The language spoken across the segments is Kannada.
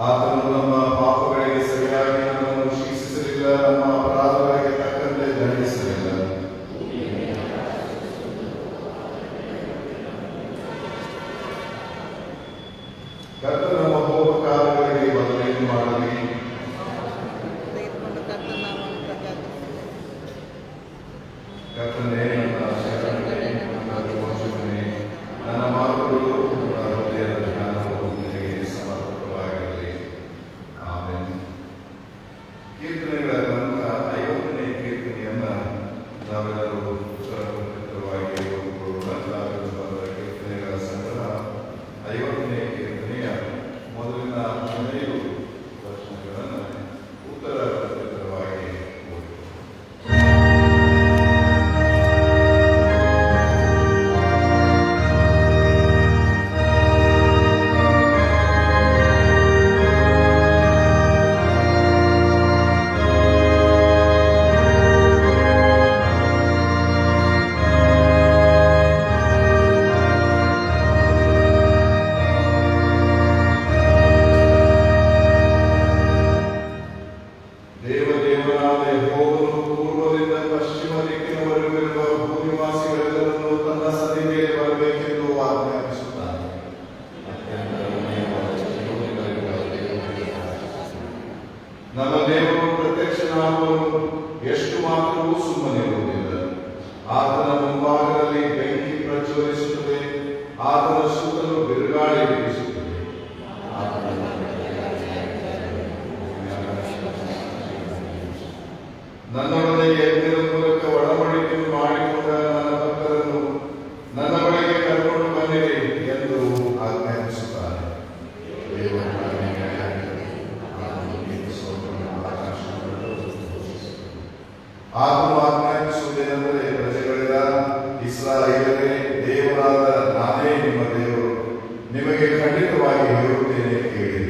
ಆತನು ನಮ್ಮ ಪಾಪಗಳಿಗೆ ಸರಿಯಾಗಿ ನಮ್ಮನ್ನು ಶಿಕ್ಷಿಸಲಿಲ್ಲ, ನಮ್ಮ ಅಪರಾಧಗಳಿಗೆ ತಕ್ಕಂತೆ ದಂಡಿಸಲಿಲ್ಲ. ಕರ್ತನು ನಮ್ಮ ಹೋಗಕಾಲಗಳಿಗೆ ಬದಲೇನು ಮಾಡಲಿ. ಕರ್ತನೇ ನನ್ನ ಶರಣೆ, ನನ್ನ ವಿಮೋಚಕನೇ, ನನ್ನ ಮಾತುಗಳು ನನ್ನ ಹೃದಯದ ಜ್ಞಾನವು ನಿನಗೆ ಸಮರ್ಪಕವಾಗಿರಲಿ. ಆಮೆನ್. ಕೀರ್ತನೆಗಳ ಗ್ರಂಥ 50ನೇ ಕೀರ್ತನೆಯನ್ನ ನಾವೆಲ್ಲರೂ ಸ್ವರವಾಗಿ ಓದಿಕೊಳ್ಳೋಣ. ಕೀರ್ತನೆಗಳ ಸಂಗ್ರಹ 50ನೇ ಕೀರ್ತನೆಯ ಮೊದಲಿನ 15 ವರ್ಷಗಳನ್ನು ಉತ್ತರ ಪ್ರತ್ಯುತ್ತರವಾಗಿ ದೇವದೇವನಾದ ಯೆಹೋವನು ಪೂರ್ವದಿಂದ ಪಶ್ಚಿಮ ದಿಕ್ಕಿನವರೆಗಿರುವ ಭೂನಿವಾಸಿಗಳೆಲ್ಲರನ್ನು ತನ್ನ ಸನ್ನಿಧಿಗೆ ಬರಬೇಕೆಂದು ಆಜ್ಞಾಪಿಸುತ್ತಾನೆ. ನಮ್ಮ ದೇವರು ಪ್ರತ್ಯಕ್ಷನಾಗುವನು, ಎಷ್ಟು ಮಾತ್ರವೂ ಸುಮ್ಮನಿರುವುದಿಲ್ಲ. ಆತನ ಮುಂಭಾಗದಲ್ಲಿ ಬೆಂಕಿ ಪ್ರಜ್ವಲಿಸುತ್ತದೆ, ಆತನ ಸುತ್ತಲೂ ಬಿರುಗಾಳಿ ಬೀಸುತ್ತದೆ. ನನ್ನೊಡನೆ ಯಜ್ಞದ ಮೂಲಕ ಒಡಂಬಡಿಕೆಯನ್ನು ಮಾಡಿಕೊಂಡ ನನ್ನ ಭಕ್ತರನ್ನು ನನ್ನ ಬಳಿಗೆ ಕರ್ಕೊಂಡು ಬನ್ನಿರಿ ಎಂದು ಆಜ್ಞಾಪಿಸುತ್ತಾನೆ. ಆತನು ಆಜ್ಞಾಪಿಸುವುದೇನೆಂದರೆ, ಪ್ರಜೆಗಳೆಲ್ಲ, ಇಸ್ರಾಯೇಲರೇ, ದೇವರಾದ ನಾನೇ ನಿಮ್ಮ ದೇವರು, ನಿಮಗೆ ಖಂಡಿತವಾಗಿ ಹೇಳುತ್ತೇನೆ, ಕೇಳಿರಿ.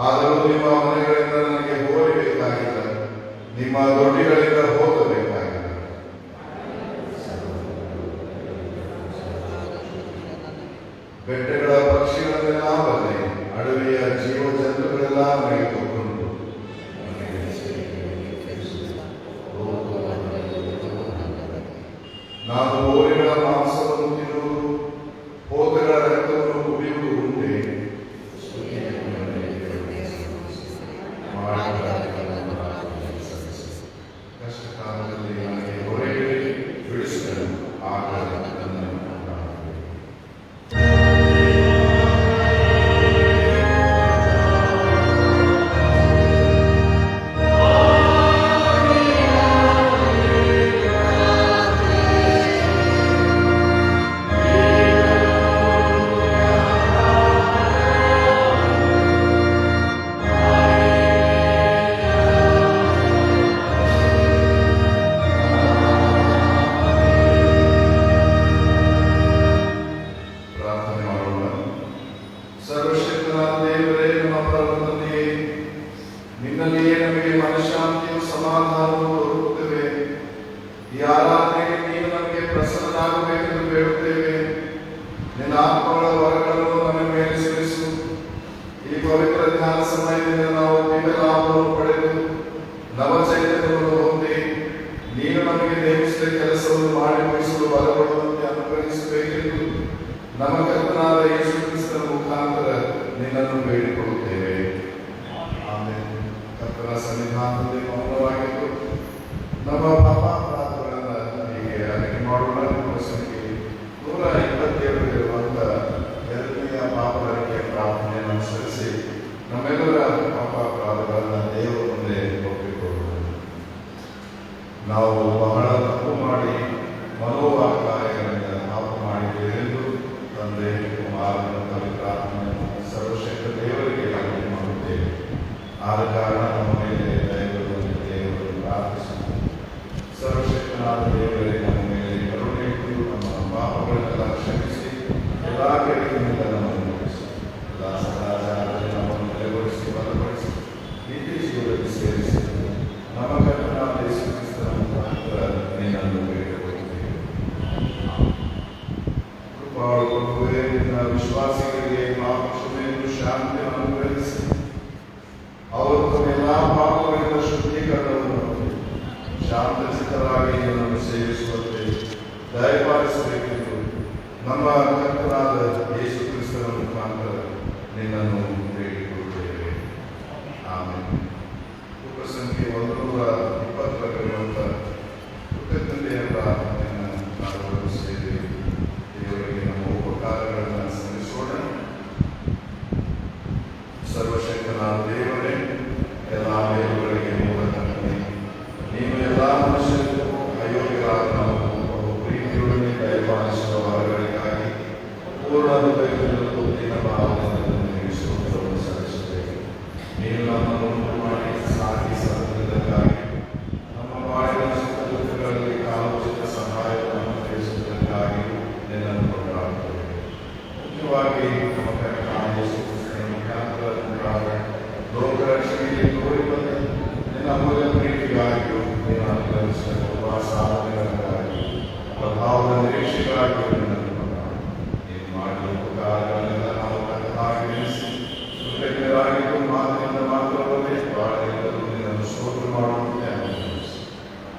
ಆದರೂ ನಿಮ್ಮ ಮನೆಗಳಿಂದ ನನಗೆ ಹೋಗಬೇಕಾಗಿಲ್ಲ, ನಿಮ್ಮ ದೊಡ್ಡಿಗಳಿಂದ ಹೋಗಬೇಕಾಗಿಲ್ಲ. ಬೆಟ್ಟಗಳ ಪಕ್ಷಿಗಳನ್ನೆಲ್ಲ ಬಲ್ಲೆ, ಅಡವಿಯ ಜೀವ ಜಂತುಗಳೆಲ್ಲ ನನಗೆ ಗೊತ್ತುಂಟು. ನಾನು ಹೋರಿಗಳ ಮಾಂಸವನ್ನು ತಿನ್ನುವುದು, ಹೋತಗಳ ರಕ್ತವನ್ನು ಕುಡಿಯುವುದು ಉಂಟೆ. ಕಷ್ಟಕಾಲದಲ್ಲಿ ನನಗೆ ಹೊರಗೆ ಬಿಡಿಸಿದನು, ಆಗ ನನ್ನನ್ನು ನಿನ್ನಲ್ಲಿಯೇ ನಮಗೆ ಮನಃಶಾಂತಿಯು ಸಮಾಧಾನವು ದೊರಕುತ್ತವೆ. ಈ ಆರಾಧನೆಗೆ ನೀನು ನಮಗೆ ಪ್ರಸನ್ನನಾಗಬೇಕೆಂದು ಬೇಡುತ್ತೇವೆ. ನಿನ್ನ ಆತ್ಮಗಳ ವರಗಳನ್ನು ನಮ್ಮ ಮೇಲೆ ಸುರಿಸು. ಈ ಪವಿತ್ರ ಧ್ಯಾನ ಸಮಯದಿಂದ ನಾವು ದಿವ್ಯ ಲಾಭವನ್ನು ಪಡೆದು ನವಚೈತನ್ಯವನ್ನು ಹೊಂದಿ ನೀನು ನಮಗೆ ನೇಮಿಸಿದ ಕೆಲಸವನ್ನು ಮಾಡಿ ಮುಗಿಸಲು ಬಲಗೊಳ್ಳುವಂತೆ ಅನುಗ್ರಹಿಸಬೇಕೆಂದು ನಮ್ಮ ಕರ್ತನಾದ ಯೇಸು ಕ್ರಿಸ್ತನ ಮುಖಾಂತರ ನಿನ್ನನ್ನು ಬೇಡಿಕೊಳ್ಳುತ್ತೇವೆ. ಆಮೇಲೆ ಕರ್ತನ ಸನ್ನಿಧಾನದಲ್ಲಿ ಮೌನವಾಗಿದ್ದು ನಮ್ಮ ಪಾಪಾಪರಾಧಗಳನ್ನು ಹೀಗೆ ಅರಿಕೆ ಮಾಡೋಣ. ಸಂಖ್ಯೆ 127 ಇರುವಂಥ 2ನೇ ಪಾಪಗಳಿಗೆ ಪ್ರಾರ್ಥನೆಯನ್ನು ಅನುಸರಿಸಿ ನಮ್ಮೆಲ್ಲರ ಪಾಪಾಪರಾಧಗಳನ್ನು ದೇವರ ಮುಂದೆ ಒಪ್ಪಿಕೊಳ್ಳೋಣ. ನಾವು ಬಹಳ ತಪ್ಪು ಮಾಡಿ ಮನೋವಾಕ್ಕಾಯಗಳಿಂದ ಪಾಪ ಮಾಡಿದ್ದೇವೆಂದು ತಂದೆ, ಕುಮಾರನ ಪವಿತ್ರಾತ್ಮನನ್ನು ಸರ್ವಶಕ್ತ ದೇವರಿಗೆ ಅರ್ಪಣೆ ಮಾಡುತ್ತೇವೆ. ಆದ ಕಾರಣ ನಮ್ಮ ಮೇಲೆ ದಯವಿಟ್ಟು ದೇವರು ಪ್ರಾರ್ಥಿಸೋಣ. ಸರ್ವಶಕ್ತನಾದ ದೇವರೇ, ನಮ್ಮ ಮೇಲೆ ಕರುಣೆ ಇಟ್ಟು ನಮ್ಮ ಪಾಪಗಳನ್ನೆಲ್ಲ ಕ್ಷಮಿಸಿ ವಿಶ್ವಾಸಿಗಳಿಗೆ ಪಾಪ ಕ್ಷಮೆಯನ್ನು ಶಾಂತಿಯನ್ನು ಅನುಗ್ರಹಿಸಿ ಅವರು ತಮ್ಮ ಎಲ್ಲ ಪಾಪಗಳಿಂದ ಶುದ್ಧೀಕರಣವನ್ನು ಶಾಂತಚಿತ್ತರಾಗಿ ನಿನ್ನನ್ನು ಸೇವಿಸುವಂತೆ ದಯಪಾಲಿಸಬೇಕೆಂದು ನಮ್ಮ ಕರ್ತನಾದ ಯೇಸು ಕ್ರಿಸ್ತನ ಮುಖಾಂತರ ನಿನ್ನನ್ನು ಬೇಡಿಕೊಳ್ಳುತ್ತೇವೆ. ಆಮೇಲೆ ಉಪಸಂಖ್ಯೆ 120 ಕೃತಜ್ಞತೆಯ ಪ್ರಾರ್ಥನೆಯನ್ನು ನಾವು ಸೇರಿ ದೇವರಿಗೆ ನಮ್ಮ ಉಪಕಾರಗಳನ್ನು ಸಲ್ಲಿಸೋಣ. ಸರ್ವಶಕ್ತನಾದ ದೇವರೇ, ಎಲ್ಲ ಮೇಲುಗಳಿಗೆ ಮೂಲ ತಂದೆ, ನೀನು ಎಲ್ಲ ಮನುಷ್ಯರಿಗೂ ಅಯೋಗ್ಯರಾದ ನಾವು ಬಹು ಪ್ರೀತಿಯೊಡನೆ ದಯಪಾಲಿಸುವ ವರಗಳಿಗಾಗಿ ಪೂರ್ಣ ಹೃದಯದಿಂದಲೂ ನಿನ್ನ ಭಾವನೆಯನ್ನು ನಿನಗೆ ಸ್ತೋತ್ರವನ್ನು ಸಲ್ಲಿಸುತ್ತೇವೆ. ನೀನು ನಮ್ಮನ್ನು ಉಂಟು ಮಾಡಿ ಸಾಕಿ ಸಲುವುದಕ್ಕಾಗಿ ನಮ್ಮ ಬಾಳಿನ ಸುಖ ದುಃಖಗಳಲ್ಲಿ ಕಾಲೋಚಿತ ಸಹಾಯವನ್ನು ತಿಳಿಸುವುದಕ್ಕಾಗಿ ನಿನ್ನನ್ನು ಕೊಂಡಾಡುತ್ತೇವೆ. ಮುಖ್ಯವಾಗಿ ನಮ್ಮ ಕರ್ತನಾದ ಯೇಸು ಕ್ರಿಸ್ತನ ಮುಖಾಂತರ ಉಂಟಾದ ಲೋಕರಕ್ಷಣೆಗೆ ತೋರಿ ಬಂದ ನಿನ್ನ ಅಮೂಲ್ಯ ಪ್ರೀತಿಗಾಗಿಯೂ ನೀನು ಅನುಗ್ರಹಿಸಿದ ಕೃಪಾ ಸಾಧನೆಗಳಿಗಾಗಿಯೂ ಪ್ರಭಾವದ ನಿರೀಕ್ಷೆಗಾಗಿಯೂ ನಿನ್ನನ್ನು ಕೊಂಡಾಡು. ನೀನು ಮಾಡಿದ ಉಪಕಾರಗಳನ್ನೆಲ್ಲ ನಾವು ಹಾಗೆ ನೆನೆಸಿ ಕೃತಜ್ಞರಾಗಿದ್ದು ಮಾತಿನಿಂದ ಮಾತ್ರವಲ್ಲೇ ಬಾಳಿನಿಂದಲೂ ನಿನ್ನನ್ನು ಸ್ತೋತ್ರ ಮಾಡುವಂತೆ ಅನುಗ್ರಹಿಸಿ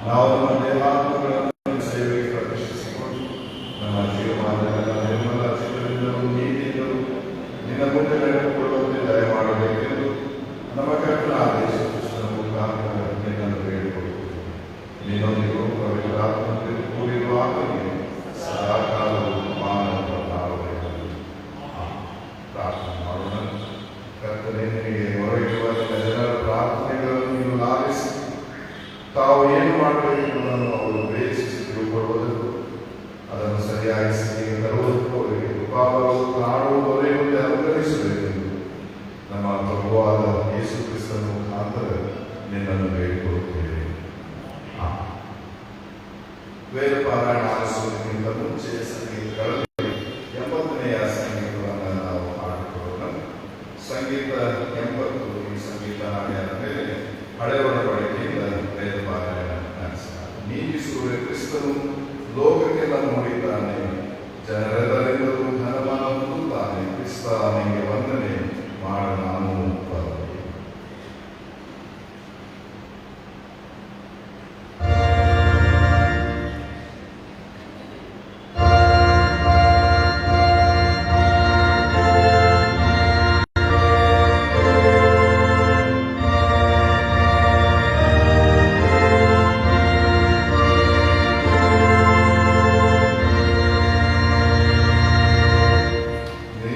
ನಾವು ನಮ್ಮ ದೇಹಾತ್ಮಗಳನ್ನು ಸೇವೆಗೆ ಪ್ರತಿಷ್ಠಿಸಿಕೊಂಡು ನಮ್ಮ ಜೀವಮಾನಗಳ ನಿರ್ಮಲ ಚಿತ್ರದಿಂದಲೂ ನೀತಿಯಿಂದಲೂ ನಿನ್ನ ಮುಂದೆ ನಡೆದುಕೊಳ್ಳುವಂತೆ ದಯ ಮಾಡಬೇಕೆಂದು ನಮ್ಮ ಕರ್ತನಾದ ಯೇಸು ಕ್ರಿಸ್ತನ ಮುಖಾಂತರ ನಿನ್ನನ್ನು ಬೇಡಿಕೊಳ್ಳುತ್ತೇವೆ. ನಿನ್ನೊಂದಿಗೂ ಪವಿತ್ರಾತ್ಮದಲ್ಲಿ ಕೂಡಿರುವ ಆತನಿಗೆ ಸದಾಕಾಲವೂ ಮಾನವ ಪ್ರಭಾವವಿರಲಿ. ಪ್ರಾರ್ಥನೆ ಮಾಡೋಣ. ಕರ್ತನೇ, ನಿನಗೆ ಮೊರೆಯಿಡುವ ನಿನ್ನ ಜನರ ಪ್ರಾರ್ಥನೆಗಳನ್ನು ನೀನು ಲಾಲಿಸಿ ತಾವು ಏನು ಮಾಡಬೇಕೆಂಬುದನ್ನು ಅವರು ಬೇಸಿಸಿ ತಿಳುಕೊಳ್ಳುವುದಕ್ಕೂ ಅದನ್ನು ಸರಿಯಾಗಿ ಸ್ಥಿತಿಗೆ ತರುವುದಕ್ಕೂ ಅವರಿಗೆ ಕೃಪಾವರವು ಕಾಣುವುದವರೆಗೂ ಅನುಗ್ರಹಿಸಬೇಕೆಂದು ನಮ್ಮ ಪ್ರಭುವಾದ ಯೇಸು ಕ್ರಿಸ್ತನ ಮುಖಾಂತರ ನಿನ್ನನ್ನು ಬೇಡಿಕೊಳ್ಳುತ್ತೇವೆ. ವೇದ ಪಾರಾಯಣ ಆಲಿಸುವುದಕ್ಕಿಂತ ಮುಂಚೆ ಸಂಗೀತಗಳಲ್ಲಿ 80ನೇ ಸಂಗೀತವನ್ನು ನಾವು ಹಾಡಿಕೊಳ್ಳೋಣ. ಸಂಗೀತ 80 ಈ ಸಂಗೀತ ಹಾಡಿದ ಮೇಲೆ ಹಳೆ ಒಡಂಬಡಿಕೆಯಿಂದ ವೇದ ಪಾರಾಯಣ ನಡೆಸಿದ. ನೀತಿಸುವ ಕ್ರಿಸ್ತನು ಲೋಕಕ್ಕೆಲ್ಲ ಮೂಡಿದ್ದಾನೆ, ಜನರೆಲ್ಲರಿಂದಲೂ ಧನಮಾನ ಹೊಂದುತ್ತಾನೆ. ಕ್ರಿಸ್ತ ನಿಮಗೆ ವಂದನೆ ಮಾಡ ನಾನು ಬರಲಿ.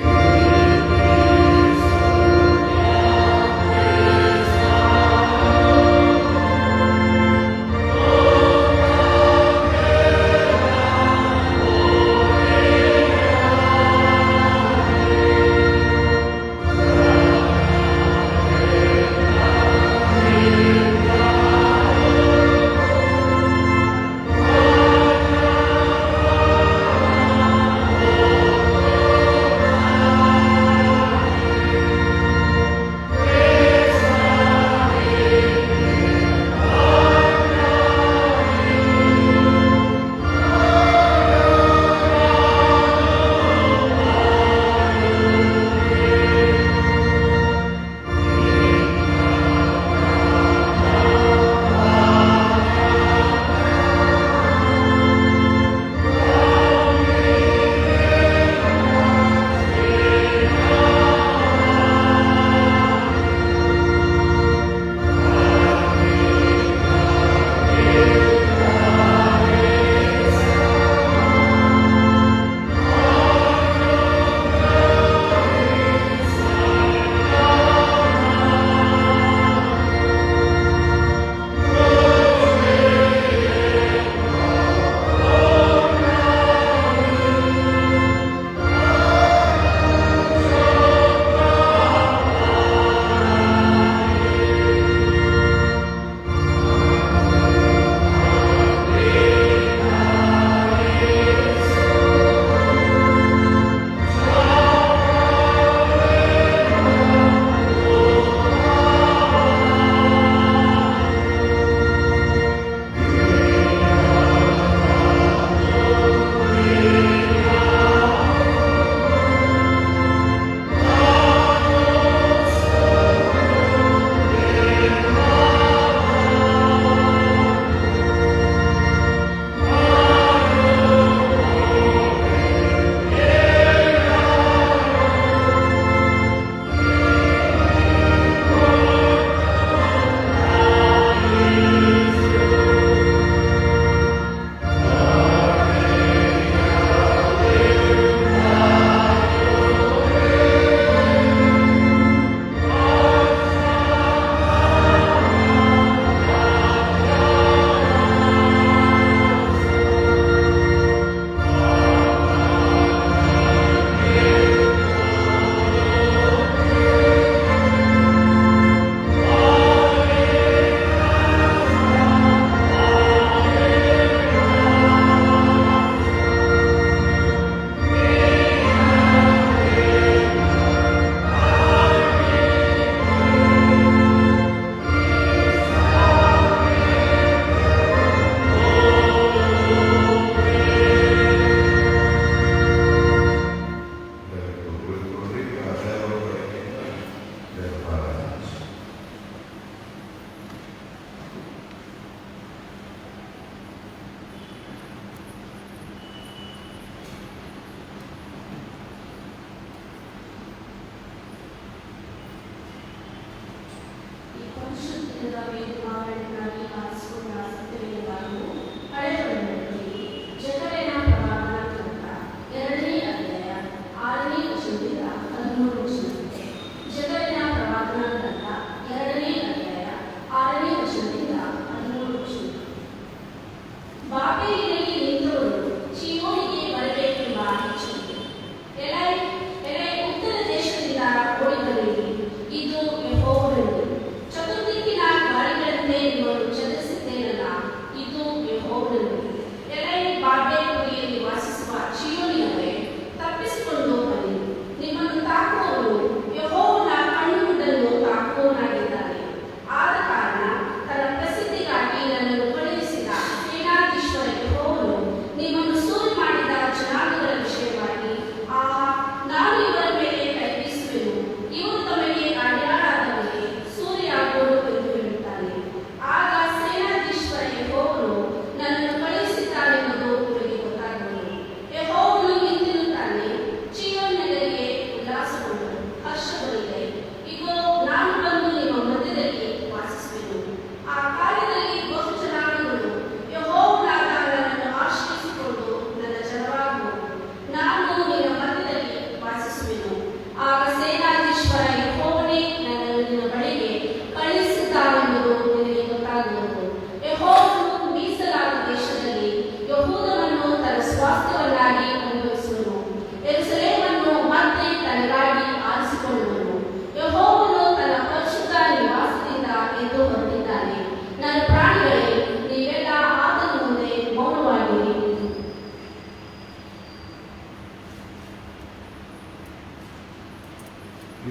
Amen.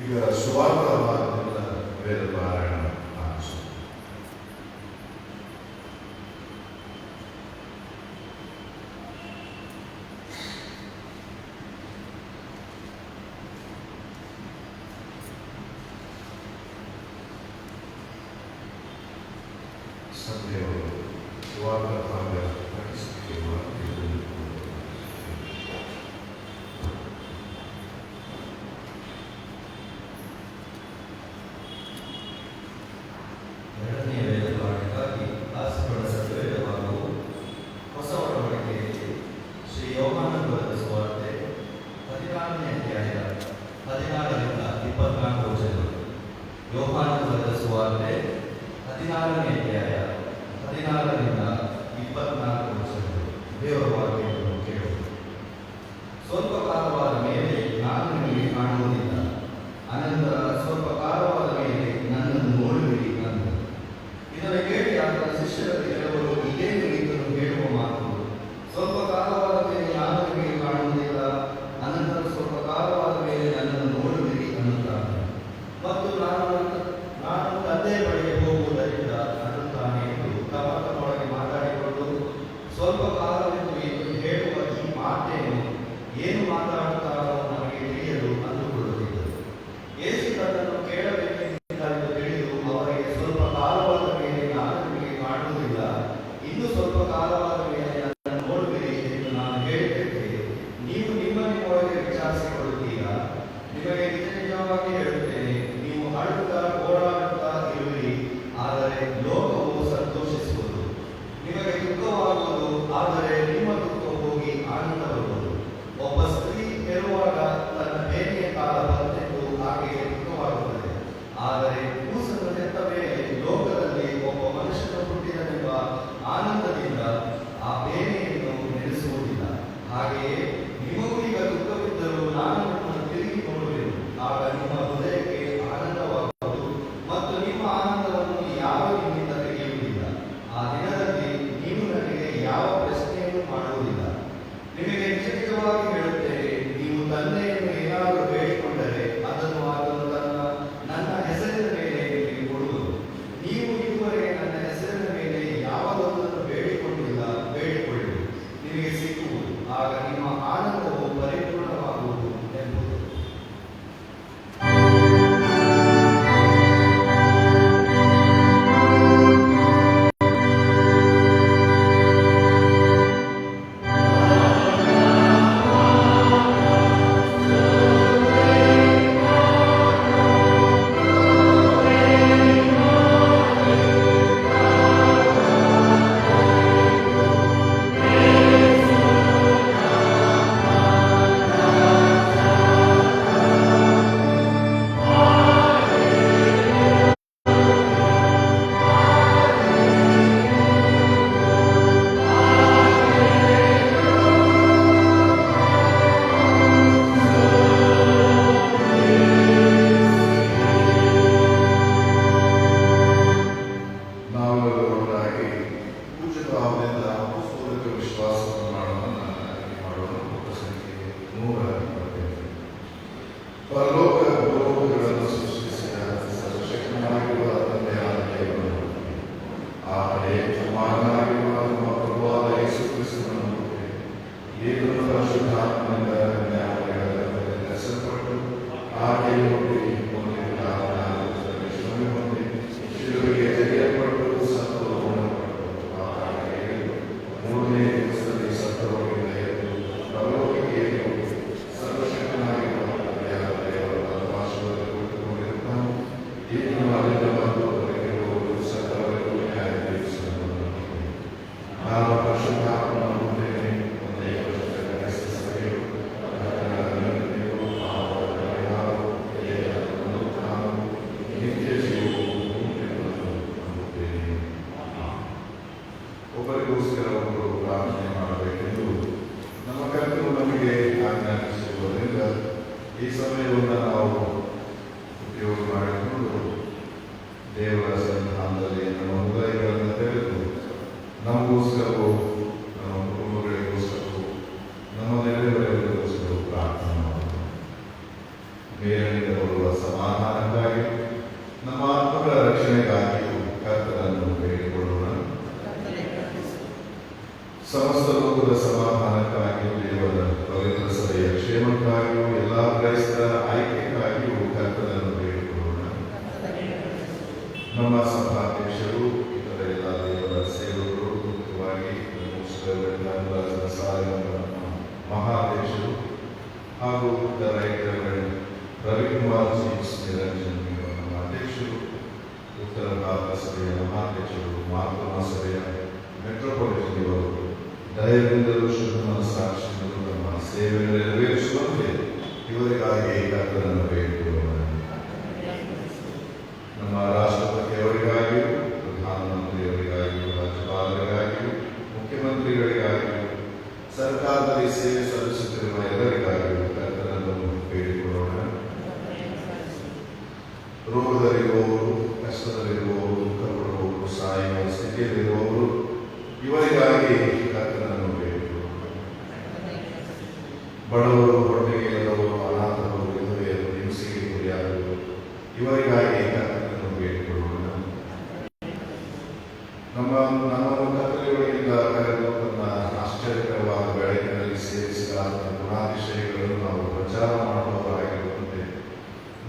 ಈಗ ಸುವಾರ್ತಾವಾದದಿಂದ ವೇದ ಪಾರಾಯಣ ಆರಂಭಿಸೋಣ. ಸಂದೇವರು ಸುವಾರ್ತಾವಾದ ಪಠಿಸುತ್ತಿರುವ ಸ್ವಲ್ಪ ಕಾಲವಾದ ಮೇಲೆ ನಾನು ನಿಮಗೆ ಕಾಣುವುದಿಲ್ಲ, ಅನಂತರ ಸ್ವಲ್ಪ ಕಾಲವಾದ ಮೇಲೆ ನನ್ನನ್ನು ನೋಡುವಿರಿ ಅಂದರು. ಇದನ್ನು ಕೇಳಿ ಆತನ ಶಿಷ್ಯರಲ್ಲಿ ಕೆಲವರು ಇದೇನು ಈತನು ಹೇಳುವ ಮಾತು, ಸ್ವಲ್ಪ ಕಾಲವಾದ ಮೇಲೆ ನಾನು ನಿಮಗೆ ಕಾಣುವುದಿಲ್ಲ, ಅನಂತರ ಸ್ವಲ್ಪ ಕಾಲವಾದ ಮೇಲೆ ನನ್ನನ್ನು ನೋಡುವಿರಿ ಅನ್ನುತ್ತಾನೆ. ಮತ್ತು ನಾನು ತಂದೆಯ ಬಳಿಗೆ ಹೋಗುವುದರಿಂದ ಅನ್ನುತ್ತಾನೆ ಎಂದು ತಮ್ಮೊಳಗೆ ಮಾತಾಡಿಕೊಂಡು, ಸ್ವಲ್ಪ ಕಾಲವೆಂದು ಈತನು ಹೇಳುವ ಈ ಮಾತೇನು, ಏನು ಮಾತಾಡುತ್ತಾರೋ ನಮಗೆ ತಿಳಿಯಲು ಅಂದುಕೊಳ್ಳುತ್ತಿದ್ದರು. ಯೇಸು ತನ್ನನ್ನು ಕೇಳಬೇಕೆಂದು ತಿಳಿದು ಅವರಿಗೆ, ಸ್ವಲ್ಪ ಕಾಲವಾದ ಮೇಲೆ ನಾನು ನಿಮಗೆ ಕಾಣುವುದಿಲ್ಲ, ಇನ್ನು ಸ್ವಲ್ಪ ಕಾಲವಾದ ಮೇಲೆ ನನ್ನನ್ನು ನೋಡುವಿರಿ ಎಂದು ನಾನು ಹೇಳಿದ್ದಕ್ಕೆ ನೀವು ನಿಮ್ಮೊಳಗೆ ವಿಚಾರಿಸಿಕೊಳ್ಳುತ್ತೀರಾ? ನಿಮಗೆ ನಿಜ ನಿಜವಾಗಿ ಹೇಳುತ್ತೇನೆ, ನೀವು ಅಳುತ್ತಾ ಓಡಾಡುತ್ತಾ ಇರುವಿರಿ, ಆದರೆ ಲೋಕವು ಸಂತೋಷಿಸುವುದು. ನಿಮಗೆ ದುಃಖವಾಗುವುದು, ಆದರೆ ನಿಮ್ಮ ದುಃಖ ಹೋಗಿ ಆನಂದ ಬರುವುದು. ಒಬ್ಬ ಸ್ತ್ರೀ ಹೆರುವಾಗ ತನ್ನ ಬೇನೆಯ ಕಾಲ ಬಂತೆಂದು ಆಕೆಗೆ ದುಃಖವಾಗುತ್ತದೆ, ಆದರೆ ಕೂಸನ್ನು ಹೆತ್ತ ಮೇಲೆ ಲೋಕದಲ್ಲಿ ಒಬ್ಬ ಮನುಷ್ಯನು ಹುಟ್ಟಿದನೆಂಬ ಆನಂದದಿಂದ ಆ ಬೇನೆಯನ್ನು ನೆನೆಸುವುದಿಲ್ಲ. ಹಾಗೆಯೇ ನಿಮಗೂ ಈಗ ದುಃಖವಿದ್ದರೂ ನಾನು ನಿಮ್ಮನ್ನು ತಿರುಗಿ ನೋಡುವೆನು, ಆಗ ನಿಮ್ಮ ಹೃದಯಕ್ಕೆ ಆನಂದವಾಗುವುದು ಮತ್ತು ನಿಮ್ಮ ಆನಂದವನ್ನು ಯಾರು ನಿಮ್ಮಿಂದ ತೆಗೆಯುವುದಿಲ್ಲ. ಆ ದಿನದಲ್ಲಿ ನೀವು ನನಗೆ ಯಾವ ಪ್ರಶ್ನೆಯನ್ನು ಮಾಡುವುದಿಲ್ಲ. ನಿಮಗೆ ನಿಜ ನಿಜವಾಗಿ ಹೇಳುತ್ತೇನೆ, ನೀವು ತಂದೆಯನ್ನು ಏನಾದರೂ ಬೇಡಿಕೊಂಡರೆ ಅದನ್ನು ಆತನು ನನ್ನ ಹೆಸರಿನ ಮೇಲೆ ನಿಮಗೆ ಕೊಡುವುದು. ನೀವು ಇದುವರೆಗೆ ನನ್ನ ಹೆಸರಿನ ಮೇಲೆ ಯಾವುದೊಂದನ್ನು ಬೇಡಿಕೊಂಡಿಲ್ಲ, ಬೇಡಿಕೊಳ್ಳಿ, ನಿಮಗೆ ಸಿಕ್ಕುವುದು, ಆಗ ನಿಮ್ಮ ಆನಂದವು ಪರಿಪೂರ್ಣವಾಗುವುದು ಎಂಬುದು. ಒಬ್ಬರಿಗೋಸ್ಕರ ಒಬ್ಬರು ಪ್ರಾರ್ಥನೆ ಮಾಡಬೇಕೆಂದು ನಮ್ಮ ಕರ್ತನು ನಮಗೆ ಆಜ್ಞಾಪಿಸಿರುವುದರಿಂದ ಈ ಸಮಯವನ್ನು ನಾವು ಉಪಯೋಗ ಮಾಡಿಕೊಂಡು ದೇವರ ಸನ್ನಿಧಾನದಲ್ಲಿ ನಮ್ಮ ಹೃದಯಗಳನ್ನು ತೆರೆದು ನಮಗೋಸ್ಕರವೂ ನಮ್ಮ ಕುಟುಂಬಗಳಿಗೋಸ್ಕರವೂ ನಮ್ಮ ನೆರೆಹೊರೆಯವರಿಗೋಸ್ಕರವೂ ಪ್ರಾರ್ಥನೆ ಮಾಡೋಣ. ಬೇರೆಯಿಂದ ಬರುವ ಸಮಾಧಾನ ಡೈರೆಕ್ಟರ್ಗಳು ರವಿಕುಮಾರ್ ಜೀಸ್ ನಿರಂಜನ್ ನಮ್ಮ ಅಧ್ಯಕ್ಷರು, ಉತ್ತರ ಭಾರತ ಸಭೆಯ ಮಹಾಧ್ಯಕ್ಷರು, ಮಾತೃಮಾ ಸಭೆಯ ಮೆಟ್ರೋಪಾಲಿಟನ್ ಇವರು ಧೈರ್ಯದಿಂದಲೂ ಶುದ್ಧ ಮನಸ್ಸಾಕ್ಷಿಯಿಂದಲೂ ತಮ್ಮ ಸೇವೆಯನ್ನು ನೆರವೇರಿಸುವಂತೆ ಇವರಿಗಾಗಿ ಕರ್ತನನ್ನು ಬೇಡಿಕೊಳ್ಳೋಣ. ನಮ್ಮ ರಾಷ್ಟ್ರಪತಿಯವರಿಗಾಗಿಯೂ, ಪ್ರಧಾನಮಂತ್ರಿಯವರಿಗಾಗಿಯೂ, ರಾಜ್ಯಪಾಲರಿಗಾಗಿಯೂ, ಮುಖ್ಯಮಂತ್ರಿಗಳಿಗಾಗಿಯೂ, ಸರ್ಕಾರದಲ್ಲಿ ಸೇವೆ ಸಲ್ಲಿಸುತ್ತಿರುವ ಎಲ್ಲರಿಗಾಗಿಯೂ ಕರ್ತನನ್ನು ಬೇಡಿಕೊಳ್ಳೋಣ. ರೋಗದಲ್ಲಿರುವವರು, ಕಷ್ಟದಲ್ಲಿರುವವರು, ದುಃಖಪಡುವವರು, ಸಾಯುವ ಸ್ಥಿತಿಯಲ್ಲಿರುವವರು ಇವರಿಗಾಗಿ ಕರ್ತನನ್ನು ಬೇಡಿಕೊಳ್ಳೋಣ. ಬಡವರು, ಹೊಟ್ಟೆಗೆ ಇಲ್ಲದವರು, ಅನಾಥರು, ವಿಧವೆಯರು, ಹಿಂಸೆಗೆ ಗುರಿಯಾದವರು ಇವರಿಗಾಗಿ ಕರ್ತನನ್ನು ಬೇಡಿಕೊಳ್ಳೋಣ. ನಮ್ಮನ್ನು ಕತ್ತಲೆಯೊಳಗಿಂದ ಕರೆದು ತನ್ನ ಆಶ್ಚರ್ಯಕರವಾದ ಬೆಳಕಿನಲ್ಲಿ ಸೇರಿಸಿದ ಆತನ ಗುಣಾತಿಶಯಗಳನ್ನು ನಾವು ಪ್ರಚಾರ ಮಾಡುವವರಾಗಿರುವಂತೆ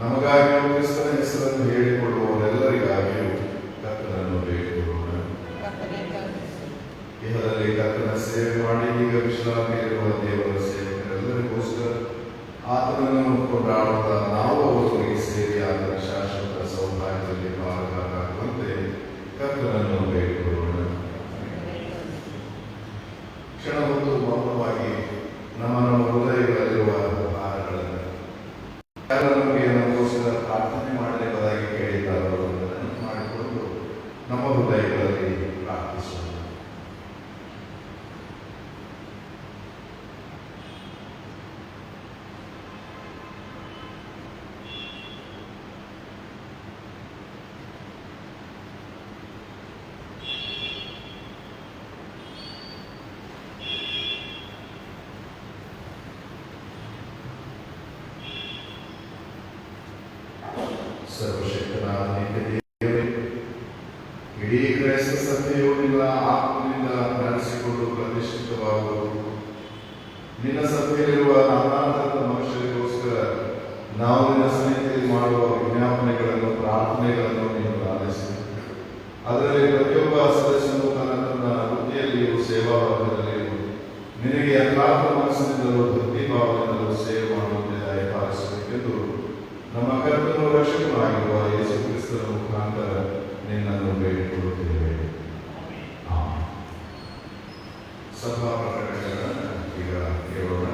ನಮಗಾಗಿಯೂ ಕ್ರಿಸ್ತನ ಹೆಸರನ್ನು ಹೇಳಿಕೊಳ್ಳುವವರೆಲ್ಲರಿಗಾಗಿಯೂ ಕರ್ತನನ್ನು ಬೇಡಿಕೊಳ್ಳೋಣ. ಇಹದಲ್ಲಿ ಕರ್ತನ ಸೇವೆ ಮಾಡಿ ಈಗ ವಿಶ್ರಾಂತಿಯಿರುವ ದೇವರ ಸೇವಕರೆಲ್ಲರಿಗೋಸ್ಕರ ಆತನನ್ನು ಕೊಂಡಾಡುತ್ತಾ ನಾವು ಅವರಿಗೆ ಸೇರಿ ಆತನ ಶಾಶ್ವತ ಸೌಭಾಗ್ಯದಲ್ಲಿ ಪಾಲುಗಾರರಾಗುವಂತೆ ಕರ್ತನನ್ನು ಬೇಡಿಕೊಳ್ಳೋಣ. ಕ್ಷಣ ಹೊತ್ತು ಮೌನವಾಗಿ ನಮ್ಮ ಹೃದಯಗಳಲ್ಲಿರುವ ಭಾರಗಳನ್ನು ನಮಗೆ ನಮಗೋಸ್ಕರ ಪ್ರಾರ್ಥನೆ ಮಾಡಲೇಬಾಗಿ ಕೇಳಿದ್ದಾರೋ ಅದನ್ನು ಮಾಡಿಕೊಂಡು ನಮ್ಮ ಹೃದಯಗಳಲ್ಲಿ ಪ್ರಾರ್ಥಿಸೋಣ. ಸರ್ವಶಕ್ತನಾದ ನಿತ್ಯ ದೇವರೇ, ಇಡೀ ಕ್ರೈಸ್ತ ಸಭೆಯು ನಿನ್ನ ಆತ್ಮನಿಂದ ನಡೆಸಿಕೊಂಡು ಪ್ರತಿಷ್ಠಿತವಾಗುವುದು ನಿನ್ನ ಸಭೆಯಲ್ಲಿರುವ ನಾನಾ ಥರದ ಮನುಷ್ಯರಿಗೋಸ್ಕರ ನಾವು ನಿನ್ನ ಸನ್ನಿಧಿಯಲ್ಲಿ ಮಾಡುವ ವಿಜ್ಞಾಪನೆಗಳನ್ನು, ಪ್ರಾರ್ಥನೆಗಳನ್ನು ನೀನು ಆಲಿಸಿ ಅದರಲ್ಲಿ ಪ್ರತಿಯೊಬ್ಬ ಸದಸ್ಯನು ತನ್ನ ವೃತ್ತಿಯಲ್ಲಿಯೂ ಸೇವಾ ವರ್ಗದಲ್ಲಿಯೂ ನಿನಗೆ ಯಥಾರ್ಥ ಮನಸ್ಸಿನಿಂದಲೂ ಭಕ್ತಿ ಭಾವದಿಂದಲೂ ಸೇವೆ ಮಾಡುವಂತೆ ದಯಪಾಲಿಸಬೇಕೆಂದು ನಮ್ಮ ಕರ್ತನು ರಕ್ಷಕನಾಗಿರುವ ಯೇಸು ಕ್ರಿಸ್ತನ ಮುಖಾಂತರ ನಿನ್ನನ್ನು ಬೇಡಿಕೊಳ್ಳುತ್ತೇವೆ. ಸಭಾ ಪ್ರಕಟಣೆಗಳನ್ನು ಈಗ ಕೇಳೋಣ.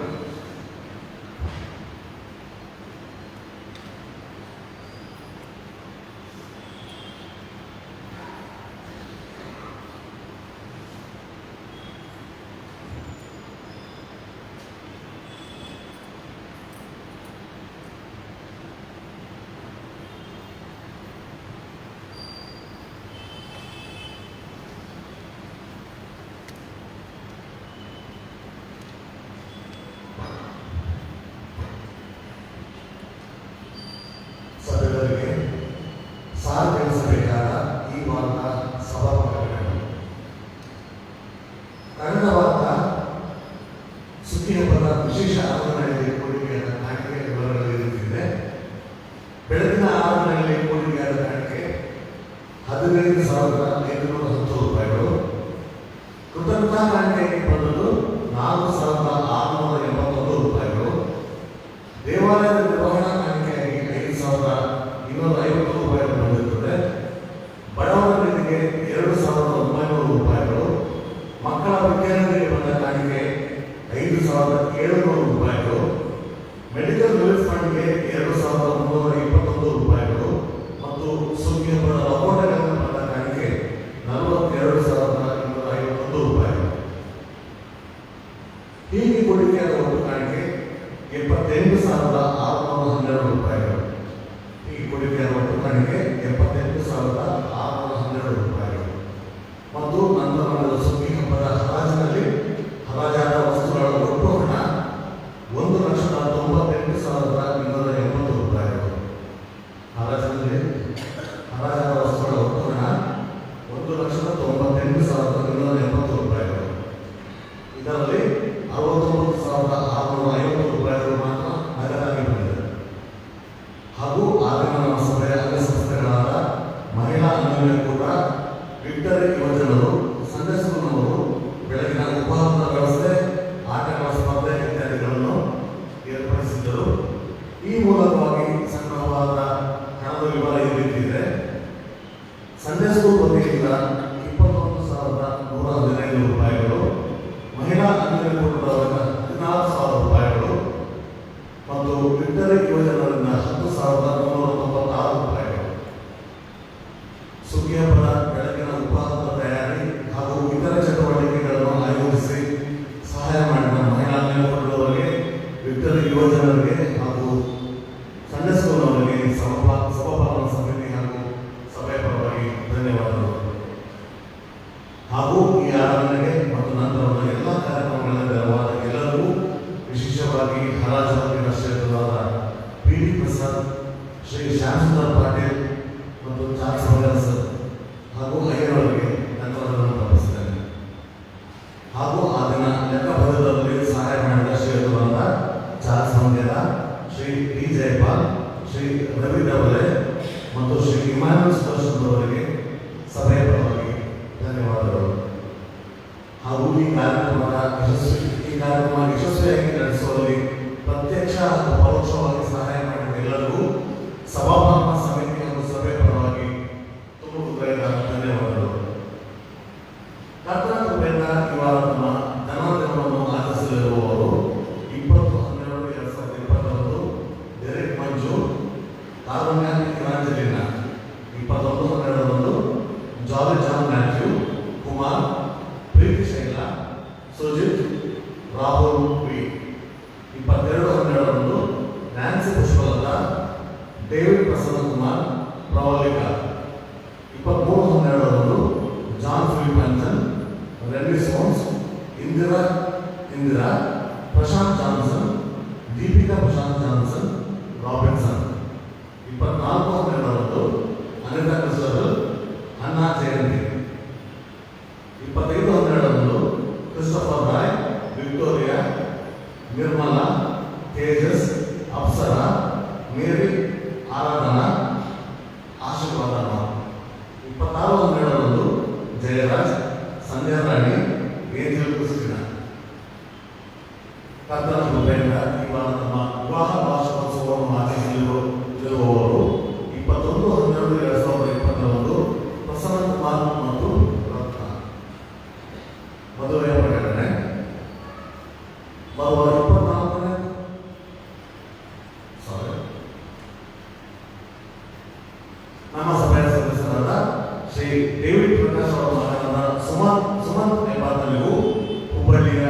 ಸಭೆಗಳಿಗೆ ಸಾರ್ವಜನಿಸಬೇಕಾದ ಈ ವಾರದ ಸಭಾ ಪ್ರಕಟಣೆಗಳು. ಕಳೆದ ವಾರದ ಸುಗ್ಗಿ ಹಬ್ಬದ ವಿಶೇಷ ಆರಾಧನೆಯಲ್ಲಿ ಕೊಡುಗೆಯಾದ ಕಾಣಿಕೆ ವಿವರಗಳು ಇರುತ್ತಿದೆ. ಬೆಳಗಿನ ಆರಾಧನೆಯಲ್ಲಿ ಕೊಡುಗೆಯಾದ ಕಾಣಿಕೆ 15,510 ರೂಪಾಯಿಗಳು. ಕೃತಜ್ಞತಾ ಕಾಣಿಕೆಗೆ ಬಂದದ್ದು 4,681 ರೂಪಾಯಿಗಳು. ದೇವಾಲಯದ ನಿರ್ವಹಣಾ ಕಾಣಿಕೆಯಾಗಿ 5,250 ರೂಪಾಯಿಗಳು ಬಂದಿರುತ್ತದೆ. ಬಡವರ ನಿಧಿಗೆ 2,900 ರೂಪಾಯಿಗಳು. ಮಕ್ಕಳ ವಿದ್ಯಾರ್ಥಿಗಳಿಗೆ ಬಂದ ಕಾಣಿಕೆ 5,700 ರೂಪಾಯಿಗಳು. ಮೆಡಿಕಲ್ ರಿಲೀಫ್ ಫಂಡ್ಗೆ 2,321 ರೂಪಾಯಿಗಳು ಮತ್ತು ಸುಗ್ಗಿ ಹಬ್ಬದ ಲಕೋಟೆಗಳನ್ನು ಬಂದ ಕಾಣಿಕೆ 42,251 ರೂಪಾಯಿಗಳು. ಹೀಗೆ ಕೊಡುಗೆಯಾದ ಒಟ್ಟು ಕಾಣಿಕೆ 78,612 ರೂಪಾಯಿಗಳು. ಈ ಕೊಡುಗೆಯಾದ ಒಟ್ಟು ಕಾಣಿಕೆ 78,612 ರೂಪಾಯಿಗಳು. ಮತ್ತು ನಂತರ ನಡೆದ ಸುಗ್ಗಿ ಹಬ್ಬದ ಹರಾಜಿನಲ್ಲಿ ಹರಾಜಾದ ವಸ್ತುಗಳ ಒಟ್ಟು ಹಣ 1,98,280 ರೂಪಾಯಿಗಳು. ಯುವಜನರಿಗೆ ಹಾಗೂ ಸಂಡೇ ಸ್ಕೂಲ್ನವರಿಗೆ ಸಭಾಪಾಲನಾ ಸಮಿತಿ ಹಾಗೂ ಸಭೆಯ ಪರವಾಗಿ ಧನ್ಯವಾದಗಳು. ಹಾಗೂ ಈ ಆರಾಧನೆಗೆ ಮತ್ತು ನಂತರದ ಎಲ್ಲ ಕಾರ್ಯಕ್ರಮಗಳಲ್ಲಿ ನೆರವಾದ ಎಲ್ಲರಿಗೂ, ವಿಶೇಷವಾಗಿ ಹರಾಜು ಕ್ಷೇತ್ರವಾದ ಪಿ.ಡಿ. ಪ್ರಸಾದ್, ಶ್ರೀ ಶ್ಯಾಮಸುಂದರ್ ಪಾಟೀಲ್ ಮತ್ತು ಚಾರ್ಲ್ಸ್ ಮಂಗಲ್ ಸರ್ ಹಾಗೂ ಅಯ್ಯರವರಿಗೆ ಧನ್ಯವಾದಗಳನ್ನು ತಪ್ಪಿಸಿದ್ದೇನೆ. ಹಾಗೂ ಆ ದಿನ ಲೆಕ್ಕಪತ್ರದಲ್ಲಿ ಸಹಾಯ ಮಾಡಿದ ಶ್ರೀಯುತರಾದ ಚಾರ್ಲ್ಸ್ ಮಂಗೇರ, ಶ್ರೀ ಡಿ. ಜಯಪಾಲ್, ಶ್ರೀ ರವಿ ಡಬಲೆ ಮತ್ತು ಶ್ರೀ ಇಮಾನುಲ್ ಸುದರ್ಶನ್ ಅವರಿಗೆ ಸಭೆಯ ಪರವಾಗಿ ಧನ್ಯವಾದಗಳು. ಹಾಗೂ ಈ ಕಾರ್ಯಕ್ರಮ ಯಶಸ್ವಿಯಾಗಿ ನಡೆಸುವಲ್ಲಿ ಪ್ರತ್ಯಕ್ಷ ಹಾಗೂ ಪರೋಕ್ಷವಾಗಿ ಸಹಾಯ ಮಾಡಿದ ಎಲ್ಲರಿಗೂ ಸಭಾಪಾಲನಾ ಸಮಿತಿ ಹಾಗೂ ಸಭೆಯ ಪರವಾಗಿ ತುಂಬ ಹೃದಯದ ಧನ್ಯವಾದಗಳು. ಕರ್ತನ ಕೃಪೆಯಿಂದ ಈ ವಾರ ನಮ್ಮ ಜನ್ಮದಿನವನ್ನು ಆಚರಿಸಲಿರುವವರು 20/12/2020 Derek Manju, Karunya Evangelina, 21/12 Jolly John Mathew, Kumar, Preethi Shaila, Sujith, Rahul V, 22/12 Nancy Pushpalatha, David Prasanna Kumar, Pravalika, 23/12 John Philip Anjan, Renny Soans, Indira, Prashanth Johnson, Deepika Prashanth Johnson, Robinson, 24/12 Anitha Christopher, Anna Jayanthi, 25/12 Christopher Roy, Victoria, Nirmala, Tejas, Apsara, Mary, Aradhana, Ashirvadamma, 26/12 Jayaraj, Sandhya Rani, Angel Christina. ಕರ್ತನ ಕೃಪೆಯಿಂದ ಇವಾಗ ನಮ್ಮ ವಿವಾಹ ವಾರ್ಷಿಕೋತ್ಸವವನ್ನು ಆಚರಿಸಲಿರುವವರು 21/12/2021 ಪ್ರಸನ್ನ ಕುಮಾರ್ ಮತ್ತು ರತ್ನ. ಮದುವೆಯ ಪ್ರಕಟಣೆ ಬರುವ 24ನೇ ನಮ್ಮ ಸಭೆಯ ಸದಸ್ಯರಾದ ಶ್ರೀ ಡೇವಿಡ್ ಪ್ರಕಾಶ್ ಅವರ ಮಗನಾದ ಸುಮಂತ್ ಎಂಬಾತನಿಗೂ, ಹುಬ್ಬಳ್ಳಿಯ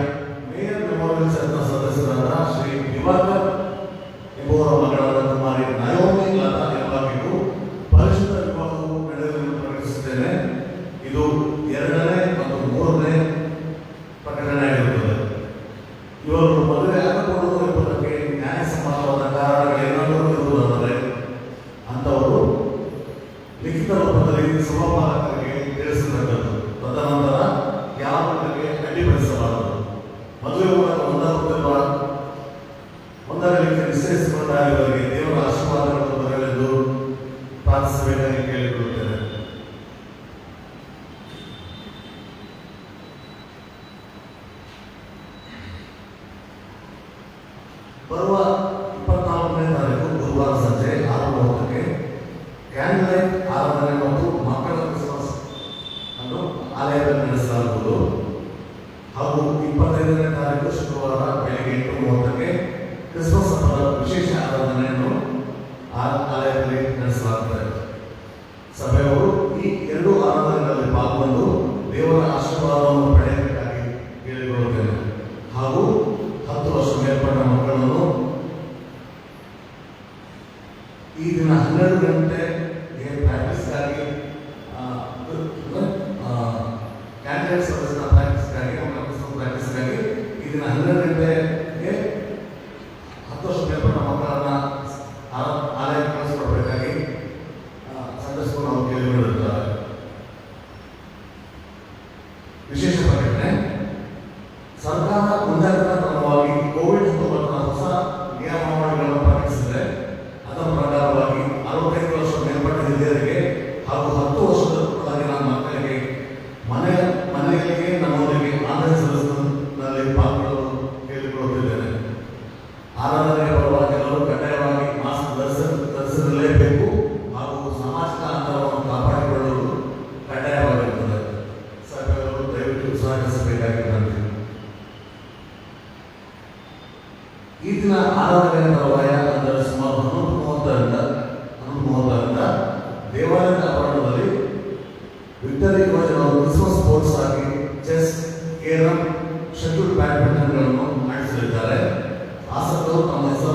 ಮೇಯರ್ ಮೆಮೋರಿಯಲ್ ಚರ್ಚ್ನ ಸದಸ್ಯರಾದ ಶ್ರೀ ದಿವಾಕರ್ ಎಂಬುವರ ಮಗಳಾದ ಕುಮಾರಿ ನಯೋಮಿ ಲತಾ ಎಂಬಾಕೆಗೂ ಪರಿಶುದ್ಧ ವಿವಾಹವು ನಡೆಯಲು ಪ್ರಕಟಿಸುತ್ತೇನೆ. ಇದು 2ನೇ ಮತ್ತು 3ನೇ ಪ್ರಕಟಣೆಯಾಗಿರುತ್ತದೆ. ಇವರು ಮದುವೆ ಆಗಬಹುದು ಎಂಬುದಕ್ಕೆ ನ್ಯಾಯಸಮ್ಮತವಾದ ಕಾರಣಗಳೇನಾದರೂ ಇರುವುದಾದರೆ ಅಂಥವರು ಲಿಖಿತ ರೂಪದಲ್ಲಿ ಸಭಾಪಾಲಕರಿಗೆ ತಿಳಿಸತಕ್ಕದ್ದು. ತದನಂತರ ಯಾವುದಕ್ಕೆ ಅಡ್ಡಿಪಡಿಸಬಾರದು. ಮದುವೆ ಮೂಲಕ ಒಂದರಲ್ಲಿಗೆ ನಿಶ್ಚಯಿಸಿಕೊಂಡವರಿಗೆ ದೇವರ ಆಶೀರ್ವಾದಗಳನ್ನು ಬರಲೆಂದು ಪ್ರಾರ್ಥಿಸಬೇಕಾಗಿ ಕೇಳಿಕೊಳ್ಳುತ್ತೇನೆ. ಬರುವ 24ನೇ ತಾರೀಕು ಗುರುವಾರ ಸಂಜೆ 6:30ಕ್ಕೆ ಕ್ಯಾಂಡಲ್ ಲೈಟ್ ಆರಾಧನೆ ಮತ್ತು ಮಕ್ಕಳ ಕ್ರಿಸ್ಮಸ್ ಅನ್ನು ಆಲಯದಲ್ಲಿ ನಡೆಸಲಾಗುವುದು. ಹಾಗೂ 25ನೇ ತಾರೀಕು ಶುಕ್ರವಾರ ಬೆಳಗ್ಗೆ 8:30ಕ್ಕೆ ಕ್ರಿಸ್ಮಸ್ ಹಬ್ಬದ ವಿಶೇಷ ಆರಾಧನೆಯನ್ನು ಆಲಯದಲ್ಲಿ ನಡೆಸಲಾಗುತ್ತದೆ. ಸಭೆಯವರು ಈ 2 ಆರಾಧನೆಗಳಲ್ಲಿ ಪಾಲ್ಗೊಂಡು ದೇವರ ಆಶೀರ್ವಾದವನ್ನು ಪಡೆಯಬೇಕಾಗಿ ಕೇಳಿಕೊಳ್ಳುತ್ತೇನೆ. ಹಾಗೂ 10 ವರ್ಷ ಮೇಲ್ಪಟ್ಟ ಮಕ್ಕಳನ್ನು ಈ ದಿನ 12 ಗಂಟೆಗೆ ಪ್ರಾಕ್ಟೀಸ್ಗಾಗಿ ಕ್ಯಾಂಡಿಡೇಟ್ ಸರ್ವಿಸ್ನ ಪ್ರಾಕ್ಟೀಸ್ಗಾಗಿ ಪ್ರಾಕ್ಟೀಸ್ಗಾಗಿ ಈ ದಿನ 12 ಗಂಟೆಗೆ 10 ವರ್ಷ ಮೇಲ್ಪಟ್ಟ ಮಕ್ಕಳನ್ನು ಆಲಯಕ್ಕೆ ಕಳಿಸಿಕೊಡಬೇಕಾಗಿ ಸಂಡೇ ಸ್ಕೂಲ್ ಅವರು ಕೇಳಿಕೊಂಡಿರುತ್ತಾರೆ. ವಿಶೇಷ ಪ್ರಕಟಣೆ. ಸರ್ಕಾರ ಮುಂಜಾಗ್ರತಾ ಕ್ರಮವಾಗಿ ಕೋವಿಡ್-19 ಹೊಸ ನಿಯಮಾವಳಿಗಳನ್ನು ಪ್ರಕಟಿಸಿದೆ. ಅದರ ಪ್ರಕಾರವಾಗಿ 65 ವರ್ಷ ಮೇಲ್ಪಟ್ಟ ಹಿರಿಯರಿಗೆ ಹಾಗೂ 10 ವರ್ಷದ ಒಳಗಿನ ಮಕ್ಕಳಿಗೆ ಮನೆಗಳಿಗೆ ನಮ್ಮೊಂದಿಗೆ ಆನ್ಲೈನ್ ಸರ್ವಿಸ್ನಲ್ಲಿ ಪಾಲ್ಗೊಳ್ಳಲು ಕೇಳಿಕೊಳ್ಳುತ್ತಿದ್ದೇನೆ. ಆರಾಧನೆಗೆ ಬರುವ ಕೆಲವರು ಕಡ್ಡಾಯವಾಗಿ ಮಾಸ್ಕ್ ಧರಿಸಿರಲೇಬೇಕು ಹಾಗೂ ಸಾಮಾಜಿಕ ಅಂತರವನ್ನು ಕಾಪಾಡಿಕೊಳ್ಳಲು ಕಡ್ಡಾಯವಾಗಿರುತ್ತದೆ. ಸಭೆಯವರು ದಯವಿಟ್ಟು ಸಹಕರಿಸಬೇಕಾಗಿ ವಿನಂತಿ. ಈ ದಿನ ಆರಾಧನೆಯ ತರುವಾಯ ಅಂದರೆ ಸುಮಾರು 11:30ರಿಂದ ದೇವಾಲಯದ ಆವರಣದಲ್ಲಿ ವಿಕ್ಟರಿ ಯುವಜನರು ಕ್ರಿಸ್ಮಸ್ ಸ್ಪೋರ್ಟ್ಸ್ ಆಗಿ ಚೆಸ್, ಕೇರಂ, ಶಟಲ್ ಬ್ಯಾಡ್ಮಿಂಟನ್ಗಳನ್ನು ಆಡಿಸಲಿದ್ದಾರೆ. ಆಸಕ್ತರು ತಮ್ಮ ಹೆಸರು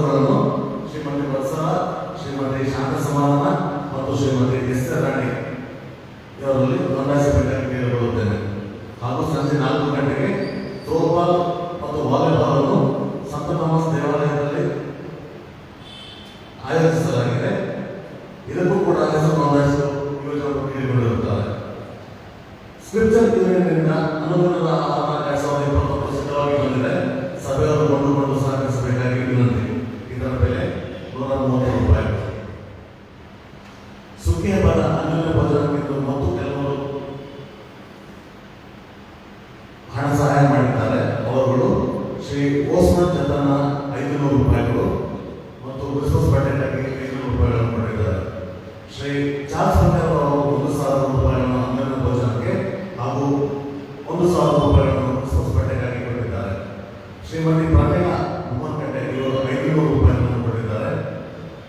ಪ್ರವೀಣ ಹನುಮಂತಗಟ್ಟೆ ಇವರು 500 ರೂಪಾಯಿಗಳನ್ನು ಕೊಟ್ಟಿದ್ದಾರೆ.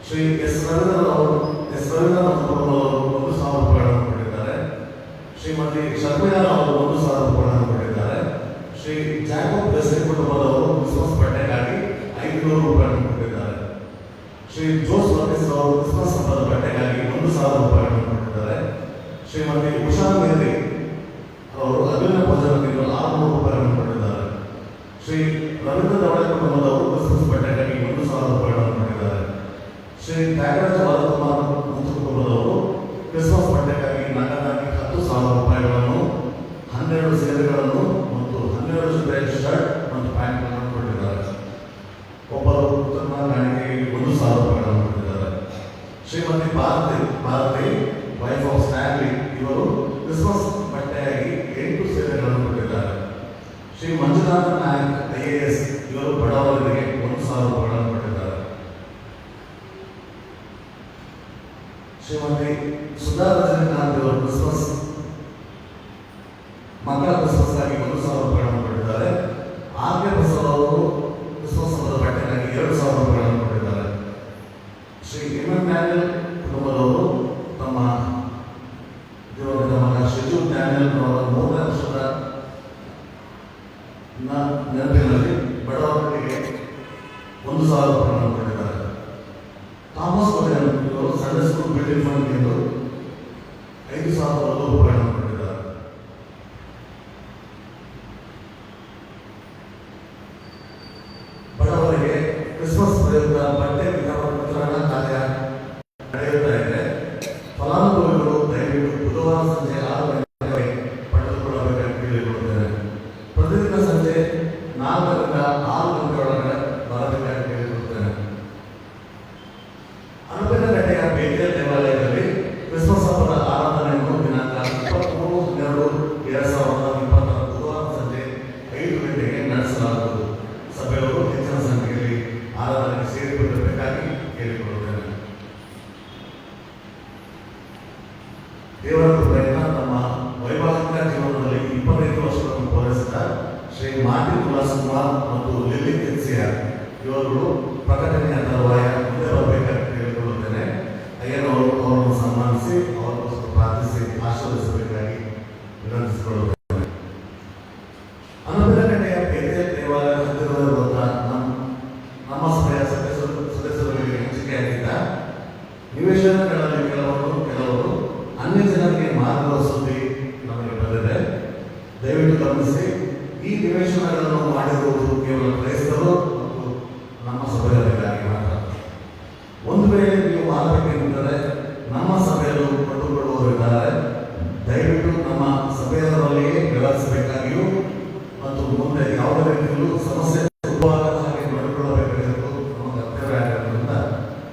ಶ್ರೀ ಎಸ್ ರವೀಂದ್ರ ಅವರು ಅವರು 1,000 ರೂಪಾಯಿಗಳನ್ನು ಕೊಟ್ಟಿದ್ದಾರೆ. ಶ್ರೀಮತಿ ಶರ್ಮಿಳಾ ಅವರು 1,000 ರೂಪಾಯಿಗಳನ್ನು ಕೊಟ್ಟಿದ್ದಾರೆ. ಶ್ರೀ ಜಾಕೋಬ್ ಬೆಸ್ರಿ ಕುಟುಂಬದವರು ಕ್ರಿಸ್ಮಸ್ ಬಟ್ಟೆಗಾಗಿ 500 ರೂಪಾಯಿಗಳನ್ನು ಕೊಟ್ಟಿದ್ದಾರೆ. ಶ್ರೀ ಜೋಸ್ ವರ್ಗೀಸ್ ಅವರು ಕ್ರಿಸ್ಮಸ್ ಹಬ್ಬದ ಬಟ್ಟೆಗಾಗಿ 1,000 ರೂಪಾಯಿಗಳನ್ನು ಕೊಟ್ಟಿದ್ದಾರೆ. ಶ್ರೀಮತಿ ಉಷಾ ಮೇರಿ ಅವರು ಅಭಿನಯ ಭೋಜನಕ್ಕೆ 600 ರೂಪಾಯಿಗಳನ್ನು ಕೊಟ್ಟಿದ್ದಾರೆ. ಶ್ರೀ ರವೀಂದ್ರ ದವಡೆ ಕುಟುಂಬದವರು ಕ್ರಿಸ್ಮಸ್ ಬಟ್ಟೆಗಾಗಿ 1,000 ರೂಪಾಯಿಗಳನ್ನು ಕೊಟ್ಟಿದ್ದಾರೆ. ಶ್ರೀ ತ್ಯಾಗರಾಜ ಬಾಲಕುಮಾರ್ ಮತ್ತು ಕುಟುಂಬದವರು ಕ್ರಿಸ್ಮಸ್ ಬಟ್ಟೆಗಾಗಿ ನಗದಾಗಿ 10,000 ರೂಪಾಯಿಗಳನ್ನು, 12 ಸೀರೆಗಳನ್ನು ಮತ್ತು 12 ಜೊತೆ ಶರ್ಟ್ ಮತ್ತು ಪ್ಯಾಂಟ್ಗಳನ್ನು ಕೊಟ್ಟಿದ್ದಾರೆ. ಒಬ್ಬರು ತನ್ನ ಕಾಣಿಕೆಗೆ 1,000 ರೂಪಾಯಿಗಳನ್ನು ಕೊಟ್ಟಿದ್ದಾರೆ. Shrimati Bharathi wife of Stanley ಇವರು ಕ್ರಿಸ್ಮಸ್ ಬಟ್ಟೆಯಾಗಿ 8 ಸೀರೆಗಳನ್ನು ಕೊಟ್ಟಿದ್ದಾರೆ. ಶ್ರೀ ಮಂಜುನಾಥ ನಾಯಕ್ IAS ಇವರು ಬಡವರಿಗೆ 1,000 ರೂಪಾಯಿಗಳನ್ನು ಕೊಟ್ಟಿದ್ದಾರೆ. ಶ್ರೀಮತಿ ಸುಧಾ ರಜನಿಕಾಂತ್ ಇವರು ಮಕ್ಕಳ ಕ್ರಿಸ್ಮಸ್ಗಾಗಿ 1,000 ರೂಪಾಯಿಗಳನ್ನು ಕೊಟ್ಟಿದ್ದಾರೆ. ಆರ್ಕೆ ಬಸವ ಅವರು ಕ್ರಿಸ್ಮಸ್ ಹಬ್ಬದ ಬಟ್ಟೆಗಾಗಿ 2,000 ರೂಪಾಯಿಗಳನ್ನು ಕೊಟ್ಟಿದ್ದಾರೆ. ಶ್ರೀ ಎಂ ಡ್ಯಾನಿಯಲ್ ಕುಟುಂಬದವರು ತಮ್ಮ ದಿವಂಗತ ಮಗ ಶಿಜು ಡ್ಯಾನಿಯಲ್ ಅವರ 3ನೇ ವರ್ಷದ ನೆನಪಿನಲ್ಲಿ ಬಡವರಿಗೆ 1,000 ರೂಪಾಯಿಗಳನ್ನು ಕೊಟ್ಟಿದ್ದಾರೆ. ಥಾಮಸ್ ಕೊರಿಯನ್ ಇವರು ಸಂಡೇ ಸ್ಕೂಲ್ ಬಿಲ್ಡಿಂಗ್ ಫಂಡ್ ಎಂದು 5,000 ರೂಪಾಯಿಗಳನ್ನು ಕೊಟ್ಟಿದ್ದಾರೆ. ಬಡವರಿಗೆ ಕ್ರಿಸ್ಮಸ್ ಪ್ರಯುಕ್ತ ಬಟ್ಟೆ ವಿತರಣಾ ಕಾರ್ಯ ನಡೆಯುತ್ತಾ ಇದೆ. ಫಲಾನುಭವಿಗಳು ದಯವಿಟ್ಟು ಬುಧವಾರ ಸಂಜೆ 6 ಗಂಟೆಗೆ ಪಡೆದುಕೊಳ್ಳಬೇಕೆಂದು ಕೇಳಿಕೊಳ್ಳುತ್ತೇನೆ. ಪ್ರತಿದಿನ ಸಂಜೆ 4 ರಿಂದ 6 ಗಂಟೆ ಒಳಗಡೆ ಬರಬೇಕಾಗಿ ಕೇಳಿಕೊಳ್ಳುತ್ತೇನೆ. ಅನುಪಿನಗಟ್ಟೆಯ ಬೇಕೇಲ್ ದೇವಾಲಯದಲ್ಲಿ ಕ್ರಿಸ್ಮಸ್ ಹಬ್ಬದ ಆರಾಧನೆಯನ್ನು ದಿನಾಂಕ 23/2/2020 ಬುಧವಾರ ಸಂಜೆ 5 ಗಂಟೆಗೆ ನಡೆಸಲಾಗುವುದು. ಸಭೆಯವರು ಹೆಚ್ಚಿನ ಸಂಖ್ಯೆಯಲ್ಲಿ ಆರಾಧನೆಗೆ ಸೇರಿಕೊಳ್ಳಬೇಕಾಗಿ ಕೇಳಿಕೊಳ್ಳುತ್ತೇನೆ. ದೇವರ ಕೃಪೆಯಿಂದ ತಮ್ಮ ವೈವಾಹಿಕ ಜೀವನದಲ್ಲಿ 25 ವರ್ಷಗಳನ್ನು ಪೂರೈಸಿದ ಶ್ರೀ ಮಾರ್ಟಿನ್ ಉಲ್ಲಾಸ್ ಕುಮಾರ್ ಮತ್ತು ಲಿಲ್ಲಿ ಕೆನ್ಸಿಯರ್ ಇವರುಗಳು ಪ್ರಕಟಣೆಯ ತರುವಾಯ ಮುಂದೆ ಬರಬೇಕಾಗಿ ಕೇಳಿಕೊಳ್ಳುತ್ತೇನೆ. ಅಯ್ಯನವರು ಅವರನ್ನು ಸನ್ಮಾನಿಸಿ ಅವರಿಗೋಸ್ಕರ ಪ್ರಾರ್ಥಿಸಿ ಆಶೀರ್ವದಿಸಬೇಕಾಗಿ ವಿನಂತಿಸಿಕೊಳ್ಳುತ್ತೇನೆ. ಅನುಪಿನಗಟ್ಟೆಯ ಬೇಕೇಲ್ ದೇವಾಲಯ ಹತ್ತಿರವಿರುವಂತಹ ನಮ್ಮ ಸಭೆಯ ಸದಸ್ಯರಿಗೆ ಹಂಚಿಕೆಯಾಗಿದ್ದ ನಿವೇಶನಗಳಲ್ಲಿ ಕೆಲವರು ಅನ್ಯ ಜನರಿಗೆ ಮಾರುವ ಸುದ್ದಿ ನಮಗೆ ಬಂದಿದೆ. ದಯವಿಟ್ಟು ಗಮನಿಸಿ, ಈ ನಿವೇಶನಗಳನ್ನು ಮಾಡಿರುವುದು ಕೇವಲ ಕ್ರೈಸ್ತರು ಮತ್ತು ನಮ್ಮ ಸಭೆಯವರಿಗಾಗಿ ಮಾತ್ರ. ಒಂದು ವೇಳೆ ನೀವು ಮಾಡಬೇಕೆಂದರೆ ನಮ್ಮ ಸಭೆಯನ್ನು ಕೊಂಡುಕೊಳ್ಳುವವರಿದ್ದಾರೆ. ದಯವಿಟ್ಟು ನಮ್ಮ ಸಭೆಯವರಲ್ಲಿಯೇ ವ್ಯವಹರಿಸಬೇಕಾಗಿಯೂ ಮತ್ತು ಮುಂದೆ ಯಾವುದೇ ರೀತಿಯಲ್ಲೂ ಸಮಸ್ಯೆ ಉದ್ಭವವಾಗದ ಹಾಗೆ ನೋಡಿಕೊಳ್ಳಬೇಕಾಗಿರುವುದು ನಮ್ಮ ಕರ್ತವ್ಯ ಆಗಿರುವುದರಿಂದ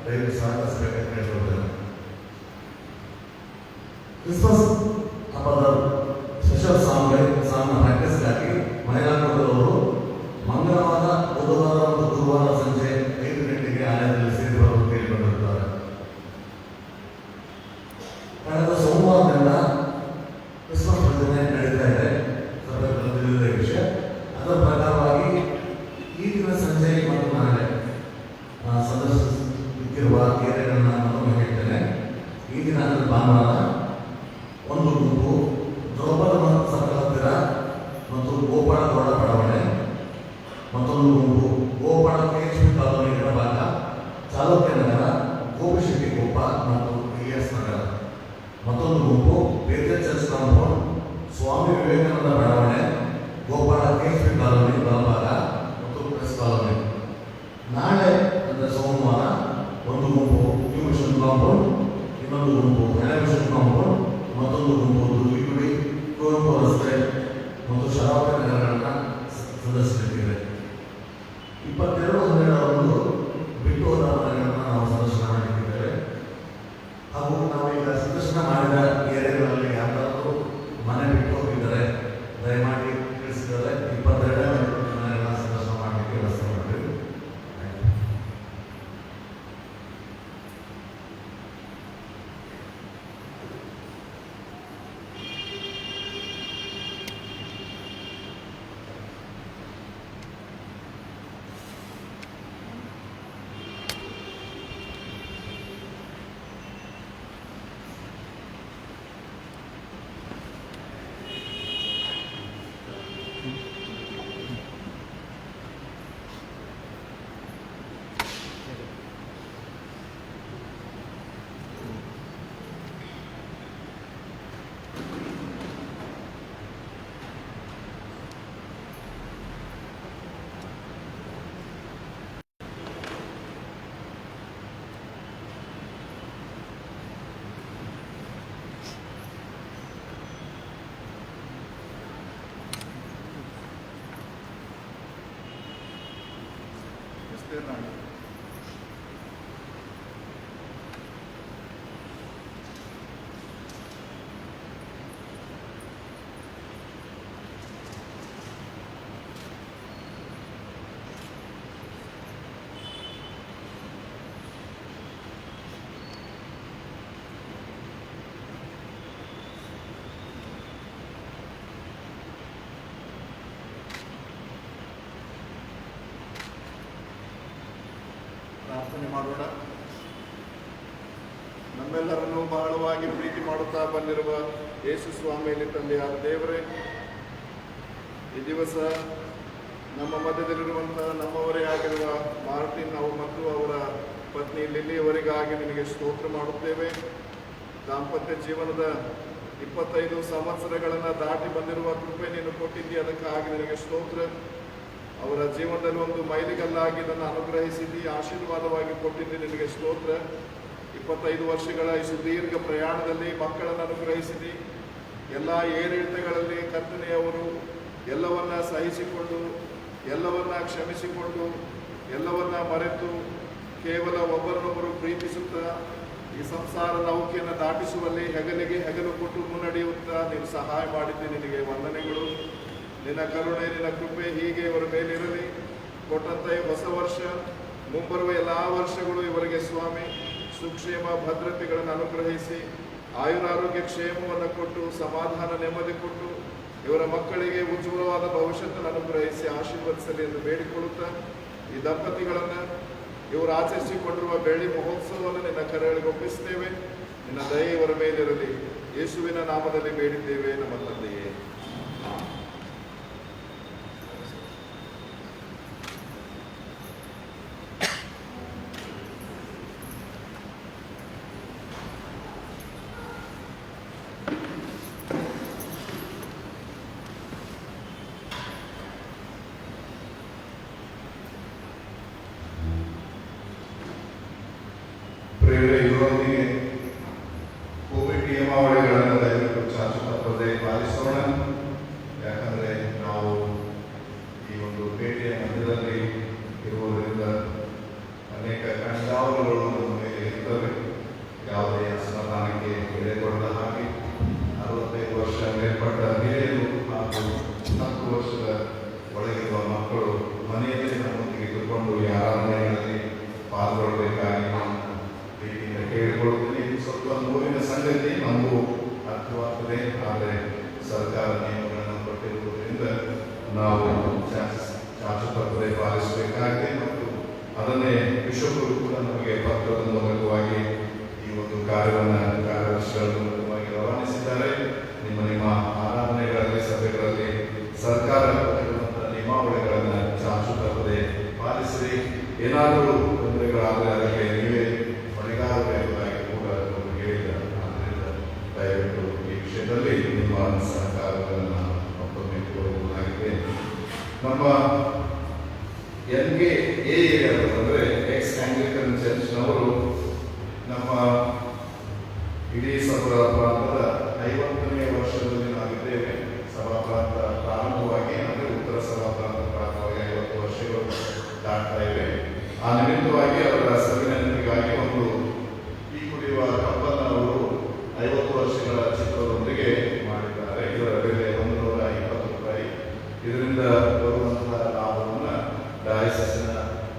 ದಯವಿಟ್ಟು ಸಹಕರಿಸಬೇಕಾಗಿ ಕೇಳಿಕೊಳ್ಳುತ್ತೇನೆ. ಕ್ರಿಸ್ಮಸ್ ಹಬ್ಬದ ಸ್ಪೆಷಲ್ ಸಾಂಗ್ನ ಪ್ರಾಕ್ಟೀಸ್ಗಾಗಿ ಮಹಿಳಾಕೂಟದವರು ಮಂಗಳವಾರ, ಬುಧವಾರ ಮತ್ತು ಗುರುವಾರ ಸಂಜೆ 5 ಗಂಟೆಗೆ ಆಲಯದಲ್ಲಿ ಸೇರಿ ಬರಲು ಕೇಳಿಕೊಂಡಿರುತ್ತಾರೆ. ಕಳೆದ ಸೋಮವಾರದಿಂದ ಕ್ರಿಸ್ಮಸ್ ಭಜನೆ ನಡೀತಾ ಇದೆ. ತಿಳಿದಿದೆ ವಿಷಯ. ಅದರ ಪ್ರಕಾರವಾಗಿ ಈ ದಿನ ಸಂಜೆ ಮತ್ತು ನಾಳೆ ಸಂದರ್ಶಿಸುತ್ತಿರುವ ಏರಿಯಾಗಳನ್ನ ನಾನು ಹೇಳ್ತೇನೆ. ಈ ದಿನ ಅಂದರೆ ಭಾನುವಾರ ಒಂದು ಗುಂಪು ದ್ರೌಪದ ಸರ್ಕಲ್ ಹತ್ತಿರ ಮತ್ತು ಗೋಪಾಳ ಗೌಡ ಬಡಾವಣೆ, ಮತ್ತೊಂದು ಗುಂಪು ಗೋಪಾಳ KHP ಕಾಲೋನಿ ಎಡಭಾಗ, ಚಾಲುಕ್ಯ ನಗರ, ಗೋಪಿಶೆಟ್ಟಿ ಕೊಪ್ಪ ಮತ್ತು IS ನಗರ, ಮತ್ತೊಂದು ಗುಂಪು Bethel church compound, Swami Vivekananda ಬಡಾವಣೆ, ಗೋಪಾಳ KHP ಕಾಲೋನಿ ಬಲಭಾಗ ಮತ್ತು ಪ್ರೆಸ್ ಕಾಲೋನಿ. ನಾಳೆ ಅಂದರೆ ಸೋಮವಾರ ಒಂದು ಗುಂಪು ನ್ಯೂ ಮಿಷನ್ ಕಾಂಪೌಂಡ್, ಇನ್ನೊಂದು ಗುಂಪು ಹಳೆ ಮಿಷನ್ ಕಾಂಪೌಂಡ್, ಮತ್ತೊಂದು ಗುಂಪು ದುರ್ಗಿಗುಡಿ, ಕುವೆಂಪು ರಸ್ತೆ ಮತ್ತು ಶರಾವತಿ ನಗರಗಳನ್ನ ಸಂದರ್ಶಿಸುತ್ತಿದೆ. 22/12 ಬಿಟ್ಟು ಹೋದ ಮನೆಗಳನ್ನು ನಾವು ಸಂದರ್ಶನ ಮಾಡಿದ್ದೇವೆ. ಹಾಗೂ ನಾವು ಈಗ ಸಂದರ್ಶನ ಮಾಡಿದ ಏರಿಯಾಗಳಲ್ಲಿ ಯಾರಾದರೂ ಮನೆ ಬಿಟ್ಟು ಹೋಗಿದ್ದಾರೆ ದಯಮಾಡಿ ತಿಳಿಸಿದರೆ 22 ಮನೆಗಳನ್ನ ಸಂದರ್ಶನ ಮಾಡಲಿಕ್ಕೆ ವ್ಯವಸ್ಥೆ ಮಾಡಿದ್ದೀವಿ. ಪ್ರಾರ್ಥನೆ ಮಾಡೋಣ. ನಮ್ಮೆಲ್ಲರನ್ನು ಬಹಳವಾಗಿ ಪ್ರೀತಿ ಮಾಡುತ್ತಾ ಬಂದಿರುವ ಯೇಸು ಸ್ವಾಮಿಯಲ್ಲಿ ತಂದೆಯಾದ ದೇವರೇ, ಈ ದಿವಸ ನಮ್ಮ ಮಧ್ಯದಲ್ಲಿರುವಂತಹ ನಮ್ಮವರೇ ಆಗಿರುವ ಮಾರ್ಟಿನ್ ಮತ್ತು ಅವರ ಪತ್ನಿ ಲಿಲ್ಲಿಯವರಿಗಾಗಿ ನಿನಗೆ ಸ್ತೋತ್ರ ಮಾಡುತ್ತೇವೆ. ದಾಂಪತ್ಯ ಜೀವನದ 25 ಸಂವತ್ಸರಗಳನ್ನು ದಾಟಿ ಬಂದಿರುವ ಕೃಪೆ ನೀನು ಕೊಟ್ಟಿದ್ದಿ, ಅದಕ್ಕಾಗಿ ನಿನಗೆ ಸ್ತೋತ್ರ. ಅವರ ಜೀವನದಲ್ಲಿ ಒಂದು ಮೈಲಿಗಲ್ಲಾಗಿ ಇದನ್ನು ಅನುಗ್ರಹಿಸಿದ್ದಿ, ಆಶೀರ್ವಾದವಾಗಿ ಕೊಟ್ಟಿದ್ದಿ, ನಿನಗೆ ಸ್ತೋತ್ರ. 25 ವರ್ಷಗಳ ಈ ಸುದೀರ್ಘ ಪ್ರಯಾಣದಲ್ಲಿ ಮಕ್ಕಳನ್ನು ಅನುಗ್ರಹಿಸಿದ್ದಿ. ಎಲ್ಲ ಏರಿಳಿತಗಳಲ್ಲಿ ಕರ್ತನೆಯವರು ಎಲ್ಲವನ್ನ ಸಹಿಸಿಕೊಂಡು, ಎಲ್ಲವನ್ನ ಕ್ಷಮಿಸಿಕೊಂಡು, ಎಲ್ಲವನ್ನ ಮರೆತು ಕೇವಲ ಒಬ್ಬರನ್ನೊಬ್ಬರು ಪ್ರೀತಿಸುತ್ತಾ ಈ ಸಂಸಾರ ನೌಕೆಯನ್ನು ದಾಟಿಸುವಲ್ಲಿ ಹೆಗಲಿಗೆ ಹೆಗಲು ಕೊಟ್ಟು ಮುನ್ನಡೆಯುತ್ತಾ ನೀನು ಸಹಾಯ ಮಾಡಿದ್ದಿ. ನಿನಗೆ ವಂದನೆಗಳು. ನಿನ್ನ ಕರುಣೆ, ನಿನ್ನ ಕೃಪೆ ಹೀಗೆ ಇವರ ಮೇಲಿರಲಿ. ಕೊಟ್ಟಂತ ಈ ಹೊಸ ವರ್ಷ, ಮುಂಬರುವ ಎಲ್ಲ ವರ್ಷಗಳು ಇವರಿಗೆ ಸ್ವಾಮಿ ಸುಕ್ಷೇಮ ಭದ್ರತೆಗಳನ್ನು ಅನುಗ್ರಹಿಸಿ, ಆಯುರಾರೋಗ್ಯ ಕ್ಷೇಮವನ್ನು ಕೊಟ್ಟು, ಸಮಾಧಾನ ನೆಮ್ಮದಿ ಕೊಟ್ಟು, ಇವರ ಮಕ್ಕಳಿಗೆ ಉಜ್ವಲವಾದ ಭವಿಷ್ಯವನ್ನು ಅನುಗ್ರಹಿಸಿ ಆಶೀರ್ವದಿಸಲಿ ಎಂದು ಬೇಡಿಕೊಳ್ಳುತ್ತಾ, ಈ ದಂಪತಿಗಳನ್ನು ಇವರು ಆಚರಿಸಿಕೊಂಡಿರುವ ಬೆಳ್ಳಿ ಮಹೋತ್ಸವವನ್ನು ನಿನ್ನ ಕರೆಗಳಿಗೆ ಒಪ್ಪಿಸ್ತೇವೆ. ನಿನ್ನ ದಯೆ ಇವರ ಮೇಲಿರಲಿ. ಯೇಸುವಿನ ನಾಮದಲ್ಲಿ ಬೇಡಿದ್ದೇವೆ ನಮ್ಮ ತಂದೆಯೇ. ಇವರೊಂದಿಗೆ ಕೋವಿಡ್ ನಿಯಮಾವಳಿಗಳನ್ನು ದಯವಿಟ್ಟು ಚಾಚು ತಪ್ಪದೆ ಪಾಲಿಸೋಣ. ಯಾಕಂದರೆ ನಾವು ಈ ಒಂದು ಭೇಟಿಯ ಮಧ್ಯದಲ್ಲಿ ಇರುವುದರಿಂದ ಅನೇಕ ಕಣ್ಗಾವಲುಗಳು ನಮ್ಮ ಮೇಲೆ ಇರ್ತವೆ. ಯಾವುದೇ ಅಸಮಾಧಾನಕ್ಕೆ ಎಡೆಗೊಡದ ಹಾಗೆ 65 ವರ್ಷ ಮೇಲ್ಪಟ್ಟ ಹಿರಿಯರು ಹಾಗೂ 10 ವರ್ಷದ ಒಳಗಿರುವ ಮಕ್ಕಳು ಮನೆಯಲ್ಲಿ ನಮ್ಮೊಂದಿಗೆ ಇಟ್ಟುಕೊಂಡು ಈ ಆರಾಧನೆಗಳಲ್ಲಿ ಪಾಲ್ಗೊಳ್ಳಬೇಕಾಗಿ ಕೇಳಿಕೊಳ್ಳುತ್ತೇನೆ. ಇದು ಸ್ವಲ್ಪ ನೋವಿನ ಸಂಗತಿ, ನಮಗೂ ಅರ್ಥವಾಗ್ತದೆ. ಆದರೆ ಸರ್ಕಾರ ನಿಯಮಗಳನ್ನು ಕೊಟ್ಟಿರುವುದರಿಂದ ನಾವು ಚಾಚು ತಪ್ಪದೆ ಪಾಲಿಸಬೇಕಾಗಿದೆ. ಮತ್ತು ಅದನ್ನೇ ಬಿಷಪರು ಕೂಡ ನಮಗೆ ಪತ್ರದ ಮೂಲಕವಾಗಿ ಈ ಒಂದು ಕಾರ್ಯದರ್ಶಿಗಳ ಮೂಲಕವಾಗಿ ರವಾನಿಸಿದ್ದಾರೆ. ನಿಮ್ಮ ಆರಾಧನೆಗಳಲ್ಲಿ, ಸಭೆಗಳಲ್ಲಿ ಸರ್ಕಾರ ಕೊಟ್ಟಿರುವಂತಹ ನಿಯಮಾವಳಿಗಳನ್ನು ಚಾಚು ತಪ್ಪದೆ ಪಾಲಿಸಿರಿ. ಏನಾದರೂ ತೊಂದರೆಗಳಾದರೆ ಅದಕ್ಕೆ ನೀವೇ ಹೊಣೆಗಾರರಾಗಿ ಕೂಡ ಹೇಳಿದ. ಆದ್ದರಿಂದ ದಯವಿಟ್ಟು ಈ ವಿಷಯದಲ್ಲಿ ನಿಮ್ಮ ಸಹಕಾರಗಳನ್ನು ಮತ್ತೊಮ್ಮೆ ಕೋರಬಹುದಾಗಿದೆ. ನಮ್ಮ NKA ಅಂದರೆ ಎಕ್ಸ್ ಆಂಗ್ಲಿಕನ್ ಚರ್ಚ್ನವರು ನಮ್ಮ ಇಡೀ ಸಭಾ ಪ್ರಾಂತದ 50ನೇ ವರ್ಷದಲ್ಲಿ ನಾವಿದ್ದೇವೆ. ಸಭಾ ಪ್ರಾಂತ ಪ್ರಾರಂಭವಾಗಿ ಅಂದರೆ ಉತ್ತರ ಸಭಾ ಪ್ರಾಂತ ಪ್ರಾರಂಭವಾಗಿ 50 ವರ್ಷಗಳು ದಾಟ್ತಾ ಇವೆ. ಆ ನಿಮಿತ್ತವಾಗಿ ಅವರ ಸವಿನೆನಪಿಗಾಗಿ ಒಂದು ಟೀ ಕುಡಿಯುವ ಕಪ್ಪನ್ನು ಅವರು 50 ವರ್ಷಗಳ ಚಿತ್ರದೊಂದಿಗೆ ಮಾಡಿದ್ದಾರೆ. ಇದರ ಬೆಲೆ 120 ರೂಪಾಯಿ. ಇದರಿಂದ ಬರುವಂತಹ ಲಾಭವನ್ನು ಡಯಾಸಿಸ್ನ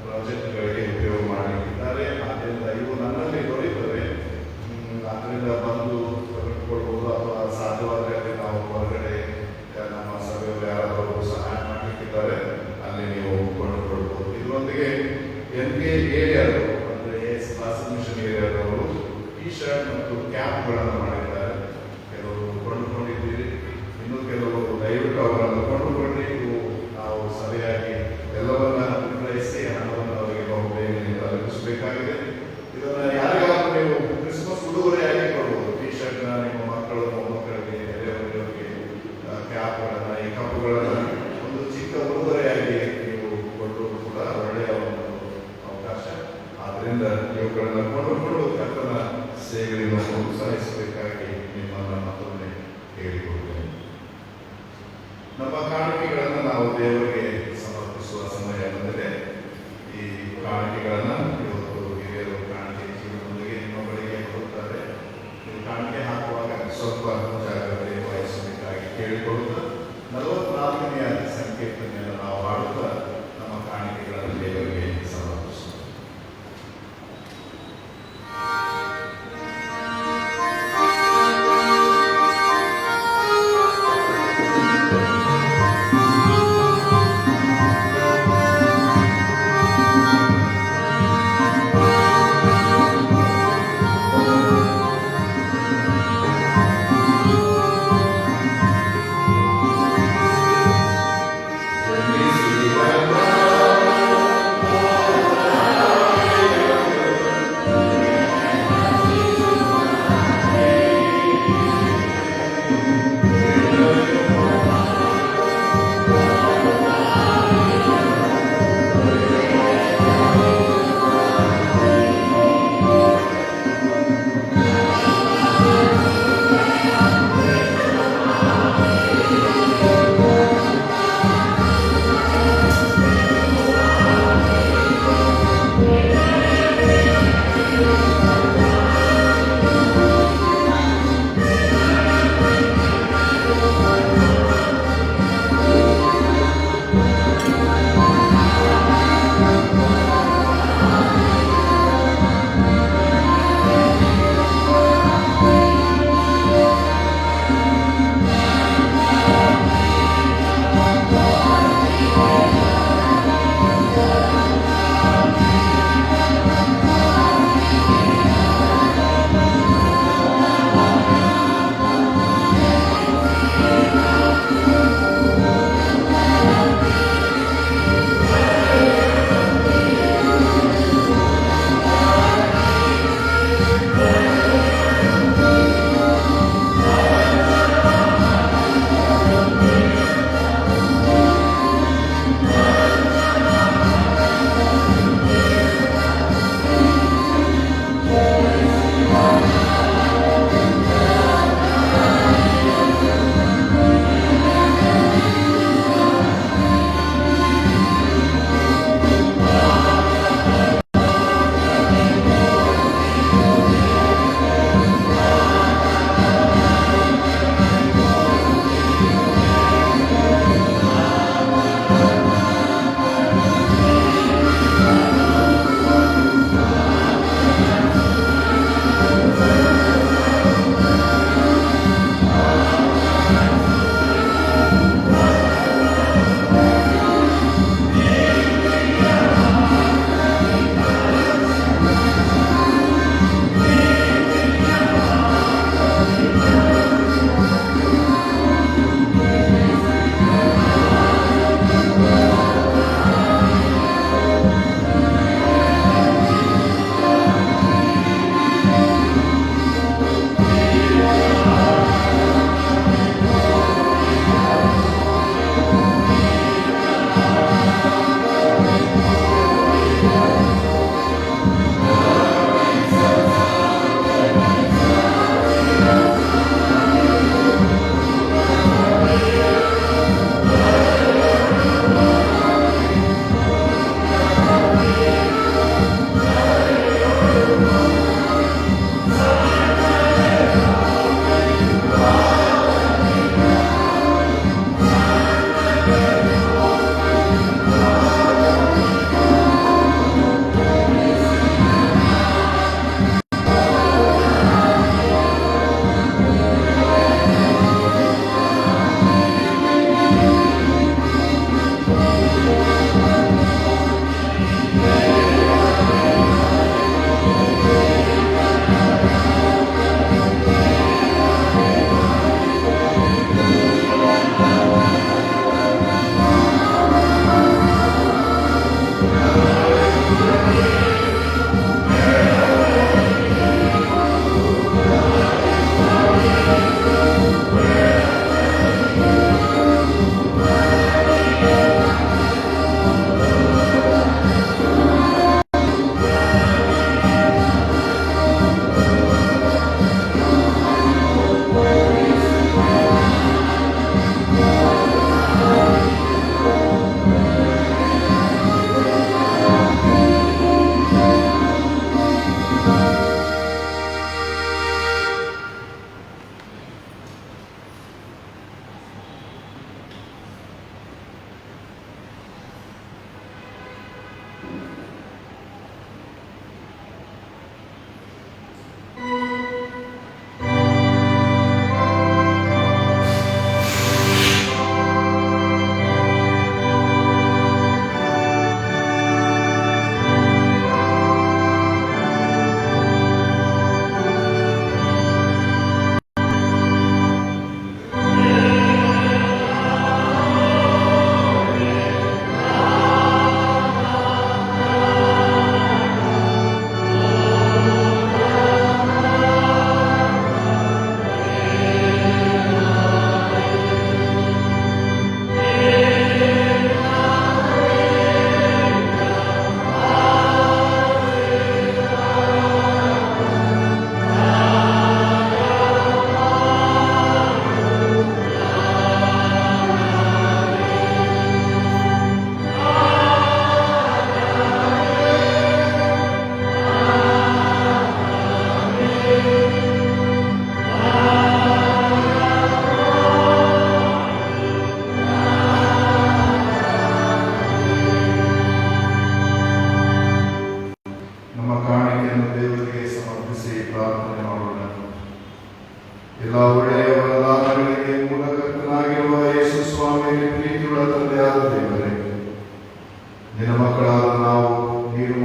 ಪ್ರಾಜೆಕ್ಟ್ಗಳಿಗೆ ಉಪಯೋಗ ಮಾಡಿದ್ದಾರೆ. ಆದ್ದರಿಂದ ಇವು ನನ್ನಲ್ಲಿ ದೊರೆಯುತ್ತವೆ. ಅದರಿಂದ ಬಂದು ತೆಗೆದುಕೊಳ್ಬೋದು, ಅಥವಾ ಸಾಧ್ಯವಾದರೆ ನಾವು ಹೊರಗಡೆ ನಮ್ಮ ಸಭೆಯವರು ಯಾರಾದರೂ ಸಹಾಯ ಮಾಡಲಿಕ್ಕಿದ್ದಾರೆ, ಅಲ್ಲಿ ನೀವು ಕೊಂಡುಕೊಳ್ಬೋದು. ಇದರೊಂದಿಗೆ NKA ಅಂದರೆ ಕ್ಲಾಸಿಕ್ ಮಿಷನ್ ಏರಿಯಾದವರು ಟೀ ಶರ್ಟ್ ಮತ್ತು ಕ್ಯಾಪ್ಗಳನ್ನು ಮಾಡಿದ್ದಾರೆ. ಕೆಲವರು ಕೊಂಡುಕೊಂಡಿದ್ದೀರಿ, ಇನ್ನು ಕೆಲವರು ದಯವಿಟ್ಟು ಅವರನ್ನು ಕೊಂಡುಕೊಂಡ್ರೆ ಇವು ನಾವು ಸರಿಯಾಗಿ ಎಲ್ಲವನ್ನ ನಿರ್ವಹಿಸಿ ಹಣವನ್ನು ಅವರಿಗೆ ಬಹುಬೇಗನೆ ತಲುಪಿಸಬೇಕಾಗಿದೆ. ಇದನ್ನು ಯಾರಿಗಾದರೂ ನೀವು ಕ್ರಿಸ್ಮಸ್ ಉಡುಗೊರೆಯಾಗಿ ಕೊಡ್ಬೋದು. ಟೀ ಶರ್ಟ್ನ ನಿಮ್ಮ ಮಕ್ಕಳು, ಮೊಮ್ಮಕ್ಕಳಿಗೆ, ನೆರೆಯವರಿಗೆ ಕ್ಯಾಪ್ಗಳನ್ನು, ಈ ಕಪ್ಪುಗಳನ್ನು ಒಂದು ಚಿಕ್ಕ ಉಡುಗೊರೆಯಾಗಿ ನೀವು ಕೊಟ್ಟರು ಕೂಡ ಒಳ್ಳೆಯ ಒಂದು ಅವಕಾಶ. ಆದ್ದರಿಂದ ಇವುಗಳನ್ನು ಕೊಂಡುಕೊಂಡು ಕರ್ತನ ಸೇವೆಯನ್ನು ಪ್ರೋತ್ಸಾಹಿಸಬೇಕಾಗಿ ನಿಮ್ಮನ್ನು ಮತ್ತೊಮ್ಮೆ ಹೇಳಿಕೊಡುತ್ತೇನೆ. ನಮ್ಮ ಕಾಣಿಕೆಗಳನ್ನು ನಾವು ದೇವರಿಗೆ ಸಮರ್ಪಿಸುವ ಸಮಯ ಬಂದರೆ ಈ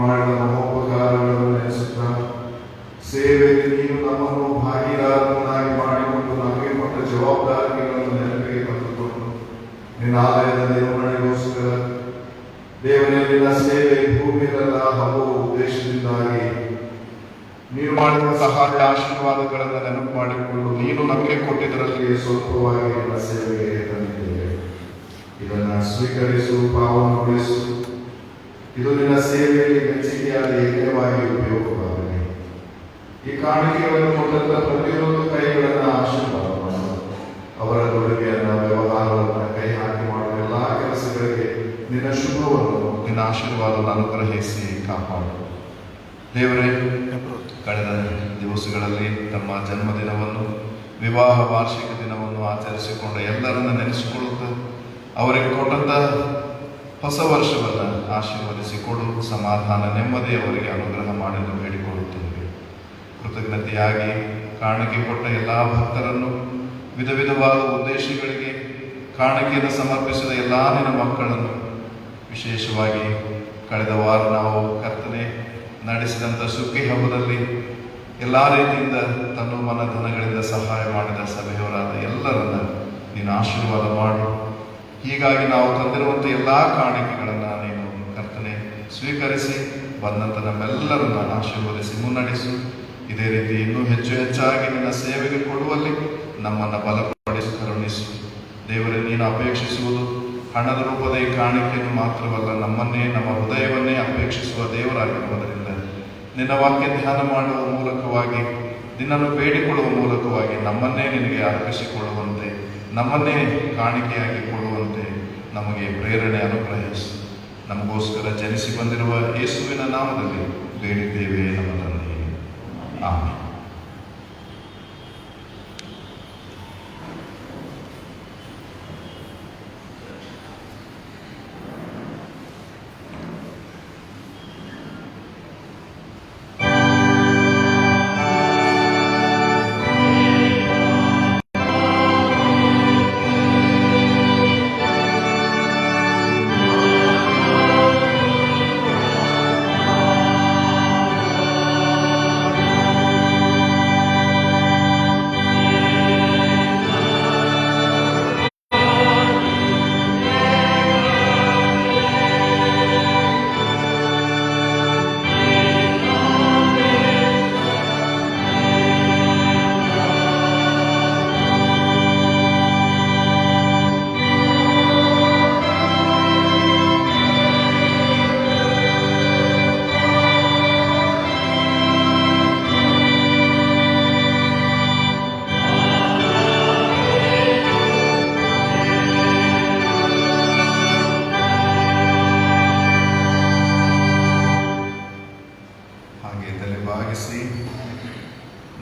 ಮಾಡಿದ ಮಹೋಪಕಾರಗಳನ್ನು ನೆನೆಸುತ್ತಾ ಸೇವೆಯಲ್ಲಿ ನೀನು ನಮ್ಮನ್ನು ಭಾಗಿದಾರರನ್ನಾಗಿ ಮಾಡಿಕೊಂಡು ನಮಗೆ ಕೊಟ್ಟ ಜವಾಬ್ದಾರಿಗಳನ್ನು ನೆನಪಿಗೆ ತಂದುಕೊಂಡು ನಿನ್ನ ಆಲಯದ ನಿರ್ವಹಣೆಗೋಸ್ಕರ ದೇವರೇ ನಿನ್ನ ಸೇವೆ ಭೂಮಿಯಲ್ಲ ಹಬ್ಬ ಉದ್ದೇಶದಿಂದಾಗಿ ನೀನು ಮಾಡಿದ ಸಹಾಯ ಆಶೀರ್ವಾದಗಳನ್ನು ನೆನಪು ಮಾಡಿಕೊಂಡು ನೀನು ನಮಗೆ ಕೊಟ್ಟಿದ್ದರಲ್ಲಿ ಸ್ವಲ್ಪವಾಗಿ ನಿನ್ನ ಸೇವೆಗೆ ತಂದಿದ್ದೇವೆ. ಇದನ್ನು ಸ್ವೀಕರಿಸು, ಪಾವನಗೊಳಿಸು. ಇದು ನಿನ್ನ ಸೇವೆಯಲ್ಲಿ ಮೆಚ್ಚುಗೆಯಾದ ಯಜ್ಞವಾಗಿ ಉಪಯೋಗವಾಗಲಿ. ಈ ಕಾಣಿಕೆಗಳನ್ನು ಕೊಟ್ಟಂತ ಪ್ರತಿಯೊಂದು ಕೈಗಳನ್ನು ಆಶೀರ್ವಾದ ಮಾಡು. ಅವರ ದುಡಿಮೆಯನ್ನು, ವ್ಯವಹಾರವನ್ನು ಕೈ ಹಾಕಿ ಮಾಡುವ ಎಲ್ಲ ಕೆಲಸಗಳಿಗೆ ನಿನ್ನ ಶುಭವನ್ನು, ನಿನ್ನ ಆಶೀರ್ವಾದವನ್ನು ಅನುಗ್ರಹಿಸಿ ಕಾಪಾಡು. ದೇವರೇ, ಕಳೆದ ದಿವಸಗಳಲ್ಲಿ ತಮ್ಮ ಜನ್ಮದಿನವನ್ನು, ವಿವಾಹ ವಾರ್ಷಿಕ ದಿನವನ್ನು ಆಚರಿಸಿಕೊಂಡ ಎಲ್ಲರನ್ನು ನೆನೆಸಿಕೊಳ್ಳುತ್ತಾ ಅವರಿಗೆ ಕೊಟ್ಟಂತ ಹೊಸ ವರ್ಷವನ್ನು ಆಶೀರ್ವದಿಸಿಕೊಡು. ಸಮಾಧಾನ, ನೆಮ್ಮದಿ ಅವರಿಗೆ ಅನುಗ್ರಹ ಮಾಡಲು ಬೇಡಿಕೊಳ್ಳುತ್ತೇವೆ. ಕೃತಜ್ಞತೆಯಾಗಿ ಕಾಣಿಕೆ ಕೊಟ್ಟ ಎಲ್ಲ ಭಕ್ತರನ್ನು, ವಿಧ ವಿಧವಾದ ಉದ್ದೇಶಗಳಿಗೆ ಕಾಣಿಕೆಯನ್ನು ಸಮರ್ಪಿಸಿದ ಎಲ್ಲ ನಿನ್ನ ಮಕ್ಕಳನ್ನು, ವಿಶೇಷವಾಗಿ ಕಳೆದ ವಾರ ನಾವು ಕರ್ತನೆ ನಡೆಸಿದಂಥ ಸುಗ್ಗಿ ಹಬ್ಬದಲ್ಲಿ ಎಲ್ಲ ರೀತಿಯಿಂದ ತನ್ನ ಮನ ಧನಗಳಿಂದ ಸಹಾಯ ಮಾಡಿದ ಸಭೆಯವರಾದ ಎಲ್ಲರನ್ನ ನೀನು ಆಶೀರ್ವಾದ ಮಾಡು. ಹೀಗಾಗಿ ನಾವು ತಂದಿರುವಂಥ ಎಲ್ಲ ಕಾಣಿಕೆಗಳನ್ನು ನೀನು ಕರ್ತನೆ ಸ್ವೀಕರಿಸಿ ಬಂದಂಥ ನಮ್ಮೆಲ್ಲರನ್ನ ಆಶೀರ್ವದಿಸಿ ಮುನ್ನಡೆಸು. ಇದೇ ರೀತಿ ಇನ್ನೂ ಹೆಚ್ಚು ಹೆಚ್ಚಾಗಿ ನಿನ್ನ ಸೇವೆಗೆ ಕೊಡುವಲ್ಲಿ ನಮ್ಮನ್ನು ಬಲಪಡಿಸಿ ಕರುಣಿಸು. ದೇವರೇ, ನೀನು ಅಪೇಕ್ಷಿಸುವುದು ಹಣದ ರೂಪದ ಈ ಕಾಣಿಕೆಯನ್ನು ಮಾತ್ರವಲ್ಲ, ನಮ್ಮನ್ನೇ, ನಮ್ಮ ಹೃದಯವನ್ನೇ ಅಪೇಕ್ಷಿಸುವ ದೇವರಾಗಿರುವುದರಿಂದ ನಿನ್ನ ವಾಕ್ಯ ಧ್ಯಾನ ಮಾಡುವ ಮೂಲಕವಾಗಿ, ನಿನ್ನನ್ನು ಬೇಡಿಕೊಳ್ಳುವ ಮೂಲಕವಾಗಿ ನಮ್ಮನ್ನೇ ನಿನಗೆ ಅರ್ಪಿಸಿಕೊಳ್ಳುವಂತೆ, ನಮ್ಮನ್ನೇ ಕಾಣಿಕೆಯಾಗಿ ಕೊಡುವಂತೆ ನಮಗೆ ಪ್ರೇರಣೆ ಅನುಗ್ರಹಿಸು. ನಮಗೋಸ್ಕರ ಜನಿಸಿ ಬಂದಿರುವ ಯೇಸುವಿನ ನಾಮದಲ್ಲಿ ಬೇಡಿದ್ದೇವೆ ನಮ್ಮ ತಂದೆಯೇ, ಆಮೆನ್.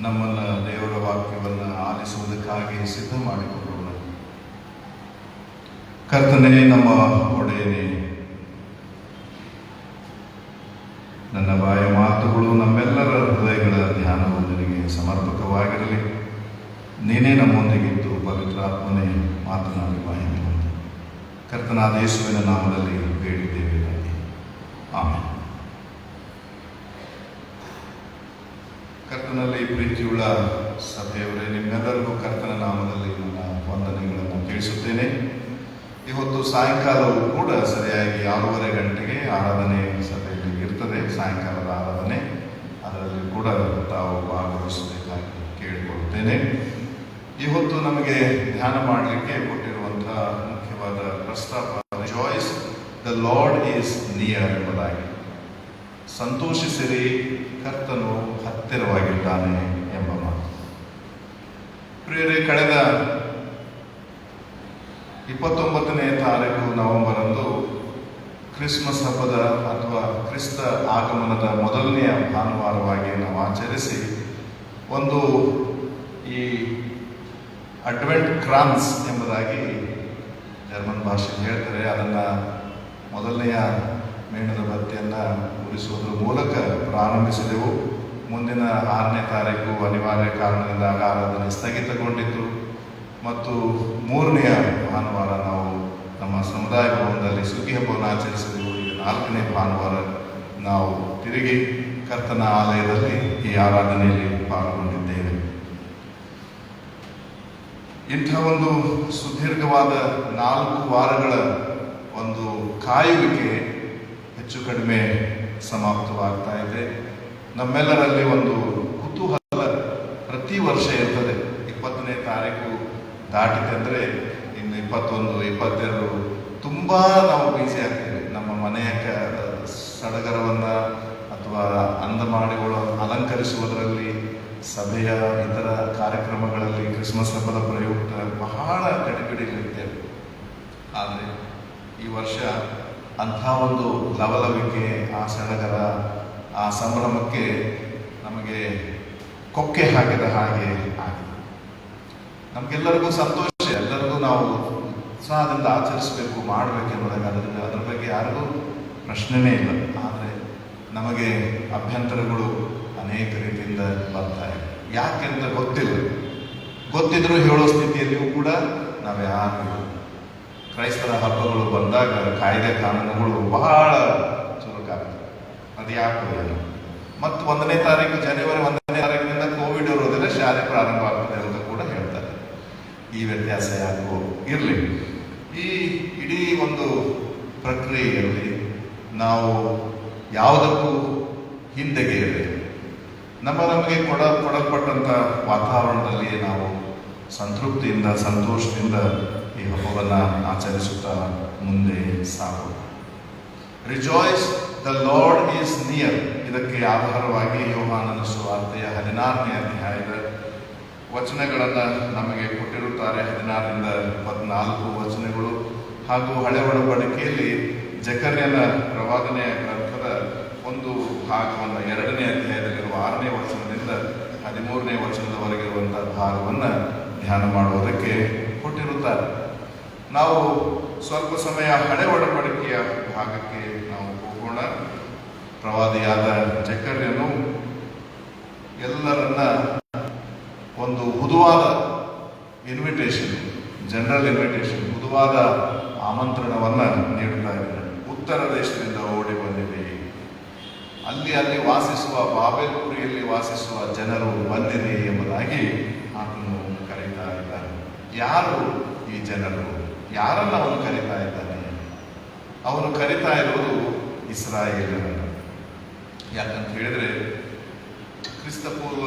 ನಮ್ಮನ್ನು ದೇವರ ವಾಕ್ಯವನ್ನು ಆಲಿಸುವುದಕ್ಕಾಗಿ ಸಿದ್ಧ ಮಾಡಿಕೊಳ್ಳೋಣ. ಕರ್ತನೇ, ನಮ್ಮ ಒಡೆಯನೇ, ನನ್ನ ಬಾಯ ಮಾತುಗಳು, ನಮ್ಮೆಲ್ಲರ ಹೃದಯಗಳ ಧ್ಯಾನವು ನಿನಗೆ ಸಮರ್ಪಕವಾಗಿರಲಿ. ನೀನೇ ನಮ್ಮೊಂದಿಗಿದ್ದು ಪವಿತ್ರಾತ್ಮನೇ ಮಾತನಾಡಿ ಬಾಯಿಗೆ ಬಂದು ಕರ್ತನಾದ ಯೇಸುವಿನ ನಾಮದಲ್ಲಿ ಬೇಡಿದ್ದೇವೆ, ಆಮೆನ್. ಕರ್ತನಲ್ಲಿ ಪ್ರೀತಿಯುಳ್ಳ ಸಭೆಯವರೇ, ನಿಮ್ಮೆಲ್ಲರಿಗೂ ಕರ್ತನ ನಾಮದಲ್ಲಿ ನನ್ನ ವಂದನೆಗಳನ್ನು ತಿಳಿಸುತ್ತೇನೆ. ಇವತ್ತು ಸಾಯಂಕಾಲವೂ ಕೂಡ ಸರಿಯಾಗಿ 6:30 ಗಂಟೆಗೆ ಆರಾಧನೆ ಸಭೆಯಲ್ಲಿ ಇರ್ತದೆ. ಸಾಯಂಕಾಲದ ಆರಾಧನೆ, ಅದರಲ್ಲಿ ಕೂಡ ತಾವು ಭಾಗವಹಿಸಬೇಕಾಗಿ ಕೇಳಿಕೊಳ್ಳುತ್ತೇನೆ. ಇವತ್ತು ನಮಗೆ ಧ್ಯಾನ ಮಾಡಲಿಕ್ಕೆ ಕೊಟ್ಟಿರುವಂತಹ ಮುಖ್ಯವಾದ ಪ್ರಸ್ತಾಪ rejoice the lord is near ಎಂಬುದಾಗಿ. ಸಂತೋಷಿಸಿರಿ, ಕರ್ತನು ಹತ್ತಿರವಾಗಿದ್ದಾನೆ ಎಂಬ ಮಾತು. ಪ್ರಿಯರೇ, ಕಳೆದ 29ನೇ ತಾರೀಕು ನವೆಂಬರ್ ಅಂದು ಕ್ರಿಸ್ಮಸ್ ಹಬ್ಬದ ಅಥವಾ ಕ್ರಿಸ್ತ ಆಗಮನದ ಮೊದಲನೆಯ ಭಾನುವಾರವಾಗಿ ನಾವು ಆಚರಿಸಿ ಒಂದು ಈ ಅಡ್ವೆಂಟ್ ಕ್ರಾನ್ಸ್ ಎಂಬುದಾಗಿ ಜರ್ಮನ್ ಭಾಷೆಯಲ್ಲಿ ಹೇಳ್ತಾರೆ. ಅದನ್ನು ಮೊದಲನೆಯ ಮೇಣದ ಬತ್ತಿಯನ್ನು ಉರಿಸುವುದರ ಮೂಲಕ ಪ್ರಾರಂಭಿಸಿದೆವು. ಮುಂದಿನ 6ನೇ ತಾರೀಕು ಅನಿವಾರ್ಯ ಕಾರಣದಿಂದ ಆರಾಧನೆ ಸ್ಥಗಿತಗೊಂಡಿತು ಮತ್ತು 3ನೆಯ ಭಾನುವಾರ ನಾವು ನಮ್ಮ ಸಮುದಾಯ ಭವನದಲ್ಲಿ ಸುಗ್ಗಿ ಹಬ್ಬವನ್ನು ಆಚರಿಸಿದೆವು. ಈಗ 4ನೇ ಭಾನುವಾರ ನಾವು ತಿರುಗಿ ಕರ್ತನ ಆಲಯದಲ್ಲಿ ಈ ಆರಾಧನೆಯಲ್ಲಿ ಪಾಲ್ಗೊಂಡಿದ್ದೇವೆ. ಇಂಥ ಒಂದು ಸುದೀರ್ಘವಾದ 4 ವಾರಗಳ ಒಂದು ಕಾಯುವಿಕೆ ಹೆಚ್ಚು ಕಡಿಮೆ ಸಮಾಪ್ತವಾಗ್ತಾ ಇದೆ. ನಮ್ಮೆಲ್ಲರಲ್ಲಿ ಒಂದು ಕುತೂಹಲ ಪ್ರತಿ ವರ್ಷ ಇರ್ತದೆ. 20ನೇ ತಾರೀಕು ದಾಟಿದೆ ಅಂದರೆ ಇನ್ನು 21, 22 ತುಂಬ ನಾವು ಬ್ಯುಸಿ ಆಗ್ತೇವೆ. ನಮ್ಮ ಮನೆಯ ಸಡಗರವನ್ನು ಅಥವಾ ಅಂದಮಾಡಿಗಳು ಅಲಂಕರಿಸುವುದರಲ್ಲಿ, ಸಭೆಯ ಇತರ ಕಾರ್ಯಕ್ರಮಗಳಲ್ಲಿ, ಕ್ರಿಸ್ಮಸ್ ಹಬ್ಬದ ಪ್ರಯುಕ್ತ ಬಹಳ ಗಡಿಬಿಡಿಗಳಿರ್ತೇವೆ. ಆದರೆ ಈ ವರ್ಷ ಅಂಥ ಒಂದು ಲವಲವಿಕೆ, ಆ ಸಡಗರ, ಆ ಸಂಭ್ರಮಕ್ಕೆ ನಮಗೆ ಕೊಕ್ಕೆ ಹಾಕಿದ ಹಾಗೆ ಆಗಿದೆ. ನಮಗೆಲ್ಲರಿಗೂ ಸಂತೋಷ, ಎಲ್ಲರಿಗೂ ನಾವು ಉತ್ಸಾಹದಿಂದ ಆಚರಿಸಬೇಕು, ಮಾಡಬೇಕೆಂಬುದಾಗಿ ಅದ್ರ ಬಗ್ಗೆ ಯಾರಿಗೂ ಪ್ರಶ್ನೆನೇ ಇಲ್ಲ. ಆದರೆ ನಮಗೆ ಅಭ್ಯಂತರಗಳು ಅನೇಕ ರೀತಿಯಿಂದ ಬರ್ತಾ ಇದೆ. ಯಾಕೆಂತ ಗೊತ್ತಿದ್ರೂ ಹೇಳೋ ಸ್ಥಿತಿಯಲ್ಲಿಯೂ ಕೂಡ ನಾವು ಯಾರು. ಕ್ರೈಸ್ತರ ಹಬ್ಬಗಳು ಬಂದಾಗ ಕಾಯ್ದೆ ಕಾನೂನುಗಳು ಬಹಳ ಚುರುಕಾಗ್ತವೆ. ಅದು ಯಾಕೆ ಏನು ಮತ್ತು 1ನೇ ತಾರೀಕು ಜನವರಿ 1ನೇ ತಾರೀಕಿನಿಂದ ಕೋವಿಡ್ ಇರೋದಿಲ್ಲ, ಶಾಲೆ ಪ್ರಾರಂಭ ಆಗ್ತದೆ ಅಂತ ಕೂಡ ಹೇಳ್ತಾರೆ. ಈ ವ್ಯತ್ಯಾಸ ಯಾಕೋ ಇರಲಿ. ಈ ಇಡೀ ಒಂದು ಪ್ರಕ್ರಿಯೆಯಲ್ಲಿ ನಾವು ಯಾವುದಕ್ಕೂ ಹಿಂದೆಗೆಯದೆ ನಮಗೆ ಕೊಡಲ್ಪಟ್ಟಂಥ ವಾತಾವರಣದಲ್ಲಿ ನಾವು ಸಂತೃಪ್ತಿಯಿಂದ, ಸಂತೋಷದಿಂದ ಈ ಹಬ್ಬವನ್ನು ಆಚರಿಸುತ್ತಾ ಮುಂದೆ ಸಾಗೋಣ. Rejoice, the lord is near. ಇದಕ್ಕೆ ಆಧಾರವಾಗಿ ಯೋಹಾನನ ಸುವಾರ್ತೆಯ 16ನೇ ಅಧ್ಯಾಯದ ವಚನಗಳನ್ನು ನಮಗೆ ಕೊಟ್ಟಿರುತ್ತಾರೆ. 16ರಿಂದ 24 ವಚನಗಳು ಹಾಗೂ ಹಳೆ ಒಡಂಬಡಿಕೆಯಲ್ಲಿ ಜಕರ್ಯನ ಪ್ರವಾದನೆಯ ಗ್ರಂಥದ ಒಂದು ಭಾಗವನ್ನು 2ನೇ ಅಧ್ಯಾಯದಲ್ಲಿರುವ 6ನೇ ವಚನದಿಂದ 13ನೇ ವಚನದವರೆಗಿರುವಂತಹ ಭಾಗವನ್ನು ಧ್ಯಾನ ಮಾಡುವುದಕ್ಕೆ ಕೊಟ್ಟಿರುತ್ತಾರೆ. ನಾವು ಸ್ವಲ್ಪ ಸಮಯ ಹಳೆ ಒಡಂಬಡಿಕೆಯ ಭಾಗಕ್ಕೆ ನಾವು ಹೋಗೋಣ. ಪ್ರವಾದಿಯಾದ ಜಕರ್ಯನು ಎಲ್ಲರನ್ನ ಒಂದು ಹುದುವಾದ ಇನ್ವಿಟೇಷನ್, ಜನರಲ್ ಇನ್ವಿಟೇಷನ್, ಹುದುವಾದ ಆಮಂತ್ರಣವನ್ನು ನೀಡುತ್ತಾ ಇದ್ದಾರೆ. ಉತ್ತರ ದೇಶದಿಂದ ಓಡಿ ಬಂದಿದೆ, ಅಲ್ಲಿ ವಾಸಿಸುವ ಬಾಬೆಲ್ಪುರಿಯಲ್ಲಿ ವಾಸಿಸುವ ಜನರು ಬಂದಿದೆ ಎಂಬುದಾಗಿ ಆತನು ಕರೀತಾ ಇದ್ದಾನೆ. ಯಾರು ಈ ಜನರು? ಯಾರನ್ನು ಅವನು ಕರೀತಾ ಇದ್ದಾನೆ? ಅವನು ಕರೀತಾ ಇರುವುದು ಇಸ್ರಾಯೇಲರನ್ನು. ಯಾಕಂತ ಹೇಳಿದ್ರೆ ಕ್ರಿಸ್ತಪೂರ್ವ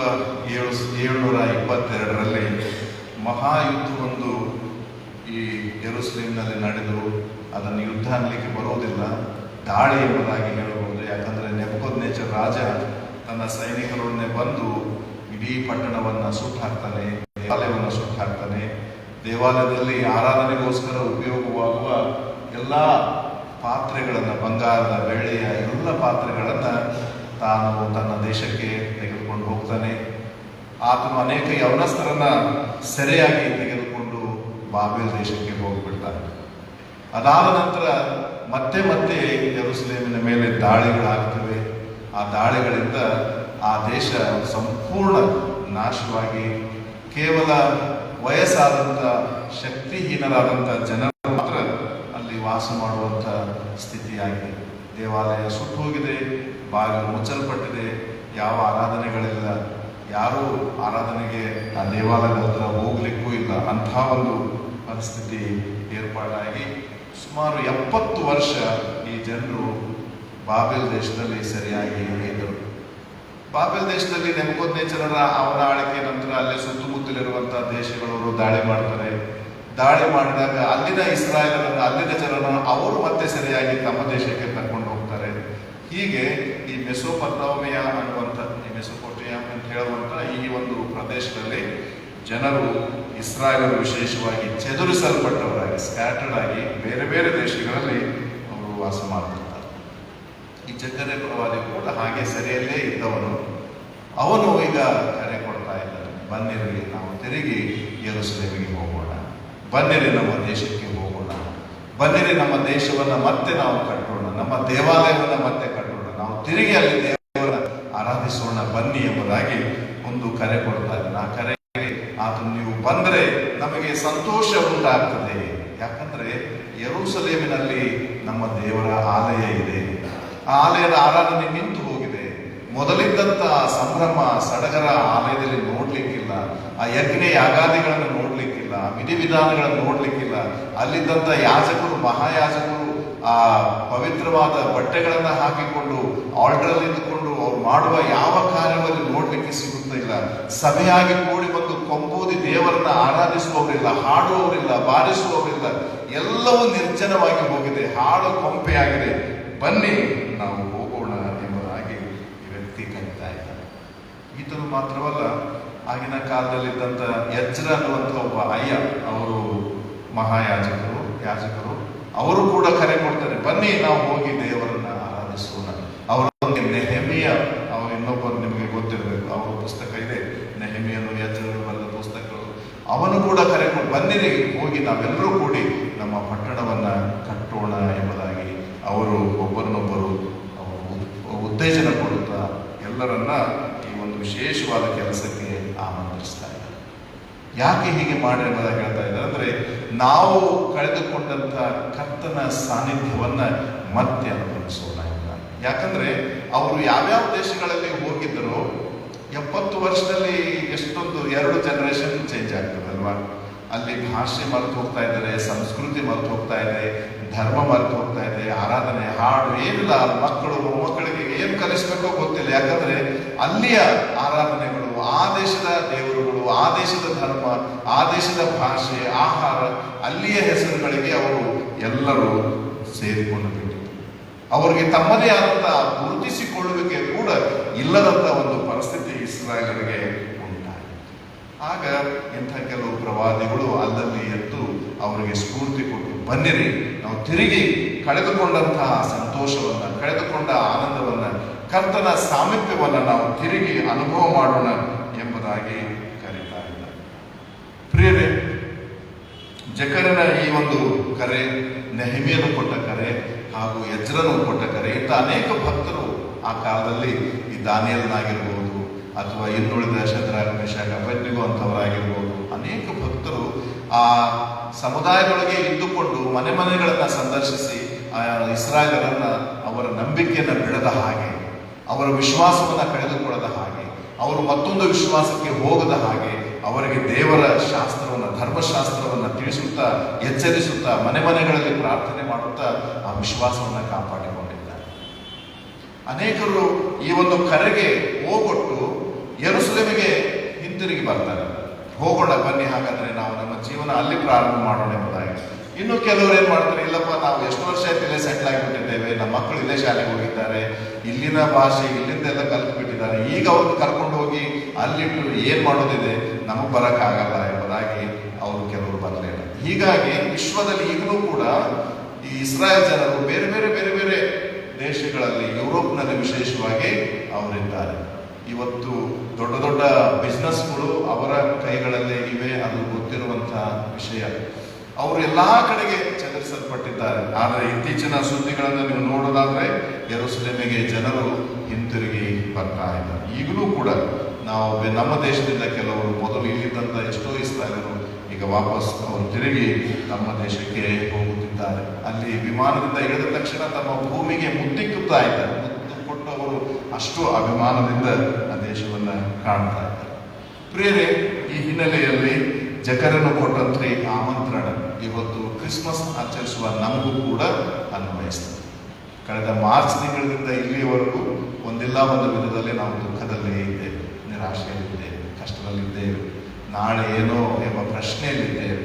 722ರಲ್ಲಿ ಮಹಾಯುದ್ಧವೊಂದು ಈ ಯೆರೂಸಲೇಮಿನಲ್ಲಿ ನಡೆದು ಅದನ್ನು ಯುದ್ಧ ಅನ್ನಲಿಕ್ಕೆ ಬರುವುದಿಲ್ಲ, ದಾಳಿ ಎಂಬುದಾಗಿ ಹೇಳಬಹುದು. ಯಾಕಂದರೆ ನೆಬೂಕದ್ನೆಚ್ಚರ್ ರಾಜ ತನ್ನ ಸೈನಿಕರೊಡನೆ ಬಂದು ಇಡೀ ಪಟ್ಟಣವನ್ನು ಸುಟ್ಟಾಕ್ತಾನೆ, ದೇವಾಲಯವನ್ನು ಸುಟ್ಟಾಕ್ತಾನೆ. ದೇವಾಲಯದಲ್ಲಿ ಆರಾಧನೆಗೋಸ್ಕರ ಉಪಯೋಗವಾಗುವ ಎಲ್ಲ ಪಾತ್ರೆಗಳನ್ನು, ಬಂಗಾರದ, ಬೆಳ್ಳಿಯ ಎಲ್ಲ ಪಾತ್ರೆಗಳನ್ನು ತಾನು ತನ್ನ ದೇಶಕ್ಕೆ ತೆಗೆದುಕೊಂಡು ಹೋಗ್ತಾನೆ. ಆತನು ಅನೇಕ ಯವನಸ್ಥರನ್ನ ಸೆರೆಯಾಗಿ ತೆಗೆದುಕೊಂಡು ಬಾಬೆಲ್ ದೇಶಕ್ಕೆ ಹೋಗಿಬಿಡ್ತಾನೆ. ಅದಾದ ನಂತರ ಮತ್ತೆ ಯೆರೂಸಲೇಮಿನ ಮೇಲೆ ದಾಳಿಗಳಾಗ್ತವೆ. ಆ ದಾಳಿಗಳಿಂದ ಆ ದೇಶ ಸಂಪೂರ್ಣ ನಾಶವಾಗಿ ಕೇವಲ ವಯಸ್ಸಾದಂಥ, ಶಕ್ತಿಹೀನರಾದಂಥ ಜನರು ಮಾತ್ರ ಅಲ್ಲಿ ವಾಸ ಮಾಡುವಂಥ ಸ್ಥಿತಿಯಾಗಿದೆ. ದೇವಾಲಯ ಸುಟ್ಟು ಹೋಗಿದೆ, ಬಾಗಿಲು ಮುಚ್ಚಲ್ಪಟ್ಟಿದೆ, ಯಾವ ಆರಾಧನೆಗಳಿಲ್ಲ, ಯಾರೂ ಆರಾಧನೆಗೆ ಆ ದೇವಾಲಯದ ಹತ್ರ ಹೋಗ್ಲಿಕ್ಕೂ ಇಲ್ಲ. ಅಂಥ ಒಂದು ಪರಿಸ್ಥಿತಿ ಏರ್ಪಾಟಾಗಿ ಸುಮಾರು 70 ವರ್ಷ ಈ ಜನರು ಬಾಬೆಲ್ ದೇಶದಲ್ಲಿ ಸರಿಯಾಗಿ ಇದ್ದರು. ಬಾಬೆಲ್ ದೇಶದಲ್ಲಿ ನೆಬೂಕದ್ನೆಚ್ಚರನ ಅವನ ಆಳ್ವಿಕೆ ನಂತರ ಅಲ್ಲೇ ಸುತ್ತಮುತ್ತಲಿರುವಂಥ ದೇಶಗಳವರು ದಾಳಿ ಮಾಡ್ತಾರೆ. ದಾಳಿ ಮಾಡಿದಾಗ ಅಲ್ಲಿನ ಇಸ್ರಾಯೇಲರನ್ನು, ಅಲ್ಲಿನ ಜನರನ್ನು ಅವರು ಮತ್ತೆ ಸರಿಯಾಗಿ ತಮ್ಮ ದೇಶಕ್ಕೆ ಕರ್ಕೊಂಡು ಹೋಗ್ತಾರೆ. ಹೀಗೆ ಈ ಮೆಸೊಪೊತಾಮಿಯ ಅನ್ನುವಂಥ, ಈ ಮೆಸೊಪೊಟೇಮಿಯಾ ಅಂತ ಹೇಳುವಂಥ ಈ ಒಂದು ಪ್ರದೇಶದಲ್ಲಿ ಜನರು, ಇಸ್ರಾಯೇಲರು ವಿಶೇಷವಾಗಿ ಚದುರಿಸಲ್ಪಟ್ಟವರಾಗಿ, ಸ್ಕ್ಯಾಟರ್ಡ್ ಆಗಿ ಬೇರೆ ಬೇರೆ ದೇಶಗಳಲ್ಲಿ ಅವರು ವಾಸ ಮಾಡ್ತಿರ್ತಾರೆ. ಈ ಜಕರ್ಯ ಪ್ರವಾದಿ ಕೂಡ ಹಾಗೆ ಸರಿಯಲ್ಲೇ ಇದ್ದವನು. ಅವನು ಈಗ ಕರೆ ಕೊಡ್ತಾ ಇದ್ದಾನೆ, ಬನ್ನಿರಿ ನಾವು ತಿರುಗಿ ಯೆರೂಸಲೇಮಿಗೆ ಹೋಗೋಣ, ಬನ್ನಿರಿ ನಮ್ಮ ದೇಶಕ್ಕೆ ಹೋಗೋಣ, ಬನ್ನಿರಿ ನಮ್ಮ ದೇಶವನ್ನು ಮತ್ತೆ ನಾವು ಕಟ್ಟೋಣ, ನಮ್ಮ ದೇವಾಲಯವನ್ನು ಮತ್ತೆ ಕಟ್ಟೋಣ, ನಾವು ತಿರುಗಿ ಅಲ್ಲಿ ದೇವರ ಆರಾಧಿಸೋಣ ಬನ್ನಿ ಎಂಬುದಾಗಿ ಒಂದು ಕರೆ ಕೊಡ್ತಾ ಇದ್ದಾನೆ. ಆ ಕರೆಗೆ ಆತನು ನೀವು ಬಂದರೆ ನಮಗೆ ಸಂತೋಷ ಉಂಟಾಗ್ತದೆ. ಯಾಕಂದ್ರೆ ಯೆರೂಸಲೇಮಿನಲ್ಲಿ ನಮ್ಮ ದೇವರ ಆಲಯ ಇದೆ. ಆಲಯದ ಆರಾಧನೆ ನಿಂತು ಹೋಗಿದೆ. ಮೊದಲಿದ್ದಂಥ ಸಂಭ್ರಮ ಸಡಗರ ಆಲಯದಲ್ಲಿ ನೋಡ್ಲಿಕ್ಕಿಲ್ಲ. ಆ ಯಜ್ಞ ಯಾಗಾದಿಗಳನ್ನು ನೋಡ್ಲಿಕ್ಕಿಲ್ಲ, ವಿಧಿವಿಧಾನಗಳನ್ನು ನೋಡ್ಲಿಕ್ಕಿಲ್ಲ. ಅಲ್ಲಿದ್ದಂಥ ಯಾಜಕರು, ಮಹಾಯಾಜಕರು ಆ ಪವಿತ್ರವಾದ ಬಟ್ಟೆಗಳನ್ನು ಹಾಕಿಕೊಂಡು ಆಲ್ಟರ್ ಇದ್ದುಕೊಂಡು ಅವ್ರು ಮಾಡುವ ಯಾವ ಕಾರ್ಯವನ್ನು ನೋಡ್ಲಿಕ್ಕೆ ಸಿಗುತ್ತಿಲ್ಲ. ಸಭೆಯಾಗಿ ಕೂಡಿ ಬಂದು ಕೊಂಬೂದಿ ದೇವರನ್ನ ಆರಾಧಿಸುವವರಿಲ್ಲ, ಹಾಡುವವರಿಲ್ಲ, ಬಾರಿಸುವವರಿಲ್ಲ. ಎಲ್ಲವೂ ನಿರ್ಜನವಾಗಿ ಹೋಗಿದೆ, ಹಾಡು ಕೊಂಪೆಯಾಗಿದೆ. ಬನ್ನಿ ನಾವು ಹೋಗೋಣ ಎಂಬುದಾಗಿ ಈ ವ್ಯಕ್ತಿ ಕರೀತಾ ಇದ್ದಾರೆ. ಈತನು ಮಾತ್ರವಲ್ಲ, ಆಗಿನ ಕಾಲದಲ್ಲಿದ್ದಂಥ ಎಜ್ರ ಅನ್ನುವಂಥ ಒಬ್ಬ ಅಯ್ಯ, ಅವರು ಮಹಾಯಾಜಕರು, ಯಾಜಕರು, ಅವರು ಕೂಡ ಕರೆ ಕೊಡ್ತಾರೆ, ಬನ್ನಿ ನಾವು ಹೋಗಿ ದೇವರನ್ನ ಆರಾಧಿಸೋಣ. ಅವರೊಂದಿಗೆ ನೆಹೆಮಿಯ, ಅವರು ಇನ್ನೊಬ್ಬರು ನಿಮಗೆ ಗೊತ್ತಿರಬೇಕು, ಅವರ ಪುಸ್ತಕ ಇದೆ, ನೆಹೆಮಿಯನು ಎಜ್ರನು ಬರೆದ ಪುಸ್ತಕಗಳು. ಅವನು ಕೂಡ ಕರೆ ಕೊಟ್ಟು, ಬನ್ನಿರಿ ಹೋಗಿ ನಾವೆಲ್ಲರೂ ಕೂಡಿ ನಮ್ಮ ಪಟ್ಟಣವನ್ನ ಕಟ್ಟೋಣ ಎಂಬುದಾಗಿ ಅವರು ಒಬ್ಬರನ್ನೊಬ್ಬರು ಉತ್ತೇಜನ ಕೊಡುತ್ತಾ ಎಲ್ಲರನ್ನ ಈ ಒಂದು ವಿಶೇಷವಾದ ಕೆಲಸಕ್ಕೆ ಆಮಂತ್ರಿಸ್ತಾ ಇದ್ದಾರೆ. ಯಾಕೆ ಹೀಗೆ ಮಾಡಿ ಎಂಬುದಾಗಿ ಹೇಳ್ತಾ ಇದ್ದಾರೆ ಅಂದ್ರೆ, ನಾವು ಕಳೆದುಕೊಂಡಂತ ಕರ್ತನ ಸಾನ್ನಿಧ್ಯವನ್ನ ಮತ್ತೆ ಅನುಭವಿಸೋಣ ಇಲ್ಲ. ಯಾಕಂದ್ರೆ ಅವರು ಯಾವ್ಯಾವ ದೇಶಗಳಲ್ಲಿ ಹೋಗಿದ್ದರೋ 70 ವರ್ಷದಲ್ಲಿ ಎಷ್ಟೊಂದು 2 ಜನರೇಷನ್ ಚೇಂಜ್ ಆಗ್ತದಲ್ವಾ. ಅಲ್ಲಿ ಭಾಷೆ ಮರೆತು ಹೋಗ್ತಾ ಇದ್ದಾರೆ, ಸಂಸ್ಕೃತಿ ಮರೆತು ಹೋಗ್ತಾ ಇದೆ, ಧರ್ಮ ಮರೆತು ಹೋಗ್ತಾ ಇದೆ, ಆರಾಧನೆ, ಹಾಡು ಏನಿಲ್ಲ. ಮಕ್ಕಳು ಮೊಮ್ಮಕ್ಕಳಿಗೆ ಏನು ಕಲಿಸ್ಬೇಕೋ ಗೊತ್ತಿಲ್ಲ. ಯಾಕಂದ್ರೆ ಅಲ್ಲಿಯ ಆರಾಧನೆಗಳು, ಆ ದೇಶದ ದೇವರುಗಳು, ಆ ದೇಶದ ಧರ್ಮ, ಆ ದೇಶದ ಭಾಷೆ, ಆಹಾರ, ಅಲ್ಲಿಯ ಹೆಸರುಗಳಿಗೆ ಅವರು ಎಲ್ಲರೂ ಸೇರಿಕೊಂಡು ಬಿಟ್ಟಿದ್ರು. ಅವರಿಗೆ ತಮ್ಮದೇ ಆದಂತಹ ಗುರುತಿಸಿಕೊಳ್ಳುವಿಕೆ ಕೂಡ ಇಲ್ಲದಂತ ಒಂದು ಪರಿಸ್ಥಿತಿ ಇಸ್ರಾಯೇಲರಿಗೆ ಉಂಟಾಯಿತು. ಆಗ ಇಂಥ ಕೆಲವು ಪ್ರವಾದಿಗಳು ಅಲ್ಲಲ್ಲಿ ಎದ್ದು ಅವರಿಗೆ ಸ್ಫೂರ್ತಿ ಕೊಟ್ಟು, ಬನ್ನಿರಿ ನಾವು ತಿರುಗಿ ಕಳೆದುಕೊಂಡಂತಹ ಸಂತೋಷವನ್ನ, ಕಳೆದುಕೊಂಡ ಆನಂದವನ್ನ, ಕರ್ತನ ಸಾಮೀಪ್ಯವನ್ನ ನಾವು ತಿರುಗಿ ಅನುಭವ ಮಾಡೋಣ ಎಂಬುದಾಗಿ ಕರೀತಾ ಇದ್ದಾರೆ. ಪ್ರಿಯರೇ, ಜಕರನ ಈ ಒಂದು ಕರೆ, ನೆಹೆಮಿಯನು ಕೊಟ್ಟ ಕರೆ ಹಾಗೂ ಎಜ್ರನು ಕೊಟ್ಟ ಕರೆ, ಇಂಥ ಅನೇಕ ಭಕ್ತರು ಆ ಕಾಲದಲ್ಲಿ, ಈ ದಾನಿಯೇಲನಾಗಿರ್ಬೋದು ಅಥವಾ ಇನ್ನುಳಿದ ಶದ್ರಾಕ್, ಮೇಷಕ್, ಅಬೇದ್ನೆಗೋ ಅಂತವರಾಗಿರ್ಬೋದು, ಅನೇಕ ಭಕ್ತರು ಆ ಸಮುದಾಯದೊಳಗೆ ಇದ್ದುಕೊಂಡು ಮನೆ ಮನೆಗಳನ್ನ ಸಂದರ್ಶಿಸಿ ಇಸ್ರಾಯೇಲರನ್ನ ಅವರ ನಂಬಿಕೆಯನ್ನು ಬಿಡದ ಹಾಗೆ, ಅವರ ವಿಶ್ವಾಸವನ್ನ ಕಳೆದುಕೊಳ್ಳದ ಹಾಗೆ, ಅವರು ಮತ್ತೊಂದು ವಿಶ್ವಾಸಕ್ಕೆ ಹೋಗದ ಹಾಗೆ ಅವರಿಗೆ ದೇವರ ಶಾಸ್ತ್ರವನ್ನ, ಧರ್ಮಶಾಸ್ತ್ರವನ್ನ ತಿಳಿಸುತ್ತಾ, ಎಚ್ಚರಿಸುತ್ತಾ, ಮನೆ ಮನೆಗಳಲ್ಲಿ ಪ್ರಾರ್ಥನೆ ಮಾಡುತ್ತಾ ಆ ವಿಶ್ವಾಸವನ್ನ ಕಾಪಾಡಿಕೊಂಡಿದ್ದಾರೆ. ಅನೇಕರು ಈ ಒಂದು ಕರೆಗೆ ಹೋಗೊಟ್ಟು ಯೆರೂಸಲೇಮಿಗೆ ಹಿಂತಿರುಗಿ ಬರ್ತಾರೆ. ಹೋಗೋಣ ಬನ್ನಿ, ಹಾಗಾದ್ರೆ ನಾವು ನಮ್ಮ ಜೀವನ ಅಲ್ಲಿ ಪ್ರಾರಂಭ ಮಾಡೋಣ ಎಂಬುದಾಗಿ. ಇನ್ನು ಕೆಲವರು ಏನ್ ಮಾಡ್ತಾರೆ, ಇಲ್ಲಪ್ಪ ನಾವು ಎಷ್ಟು ವರ್ಷ ಆಯ್ತು ಇಲ್ಲೇ ಸೆಟ್ಲ್ ಆಗಿಬಿಟ್ಟಿದ್ದೇವೆ, ನಮ್ಮ ಮಕ್ಕಳು ಇಲ್ಲೇ ಶಾಲೆಗೆ ಹೋಗಿದ್ದಾರೆ, ಇಲ್ಲಿನ ಭಾಷೆ ಇಲ್ಲಿಂದೆಲ್ಲ ಕಲ್ತ್ಬಿಟ್ಟಿದ್ದಾರೆ, ಈಗ ಅವ್ರನ್ನ ಕರ್ಕೊಂಡು ಹೋಗಿ ಅಲ್ಲಿಟ್ಟು ಏನ್ ಮಾಡೋದಿದೆ, ನಮಗೆ ಬರಕ್ಕಾಗಲ್ಲ ಎಂಬುದಾಗಿ ಅವರು ಕೆಲವರು ಬರಲಿಲ್ಲ. ಹೀಗಾಗಿ ವಿಶ್ವದಲ್ಲಿ ಈಗಲೂ ಕೂಡ ಈ ಇಸ್ರಾಯೇಲ್ ಜನರು ಬೇರೆ ಬೇರೆ ಬೇರೆ ಬೇರೆ ದೇಶಗಳಲ್ಲಿ, ಯುರೋಪ್ನಲ್ಲಿ ವಿಶೇಷವಾಗಿ ಅವರಿದ್ದಾರೆ. ಇವತ್ತು ದೊಡ್ಡ ದೊಡ್ಡ ಬಿಸ್ನೆಸ್ಗಳು ಅವರ ಕೈಗಳಲ್ಲೇ ಇವೆ, ಅದು ಗೊತ್ತಿರುವಂತಹ ವಿಷಯ. ಅವರು ಎಲ್ಲಾ ಕಡೆಗೆ ಚದರಿಸಲ್ಪಟ್ಟಿದ್ದಾರೆ. ಆದರೆ ಇತ್ತೀಚಿನ ಸುದ್ದಿಗಳನ್ನು ನೀವು ನೋಡೋದಾದ್ರೆ ಯೆರೂಸಲೇಮಿಗೆ ಜನರು ಹಿಂತಿರುಗಿ ಬರ್ತಾ ಇದ್ದಾರೆ. ಈಗಲೂ ಕೂಡ ನಾವು ನಮ್ಮ ದೇಶದಿಂದ ಕೆಲವರು, ಮೊದಲು ಇಲ್ಲಿದ್ದಂಥ ಎಷ್ಟೋ ಇಸ್ರಾಯೇಲರು ಈಗ ವಾಪಸ್ ಅವರು ತಿರುಗಿ ನಮ್ಮ ದೇಶಕ್ಕೆ ಹೋಗುತ್ತಿದ್ದಾರೆ. ಅಲ್ಲಿ ವಿಮಾನದಿಂದ ಇಳಿದ ತಕ್ಷಣ ತಮ್ಮ ಭೂಮಿಗೆ ಮುತ್ತಿಕ್ಕುತ್ತಾ ಇದ್ದಾರೆ. ಮುತ್ತು ಕೊಟ್ಟು ಅವರು ಅಷ್ಟು ಅಭಿಮಾನದಿಂದ ಆ ದೇಶವನ್ನ ಕಾಣ್ತಾ ಇದ್ದಾರೆ. ಪ್ರಿಯರೇ, ಈ ಹಿನ್ನೆಲೆಯಲ್ಲಿ ಜಕರನು ಕೊಟ್ಟಂತೆ ಆಮಂತ್ರಣ ಇವತ್ತು ಕ್ರಿಸ್ಮಸ್ ಆಚರಿಸುವ ನಮಗೂ ಕೂಡ ಅನ್ವಯಿಸ್ತದೆ. ಕಳೆದ ಮಾರ್ಚ್ ತಿಂಗಳಿಂದ ಇಲ್ಲಿಯವರೆಗೂ ಒಂದಿಲ್ಲ ಒಂದು ವಿಧದಲ್ಲಿ ನಾವು ದುಃಖದಲ್ಲೇ ಇದ್ದೇವೆ, ನಿರಾಶೆಯಲ್ಲಿದ್ದೇವೆ, ಕಷ್ಟದಲ್ಲಿದ್ದೇವೆ, ನಾಳೆ ಏನೋ ಎಂಬ ಪ್ರಶ್ನೆಯಲ್ಲಿದ್ದೇವೆ.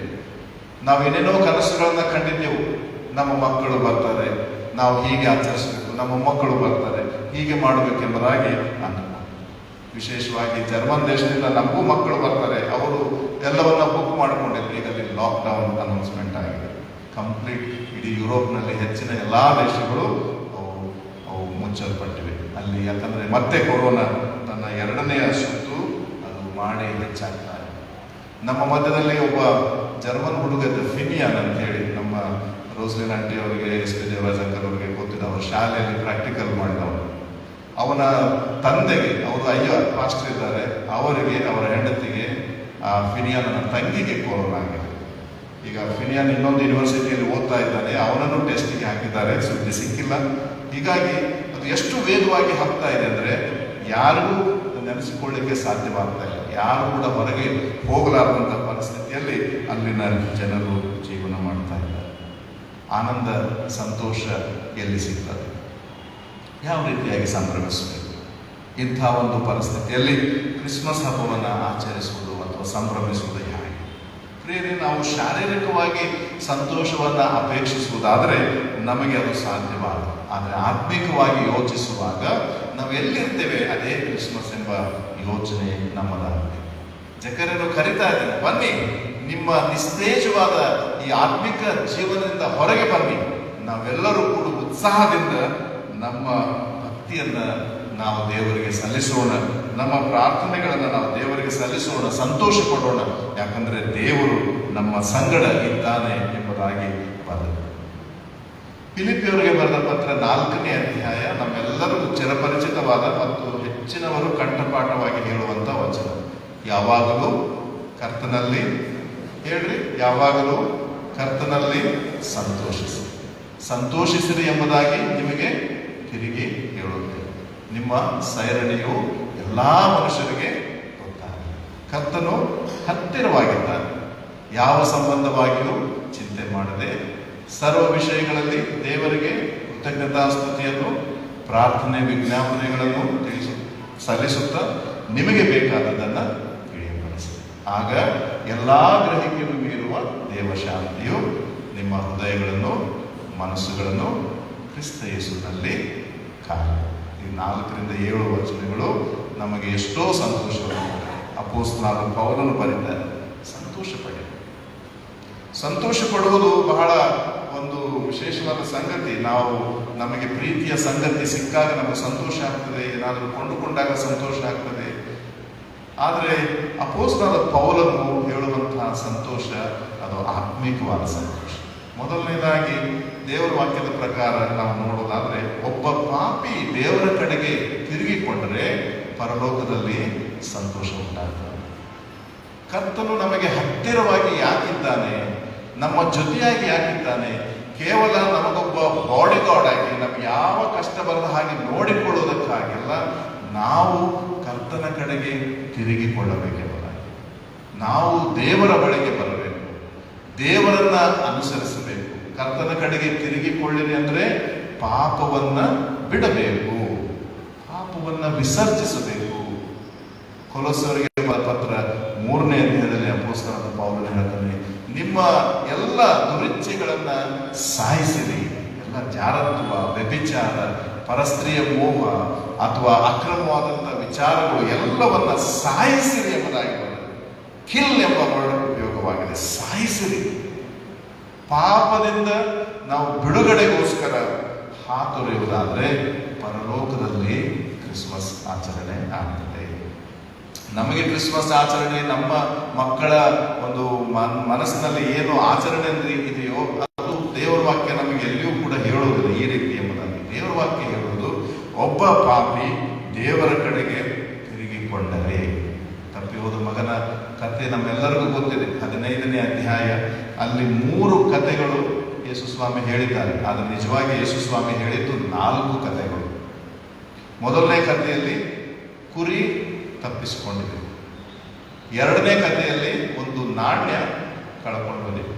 ನಾವೇನೇನೋ ಕನಸುಗಳನ್ನ ಕಂಡಿದ್ದೆವು. ನಮ್ಮ ಮಕ್ಕಳು ಬರ್ತಾರೆ, ನಾವು ಹೀಗೆ ಆಚರಿಸಬೇಕು, ನಮ್ಮ ಮಕ್ಕಳು ಬರ್ತಾರೆ, ಹೀಗೆ ಮಾಡಬೇಕೆಂಬುದಾಗಿ ಅಂದ್ಕೊಂಡು, ವಿಶೇಷವಾಗಿ ಜರ್ಮನ್ ದೇಶದಿಂದ ನಮಗೂ ಮಕ್ಕಳು ಬರ್ತಾರೆ, ಅವರು ಎಲ್ಲವನ್ನ ಬುಕ್ ಮಾಡಿಕೊಂಡಿದ್ರು. ಈಗ ಅಲ್ಲಿ ಲಾಕ್ಡೌನ್ ಅನೌನ್ಸ್ಮೆಂಟ್ ಆಗಿದೆ ಕಂಪ್ಲೀಟ್. ಇಡೀ ಯುರೋಪ್ನಲ್ಲಿ ಹೆಚ್ಚಿನ ಎಲ್ಲಾ ದೇಶಗಳು ಅವು ಮುಚ್ಚಲ್ಪಟ್ಟಿವೆ ಅಲ್ಲಿ. ಯಾಕಂದ್ರೆ ಮತ್ತೆ ಕೊರೋನಾ ತನ್ನ 2ನೇ ಸುತ್ತು ಅದು ಮಾಡಿ ಹೆಚ್ಚಾಗ್ತಾ ಇದೆ. ನಮ್ಮ ಮಧ್ಯದಲ್ಲಿ ಒಬ್ಬ ಜರ್ಮನ್ ಹುಡುಗ ಫಿನಿಯಾನ್ ಅಂತ ಹೇಳಿ, ನಮ್ಮ ರೋಸ್ಲಿನ್ ಆಂಟಿ ಅವರಿಗೆ, ಎಸ್ ಪಿ ದೇವರಾಜ್ ಅಂಕಲ್ ಅವರಿಗೆ ಗೊತ್ತಿದ್ದವರು, ಶಾಲೆಯಲ್ಲಿ ಪ್ರಾಕ್ಟಿಕಲ್ ಮಾಡಿದವರು. ಅವನ ತಂದೆಗೆ, ಅವರು ಅಯ್ಯ ಪಾಸ್ಟರ್ ಇದ್ದಾರೆ, ಅವರಿಗೆ, ಅವರ ಹೆಂಡತಿಗೆ, ಆ ಫಿನಿಯಾನ ತಂಗಿಗೆ ಕೊರೋನಾ ಆಗಿದೆ. ಈಗ ಫಿನಿಯಾನ್ ಇನ್ನೊಂದು ಯೂನಿವರ್ಸಿಟಿಯಲ್ಲಿ ಓದ್ತಾ ಇದ್ದಾನೆ, ಅವನನ್ನು ಟೆಸ್ಟಿಗೆ ಹಾಕಿದ್ದಾರೆ, ಸುದ್ದಿ ಸಿಕ್ಕಿಲ್ಲ. ಹೀಗಾಗಿ ಅದು ಇದು ಎಷ್ಟು ವೇಗವಾಗಿ ಹಬ್ತಾ ಇದೆ ಅಂದರೆ ಯಾರಿಗೂ ನೆನೆಸಿಕೊಳ್ಳಿಕ್ಕೆ ಸಾಧ್ಯವಾಗ್ತಾ ಇಲ್ಲ. ಯಾರು ಕೂಡ ಹೊರಗೆ ಹೋಗಲಾರದಂಥ ಪರಿಸ್ಥಿತಿಯಲ್ಲಿ ಅಲ್ಲಿನ ಜನರು ಜೀವನ ಮಾಡ್ತಾ ಇದ್ದಾರೆ. ಆನಂದ ಸಂತೋಷ ಎಲ್ಲಿ ಸಿಗ್ತದೆ? ಯಾವ ರೀತಿಯಾಗಿ ಸಂಭ್ರಮಿಸಬೇಕು? ಇಂಥ ಒಂದು ಪರಿಸ್ಥಿತಿಯಲ್ಲಿ ಕ್ರಿಸ್ಮಸ್ ಹಬ್ಬವನ್ನು ಆಚರಿಸುವುದು ಅಥವಾ ಸಂಭ್ರಮಿಸುವುದು ಹೇಗೆ? ಪ್ರಿಯರೇ, ನಾವು ಶಾರೀರಿಕವಾಗಿ ಸಂತೋಷವನ್ನು ಅಪೇಕ್ಷಿಸುವುದಾದರೆ ನಮಗೆ ಅದು ಸಾಧ್ಯವಾಗಲ್ಲ. ಆದರೆ ಆತ್ಮಿಕವಾಗಿ ಯೋಚಿಸುವಾಗ ನಾವು ಎಲ್ಲಿರ್ತೇವೆ ಅದೇ ಕ್ರಿಸ್ಮಸ್ ಎಂಬ ಯೋಚನೆ ನಮ್ಮದಾಗಬೇಕು. ಜಕರ್ಯನು ಕರಿತಾ ಇದ್ದಾನೆ, ಬನ್ನಿ, ನಿಮ್ಮ ನಿಸ್ತೇಜವಾದ ಈ ಆತ್ಮಿಕ ಜೀವನದಿಂದ ಹೊರಗೆ ಬನ್ನಿ. ನಾವೆಲ್ಲರೂ ಕೂಡ ಉತ್ಸಾಹದಿಂದ ನಮ್ಮ ಭಕ್ತಿಯನ್ನು ನಾವು ದೇವರಿಗೆ ಸಲ್ಲಿಸೋಣ, ನಮ್ಮ ಪ್ರಾರ್ಥನೆಗಳನ್ನು ನಾವು ದೇವರಿಗೆ ಸಲ್ಲಿಸೋಣ, ಸಂತೋಷ ಪಡೋಣ. ಯಾಕಂದರೆ ದೇವರು ನಮ್ಮ ಸಂಗಡ ಇದ್ದಾನೆ ಎಂಬುದಾಗಿ ಬರೆದ ಫಿಲಿಪಿಯವರಿಗೆ ಬರೆದ ಪತ್ರ 4ನೇ ಅಧ್ಯಾಯ ನಮ್ಮೆಲ್ಲರಿಗೂ ಚಿರಪರಿಚಿತವಾದ ಮತ್ತು ಹೆಚ್ಚಿನವರು ಕಂಠಪಾಠವಾಗಿ ಹೇಳುವಂಥ ವಚನ. ಯಾವಾಗಲೂ ಕರ್ತನಲ್ಲಿ, ಹೇಳ್ರಿ, ಯಾವಾಗಲೂ ಕರ್ತನಲ್ಲಿ ಸಂತೋಷಿಸಿ, ಸಂತೋಷಿಸಿರಿ ಎಂಬುದಾಗಿ ನಿಮಗೆ ತಿರುಗಿ ಹೇಳುತ್ತೇವೆ. ನಿಮ್ಮ ಸೈರಣೆಯು ಎಲ್ಲ ಮನುಷ್ಯರಿಗೆ ಗೊತ್ತಾಗಲಿ. ಕರ್ತನು ಹತ್ತಿರವಾಗಿದ್ದಾನೆ. ಯಾವ ಸಂಬಂಧವಾಗಿಯೂ ಚಿಂತೆ ಮಾಡದೆ ಸರ್ವ ವಿಷಯಗಳಲ್ಲಿ ದೇವರಿಗೆ ಕೃತಜ್ಞತಾಸ್ತುತಿಯನ್ನು ಪ್ರಾರ್ಥನೆ ವಿಜ್ಞಾಪನೆಗಳನ್ನು ಸಲ್ಲಿಸುತ್ತಾ ನಿಮಗೆ ಬೇಕಾದದನ್ನು ತಿಳಿಯಪಡಿಸಿ. ಆಗ ಎಲ್ಲ ಗ್ರಹಿಕೆಯನ್ನು ಮೀರುವ ದೇವಶಾಂತಿಯು ನಿಮ್ಮ ಹೃದಯಗಳನ್ನು ಮನಸ್ಸುಗಳನ್ನು ಕ್ರಿಸ್ತ ಯೇಸುವಿನಲ್ಲಿ ಕಾಣಲಿ. ಈ 4ರಿಂದ 7 ವಚನಗಳು ನಮಗೆ ಎಷ್ಟೋ ಸಂತೋಷವನ್ನು ಅಪೊಸ್ತಲನಾದ ಪೌಲನು ಬರೀತಾರೆ. ಸಂತೋಷ ಪಡುವುದು ಬಹಳ ಒಂದು ವಿಶೇಷವಾದ ಸಂಗತಿ. ನಮಗೆ ಪ್ರೀತಿಯ ಸಂಗತಿ ಸಿಕ್ಕಾಗ ನಮಗೆ ಸಂತೋಷ ಆಗ್ತದೆ, ಏನಾದರೂ ಕೊಂಡುಕೊಂಡಾಗ ಸಂತೋಷ ಆಗ್ತದೆ. ಆದರೆ ಅಪೊಸ್ತಲನಾದ ಪೌಲನು ಹೇಳುವಂತಹ ಸಂತೋಷ ಅದು ಆತ್ಮಿಕವಾದ ಸಂತೋಷ. ಮೊದಲನೇದಾಗಿ ದೇವರ ವಾಕ್ಯದ ಪ್ರಕಾರ ನಾವು ನೋಡೋದಾದ್ರೆ, ಒಬ್ಬ ಪಾಪಿ ದೇವರ ಕಡೆಗೆ ತಿರುಗಿಕೊಂಡರೆ ಪರಲೋಕದಲ್ಲಿ ಸಂತೋಷ ಉಂಟಾಗ್ತದೆ. ಕರ್ತನು ನಮಗೆ ಹತ್ತಿರವಾಗಿ ಯಾಕಿದ್ದಾನೆ, ನಮ್ಮ ಜೊತೆಯಾಗಿ ಯಾಕಿದ್ದಾನೆ? ಕೇವಲ ನಮಗೊಬ್ಬ ಬಾಡಿ ಗಾರ್ಡ್ ಆಗಿ ನಮ್ಗೆ ಯಾವ ಕಷ್ಟ ಬರದ ಹಾಗೆ ನೋಡಿಕೊಳ್ಳುವುದಕ್ಕಾಗಿಲ್ಲ. ನಾವು ಕರ್ತನ ಕಡೆಗೆ ತಿರುಗಿಕೊಳ್ಳಬೇಕೆಂಬುದಾಗಿ, ನಾವು ದೇವರ ಬಳಿಗೆ ಬರಬೇಕು, ದೇವರನ್ನ ಅನುಸರಿಸಬೇಕು. ಕರ್ತನ ಕಡೆಗೆ ತಿರುಗಿಕೊಳ್ಳಿರಿ ಅಂದರೆ ಪಾಪವನ್ನ ಬಿಡಬೇಕು, ಪಾಪವನ್ನ ವಿಸರ್ಜಿಸಬೇಕು. ಕೊಲೊಸ್ಸರಿಗೆ ಪತ್ರ 3ನೇ ಅಧ್ಯಾಯದಲ್ಲಿ ಅಪೊಸ್ತಲನಾದ ಪೌಲನು ಹೇಳ್ತಾನೆ, ನಿಮ್ಮ ಎಲ್ಲ ದುರಿಚ್ಛೆಗಳನ್ನ ಸಾಯಿಸಿರಿ. ಎಲ್ಲ ಜಾರತ್ವ, ವ್ಯಭಿಚಾರ, ಪರಸ್ತ್ರೀಯ ಮೋಹ ಅಥವಾ ಅಕ್ರಮವಾದಂಥ ವಿಚಾರಗಳು ಎಲ್ಲವನ್ನ ಸಾಯಿಸಿರಿ ಎಂಬುದಾಗಿ ಕಿಲ್ ಎಂಬ ವರ್ಡ್ ಉಪಯೋಗವಾಗಿದೆ. ಸಾಯಿಸಿರಿ. ಪಾಪದಿಂದ ನಾವು ಬಿಡುಗಡೆಗೋಸ್ಕರ ಹಾತೊರೆಯುವುದಾದರೆ ಪರಲೋಕದಲ್ಲಿ ಕ್ರಿಸ್ಮಸ್ ಆಚರಣೆ ಆಗ್ತದೆ. ನಮಗೆ ಕ್ರಿಸ್ಮಸ್ ಆಚರಣೆ ನಮ್ಮ ಮಕ್ಕಳ ಒಂದು ಮನಸ್ಸಿನಲ್ಲಿ ಏನು ಆಚರಣೆ ಇದೆಯೋ ಅದು ದೇವರ ವಾಕ್ಯ ನಮಗೆ ಎಲ್ಲಿಯೂ ಕೂಡ ಹೇಳುವುದಿಲ್ಲ ಈ ರೀತಿ ಎಂಬುದಾಗಿ. ದೇವರ ವಾಕ್ಯ ಹೇಳುವುದು, ಒಬ್ಬ ಪಾಪಿ ದೇವರ ಕಡೆಗೆ ತಿರುಗಿಕೊಂಡರೆ. ತಪ್ಪಿ ಹೋದ ಮಗನ ಕಥೆ ನಮ್ಮೆಲ್ಲರಿಗೂ ಗೊತ್ತಿದೆ, 15ನೇ ಅಧ್ಯಾಯ. ಅಲ್ಲಿ 3 ಕಥೆಗಳು ಯೇಸುಸ್ವಾಮಿ ಹೇಳಿದ್ದಾರೆ. ಆದರೆ ನಿಜವಾಗಿ ಯೇಸುಸ್ವಾಮಿ ಹೇಳಿದ್ದು 4 ಕಥೆಗಳು. ಮೊದಲನೇ ಕಥೆಯಲ್ಲಿ ಕುರಿ ತಪ್ಪಿಸಿಕೊಂಡಿದೆ. 2ನೇ ಕಥೆಯಲ್ಲಿ ಒಂದು ನಾಣ್ಯ ಕಳ್ಕೊಂಡು ಬಂದಿದೆ.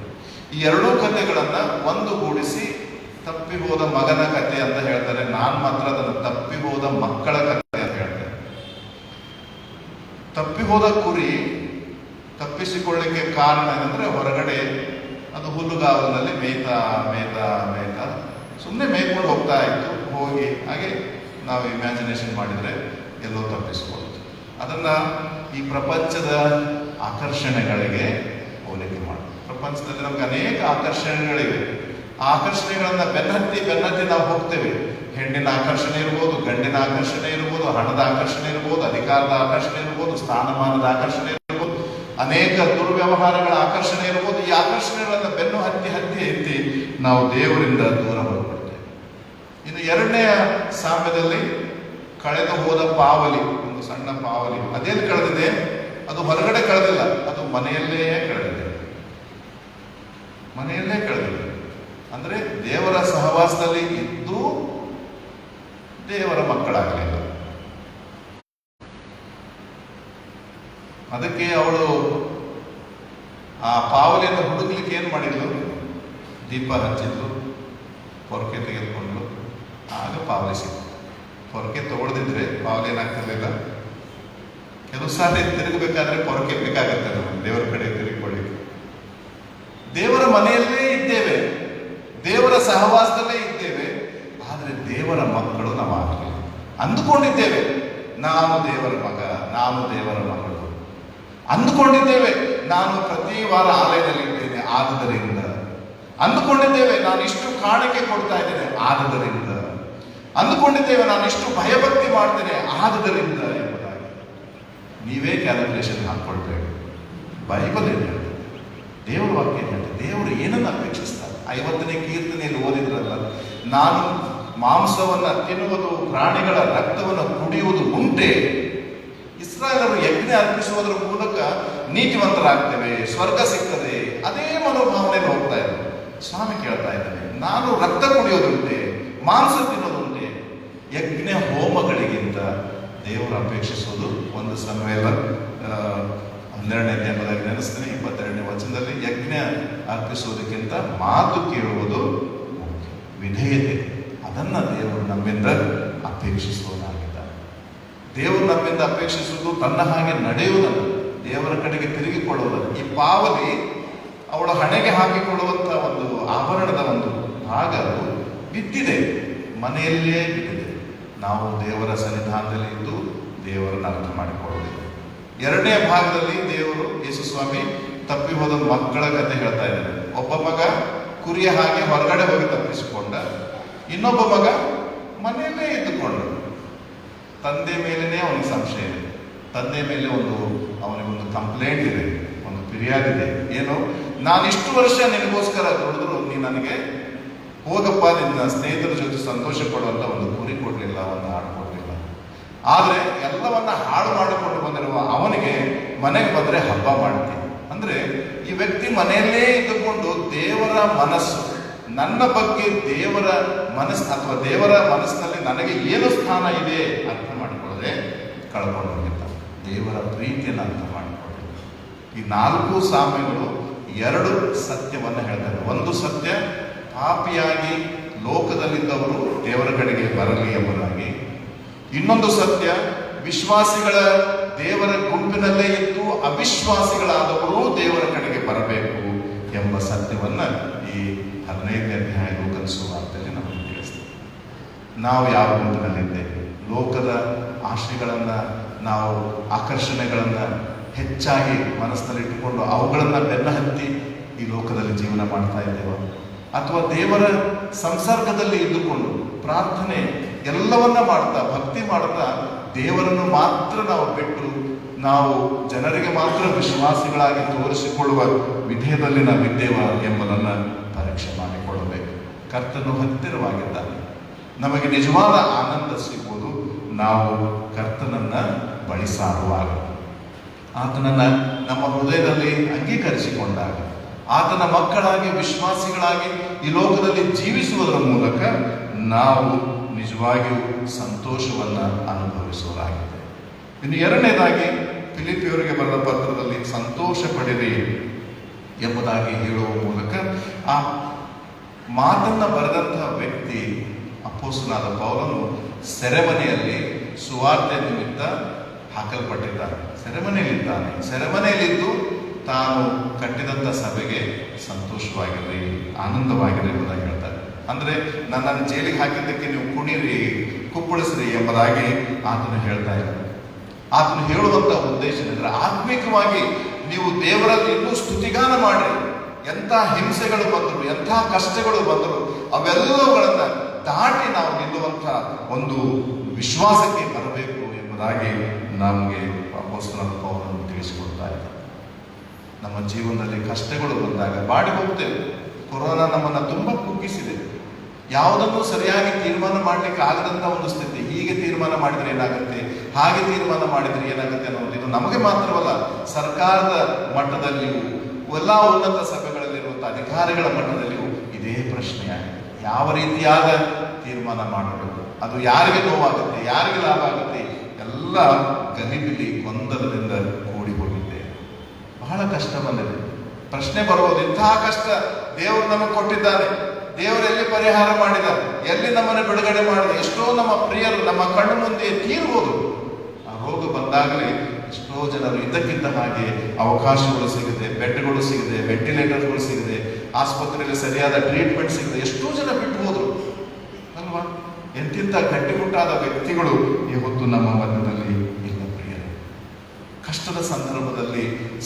ಈ 2 ಕಥೆಗಳನ್ನ ಒಂದುಗೂಡಿಸಿ ತಪ್ಪಿ ಹೋದ ಮಗನ ಕಥೆ ಅಂತ ಹೇಳ್ತಾರೆ. ನಾನು ಮಾತ್ರ ಅದನ್ನು ತಪ್ಪಿ ಹೋದ ಮಕ್ಕಳ ಕಥೆ ಅಂತ ಹೇಳ್ತೇನೆ. ತಪ್ಪಿ ಹೋದ ಕುರಿ ತಪ್ಪಿಸಿಕೊಳ್ಳಿಕ್ಕೆ ಕಾರಣ ಏನಂದ್ರೆ, ಹೊರಗಡೆ ಅದು ಹುಲ್ಲುಗಾವಲಿನಲ್ಲಿ ಮೇಯ್ತಾ ಮೇಯ್ತಾ ಮೇಯ್ತಾ ಸುಮ್ಮನೆ ಮೇಯ್ಕೊಂಡು ಹೋಗ್ತಾ ಇತ್ತು. ಹೋಗಿ ಹಾಗೆ ನಾವು ಇಮ್ಯಾಜಿನೇಷನ್ ಮಾಡಿದ್ರೆ ಎಲ್ಲೋ ತಪ್ಪಿಸ್ಕೊಳ್ಳೋದು. ಅದನ್ನ ಈ ಪ್ರಪಂಚದ ಆಕರ್ಷಣೆಗಳಿಗೆ ಹೋಲಿಕೆ ಮಾಡಿ. ಪ್ರಪಂಚದಲ್ಲಿ ನಮ್ಗೆ ಅನೇಕ ಆಕರ್ಷಣೆಗಳಿವೆ. ಆ ಆಕರ್ಷಣೆಗಳನ್ನ ಬೆನ್ನತ್ತಿ ನಾವು ಹೋಗ್ತೇವೆ. ಹೆಣ್ಣಿನ ಆಕರ್ಷಣೆ ಇರ್ಬೋದು, ಗಂಡಿನ ಆಕರ್ಷಣೆ ಇರ್ಬೋದು, ಹಣದ ಆಕರ್ಷಣೆ ಇರ್ಬೋದು, ಅಧಿಕಾರದ ಆಕರ್ಷಣೆ ಇರ್ಬೋದು, ಸ್ಥಾನಮಾನದ ಆಕರ್ಷಣೆ ಇರ್ಬೋದು, ಅನೇಕ ದುರ್ವ್ಯವಹಾರಗಳ ಆಕರ್ಷಣೆ ಇರ್ಬೋದು. ಈ ಆಕರ್ಷಣೆಗಳನ್ನ ಬೆನ್ನು ಹತ್ತಿ ನಾವು ದೇವರಿಂದ ದೂರ ಹೋಗ್ಬಿಡ್ತೇವೆ. ಇನ್ನು 2ನೇ ಸಾಮ್ಯದಲ್ಲಿ ಕಳೆದು ಹೋದ ಪಾವಲಿ, ಒಂದು ಸಣ್ಣ ಪಾವಲಿ, ಅದೇನು ಕಳೆದಿದೆ? ಅದು ಹೊರಗಡೆ ಕಳೆದಿಲ್ಲ, ಅದು ಮನೆಯಲ್ಲೇ ಕಳೆದಿದೆ. ಮನೆಯಲ್ಲೇ ಕಳೆದಿದೆ ಅಂದ್ರೆ ದೇವರ ಸಹವಾಸದಲ್ಲಿ ಇದ್ದು ದೇವರ ಮಕ್ಕಳಾಗಲಿಲ್ಲ. ಅದಕ್ಕೆ ಅವಳು ಆ ಪಾವಲಿಯನ್ನು ಹುಡುಕ್ಲಿಕ್ಕೆ ಏನು ಮಾಡಿದ್ಲು? ದೀಪ ಹಚ್ಚಿದ್ಲು, ಪೊರಕೆ ತೆಗೆದುಕೊಂಡ್ಲು, ಆಗ ಪಾವಲಿ ಸಿಕ್ತು. ಪೊರಕೆ ತಗೊಳ್ದಿದ್ರೆ ಪಾವಲಿ ಏನಾಗ್ತಿರ್ಲಿಲ್ಲ. ಕೆಲವು ಸಾರಿ ತಿರುಗಬೇಕಾದ್ರೆ ಪೊರಕೆ ಬೇಕಾಗತ್ತೆ ನಮಗೆ ದೇವರ ಕಡೆ ತಿರುಗಿಕೊಳ್ಳಿಕ್ಕೆ. ದೇವರ ಮನೆಯಲ್ಲೇ ಇದ್ದೇವೆ, ದೇವರ ಸಹವಾಸದಲ್ಲೇ ಇದ್ದೇವೆ, ಆದರೆ ದೇವರ ಮಕ್ಕಳು ನಾವಾಗಲಿಲ್ಲ. ಅಂದುಕೊಂಡಿದ್ದೇವೆ ನಾನು ದೇವರ ಮಗ, ನಾನು ದೇವರ ಮಗಳು ಅಂದುಕೊಂಡಿದ್ದೇವೆ. ನಾನು ಪ್ರತಿ ವಾರ ಆಲಯದಲ್ಲಿದ್ದೇನೆ ಆದುದರಿಂದ, ಅಂದುಕೊಂಡಿದ್ದೇವೆ ನಾನು ಇಷ್ಟು ಕಾಣಿಕೆ ಕೊಡ್ತಾ ಇದ್ದೇನೆ ಆದುದರಿಂದ, ಅಂದುಕೊಂಡಿದ್ದೇವೆ ನಾನು ಇಷ್ಟು ಭಯಭಕ್ತಿ ಮಾಡ್ತೇನೆ ಆದುದರಿಂದ ಎಂಬುದಾಗಿ ನೀವೇ ಕ್ಯಾಲ್ಕುಲೇಷನ್ ಹಾಕೊಳ್ಬೇಕು. ಬೈಬಲ್ ಏನು ಹೇಳ್ತದೆ, ದೇವರ ವಾಕ್ಯ ಏನು ಹೇಳ್ತದೆ, ದೇವರು ಏನನ್ನು ಅಪೇಕ್ಷಿಸ್ತಾರೆ? 50ನೇ ಕೀರ್ತನೆಯಲ್ಲಿ ಓದಿದ್ರಲ್ಲ, ನಾನು ಮಾಂಸವನ್ನು ತಿನ್ನುವುದು, ಪ್ರಾಣಿಗಳ ರಕ್ತವನ್ನು ಕುಡಿಯುವುದು ಉಂಟೆ. ಇಸ್ರಾಯೇಲರು ಯಜ್ಞ ಅರ್ಪಿಸುವುದರ ಮೂಲಕ ನೀತಿವಂತರಾಗ್ತೇವೆ, ಸ್ವರ್ಗ ಸಿಗ್ತದೆ, ಅದೇ ಮನೋಭಾವನೆಯಲ್ಲಿ ಹೋಗ್ತಾ ಇದ್ದಾರೆ. ಸ್ವಾಮಿ ಕೇಳ್ತಾ ಇದ್ದಾನೆ, ನಾನು ರಕ್ತ ಕುಡಿಯೋದುಂಟೆ, ಮಾಂಸ ತಿನ್ನೋದುಂಟೆ. ಯಜ್ಞ ಹೋಮಗಳಿಗಿಂತ ದೇವರು ಅಪೇಕ್ಷಿಸುವುದು ಒಂದು ಸಮಯದ 12ನೇ ಅಧ್ಯಾಯದಲ್ಲಿ ನೆನೆಸ್ತೇನೆ, 22ನೇ ವಚನದಲ್ಲಿ ಯಜ್ಞ ಅರ್ಪಿಸುವುದಕ್ಕಿಂತ ಮಾತು ಕೇಳುವುದು ಮುಖ್ಯ, ವಿಧೇಯತೆ. ಅದನ್ನು ದೇವರು ನಮ್ಮಿಂದ ಅಪೇಕ್ಷಿಸುವುದಾಗಿದ್ದಾರೆ. ದೇವರು ನಮ್ಮಿಂದ ಅಪೇಕ್ಷಿಸುವುದು ತನ್ನ ಹಾಗೆ ನಡೆಯುವುದನ್ನು, ದೇವರ ಕಡೆಗೆ ತಿರುಗಿಕೊಳ್ಳುವುದನ್ನು. ಈ ಪಾವಲಿ ಅವಳ ಹಣೆಗೆ ಹಾಕಿಕೊಳ್ಳುವಂಥ ಒಂದು ಆಭರಣದ ಒಂದು ಭಾಗ ಬಿದ್ದಿದೆ, ಮನೆಯಲ್ಲೇ ಬಿದ್ದಿದೆ. ನಾವು ದೇವರ ಸನ್ನಿಧಾನದಲ್ಲಿ ಇದ್ದು ದೇವರನ್ನು ಅರ್ಥ ಮಾಡಿಕೊಳ್ಳುವುದಿಲ್ಲ. 2ನೇ ಭಾಗದಲ್ಲಿ ದೇವರು ಯೇಸು ಸ್ವಾಮಿ ತಪ್ಪಿ ಹೋದ ಮಕ್ಕಳ ಕಥೆ ಹೇಳ್ತಾ ಇದ್ದಾರೆ. ಒಬ್ಬ ಮಗ ಕುರಿಯ ಹಾಗೆ ಹೊರಗಡೆ ಹೋಗಿ ತಪ್ಪಿಸಿಕೊಂಡ, ಇನ್ನೊಬ್ಬ ಮಗ ಮನೆಯಲ್ಲೇ ಇದ್ದುಕೊಂಡ. ತಂದೆ ಮೇಲೇನೆ ಅವನಿಗೆ ಸಂಶಯ ಇದೆ, ತಂದೆ ಮೇಲೆ ಅವನಿಗೊಂದು ಕಂಪ್ಲೇಂಟ್ ಇದೆ, ಒಂದು ಫಿರ್ಯಾದಿದೆ. ಏನು, ನಾನು ಇಷ್ಟು ವರ್ಷ ನಿನಗೋಸ್ಕರ ದುಡಿದ್ರು, ನೀ ನನಗೆ ಹೋಗಪ್ಪ ನಿನ್ನ ಸ್ನೇಹಿತರ ಜೊತೆ ಸಂತೋಷ ಪಡುವಂತ ಒಂದು ಕುರಿ ಕೊಡ್ಲಿಲ್ಲ, ಒಂದು ಹಾಡು ಕೊಡ್ಲಿಲ್ಲ. ಆದ್ರೆ ಎಲ್ಲವನ್ನ ಹಾಳು ಮಾಡಿಕೊಂಡು ಬಂದಿರುವ ಅವನಿಗೆ ಮನೆಗೆ ಬಂದ್ರೆ ಹಬ್ಬ ಮಾಡ್ತೀನಿ. ಅಂದ್ರೆ ಈ ವ್ಯಕ್ತಿ ಮನೆಯಲ್ಲೇ ಇದ್ದುಕೊಂಡು ದೇವರ ಮನಸ್ಸು, ನನ್ನ ಬಗ್ಗೆ ದೇವರ ಮನಸ್ಸು ಅಥವಾ ದೇವರ ಮನಸ್ಸಿನಲ್ಲಿ ನನಗೆ ಏನು ಸ್ಥಾನ ಇದೆ ಅರ್ಥ ಮಾಡಿಕೊಳ್ಳದೆ ಕಳ್ಕೊಂಡು ಹೋಗಿದ್ದ. ದೇವರ ಪ್ರೀತಿಯನ್ನು ಅರ್ಥ ಮಾಡಿಕೊಳ್ಳಿ. ಈ 4 ಸಾಮ್ಯಗಳು 2 ಸತ್ಯವನ್ನು ಹೇಳ್ತಾರೆ. ಒಂದು ಸತ್ಯ, ಪಾಪಿಯಾಗಿ ಲೋಕದಲ್ಲಿದ್ದವರು ದೇವರ ಕಡೆಗೆ ಬರಲಿ ಎಂಬುದಾಗಿ. ಇನ್ನೊಂದು ಸತ್ಯ, ವಿಶ್ವಾಸಿಗಳ ದೇವರ ಗುಂಪಿನಲ್ಲೇ ಇದ್ದು ಅವಿಶ್ವಾಸಿಗಳಾದವರು ದೇವರ ಕಡೆಗೆ ಬರಬೇಕು ಎಂಬ ಸತ್ಯವನ್ನ ಈ 15ನೇ ಅಧ್ಯಾಯ ಲೋಕದ ಸುವಾರ್ತೆಯಲ್ಲಿ ನಮಗೆ ತಿಳಿಸ್ತೇವೆ. ನಾವು ಯಾವ ಗುಂಪಿನಲ್ಲಿದ್ದೇವೆ? ಲೋಕದ ಆಶೆಗಳನ್ನ, ನಾವು ಆಕರ್ಷಣೆಗಳನ್ನ ಹೆಚ್ಚಾಗಿ ಮನಸ್ಸಿನಲ್ಲಿಟ್ಟುಕೊಂಡು ಅವುಗಳನ್ನ ಬೆನ್ನ ಹತ್ತಿ ಈ ಲೋಕದಲ್ಲಿ ಜೀವನ ಮಾಡ್ತಾ ಇದ್ದೇವೆ, ಅಥವಾ ದೇವರ ಸಂಸರ್ಗದಲ್ಲಿ ಇದ್ದುಕೊಂಡು ಪ್ರಾರ್ಥನೆ ಎಲ್ಲವನ್ನ ಮಾಡ್ತಾ ಭಕ್ತಿ ಮಾಡ್ತಾ ದೇವರನ್ನು ಮಾತ್ರ ನಾವು ಬಿಟ್ಟು ನಾವು ಜನರಿಗೆ ಮಾತ್ರ ವಿಶ್ವಾಸಿಗಳಾಗಿ ತೋರಿಸಿಕೊಳ್ಳುವ ವಿಧೇಯದಲ್ಲಿ ನಾವಿದ್ದೇವ ಎಂಬುದನ್ನು ಪರೀಕ್ಷೆ ಮಾಡಿಕೊಳ್ಳಬೇಕು. ಕರ್ತನು ಹತ್ತಿರವಾಗಿದ್ದಾನೆ. ನಮಗೆ ನಿಜವಾದ ಆನಂದ ಸಿಗುವುದು ನಾವು ಕರ್ತನನ್ನ ಬಳಿ ಸಾರುವಾಗ, ಆತನನ್ನ ನಮ್ಮ ಹೃದಯದಲ್ಲಿ ಅಂಗೀಕರಿಸಿಕೊಂಡಾಗ, ಆತನ ಮಕ್ಕಳಾಗಿ ವಿಶ್ವಾಸಿಗಳಾಗಿ ಈ ಲೋಕದಲ್ಲಿ ಜೀವಿಸುವುದರ ಮೂಲಕ ನಾವು ನಿಜವಾಗಿಯೂ ಸಂತೋಷವನ್ನ ಅನುಭವಿಸುವುದಾಗಿದೆ. ಇನ್ನು 2ನೇದಾಗಿ ಫಿಲಿಪಿಯವರಿಗೆ ಬರೆದ ಪತ್ರದಲ್ಲಿ ಸಂತೋಷ ಪಡಿರಿ ಎಂಬುದಾಗಿ ಹೇಳುವ ಮೂಲಕ ಆ ಮಾತನ್ನ ಬರೆದಂತಹ ವ್ಯಕ್ತಿ ಅಪೊಸ್ತಲನಾದ ಪೌಲನು ಸೆರೆಮನೆಯಲ್ಲಿ ಸುವಾರ್ತೆ ನಿಮಿತ್ತ ಹಾಕಲ್ಪಟ್ಟಿದ್ದಾನೆ. ಸೆರೆಮನೆಯಲ್ಲಿದ್ದಾನೆ. ಸೆರೆಮನೆಯಲ್ಲಿದ್ದು ತಾನು ಕಟ್ಟಿದಂಥ ಸಭೆಗೆ ಸಂತೋಷವಾಗಿರಲಿ, ಆನಂದವಾಗಿರಲಿ ಎಂಬುದಾಗಿ ಹೇಳ್ತಾರೆ. ಅಂದ್ರೆ ನನ್ನನ್ನು ಜೈಲಿಗೆ ಹಾಕಿದ್ದಕ್ಕೆ ನೀವು ಕುಣಿರಿ, ಕುಪ್ಪಳಿಸ್ರಿ ಎಂಬುದಾಗಿ ಆತನು ಹೇಳ್ತಾ ಇದ್ದಾನೆ. ಆತನು ಹೇಳುವಂತ ಉದ್ದೇಶ ಏನಂದ್ರೆ, ಆತ್ಮಿಕವಾಗಿ ನೀವು ದೇವರಲ್ಲಿ ಇನ್ನೂ ಸ್ತುತಿಗಾನ ಮಾಡಿ, ಎಂಥ ಹಿಂಸೆಗಳು ಬಂದರು, ಎಂಥ ಕಷ್ಟಗಳು ಬಂದರು, ಅವೆಲ್ಲವುಗಳನ್ನ ದಾಟಿ ನಾವು ನಿಲ್ಲುವಂಥ ಒಂದು ವಿಶ್ವಾಸಕ್ಕೆ ಬರಬೇಕು ಎಂಬುದಾಗಿ ನಮಗೆ ಅಪೊಸ್ತಲನಾದ ಪೌಲನು ತಿಳಿಸಿಕೊಡ್ತಾ ಇದ್ದಾರೆ. ನಮ್ಮ ಜೀವನದಲ್ಲಿ ಕಷ್ಟಗಳು ಬಂದಾಗ ಬಾಡಿ ಹೋಗ್ತೇವೆ. ಕೊರೋನಾ ನಮ್ಮನ್ನು ತುಂಬ ಕುಗ್ಗಿಸಿದೆ. ಯಾವುದನ್ನು ಸರಿಯಾಗಿ ತೀರ್ಮಾನ ಮಾಡಲಿಕ್ಕೆ ಆಗದಂತ ಒಂದು ಸ್ಥಿತಿ. ಹೀಗೆ ತೀರ್ಮಾನ ಮಾಡಿದ್ರೆ ಏನಾಗುತ್ತೆ, ಹಾಗೆ ತೀರ್ಮಾನ ಮಾಡಿದ್ರೆ ಏನಾಗುತ್ತೆ ಅನ್ನೋದು ಇದು ನಮಗೆ ಮಾತ್ರವಲ್ಲ, ಸರ್ಕಾರದ ಮಟ್ಟದಲ್ಲಿಯೂ ಎಲ್ಲ ಉನ್ನತ ಸಭೆಗಳಲ್ಲಿರುವಂತಹ ಅಧಿಕಾರಿಗಳ ಮಟ್ಟದಲ್ಲಿಯೂ ಇದೇ ಪ್ರಶ್ನೆಯಾಗಿದೆ. ಯಾವ ರೀತಿಯಾದ ತೀರ್ಮಾನ ಮಾಡಬೇಕು? ಅದು ಯಾರಿಗೆ ನೋವಾಗುತ್ತೆ, ಯಾರಿಗೆ ಲಾಭ ಆಗುತ್ತೆ, ಎಲ್ಲ ಗಲಿಬಿಲಿ ಗೊಂದಲದಿಂದ ಕೂಡಿ ಹೋಗಿದೆ. ಬಹಳ ಕಷ್ಟ ಬಂದಿದೆ. ಪ್ರಶ್ನೆ ಬರುವುದು, ಇಂತಹ ಕಷ್ಟ ದೇವರು ನಮಗೆ ಕೊಟ್ಟಿದ್ದಾನೆ, ದೇವರು ಎಲ್ಲಿ ಪರಿಹಾರ ಮಾಡಿದ, ಎಲ್ಲಿ ನಮ್ಮನ್ನು ಬಿಡುಗಡೆ ಮಾಡಿದ. ಎಷ್ಟೋ ನಮ್ಮ ಪ್ರಿಯರು ನಮ್ಮ ಕಣ್ಣು ಮುಂದೆ ತೀರ್ಬೋದು. ಆ ರೋಗ ಬಂದಾಗಲೇ ಎಷ್ಟೋ ಜನರು ಇದಕ್ಕಿಂತ ಹಾಗೆ ಅವಕಾಶಗಳು ಸಿಗದೆ, ಬೆಡ್ಗಳು ಸಿಗದೆ, ವೆಂಟಿಲೇಟರ್ಗಳು ಸಿಗದೆ, ಆಸ್ಪತ್ರೆಯಲ್ಲಿ ಸರಿಯಾದ ಟ್ರೀಟ್ಮೆಂಟ್ ಸಿಗದೆ ಎಷ್ಟೋ ಜನ ಬಿಟ್ಟು ಹೋದ್ರು ಅಲ್ವಾ? ಎಂತಿಂತ ಗಟ್ಟಿಮುಟ್ಟಾದ ವ್ಯಕ್ತಿಗಳು ಇವತ್ತು ನಮ್ಮ ಮಧ್ಯದಲ್ಲಿ ಇಲ್ಲ. ಪ್ರಿಯರೇ, ಕಷ್ಟದ ಸಂದರ್ಭದಲ್ಲಿ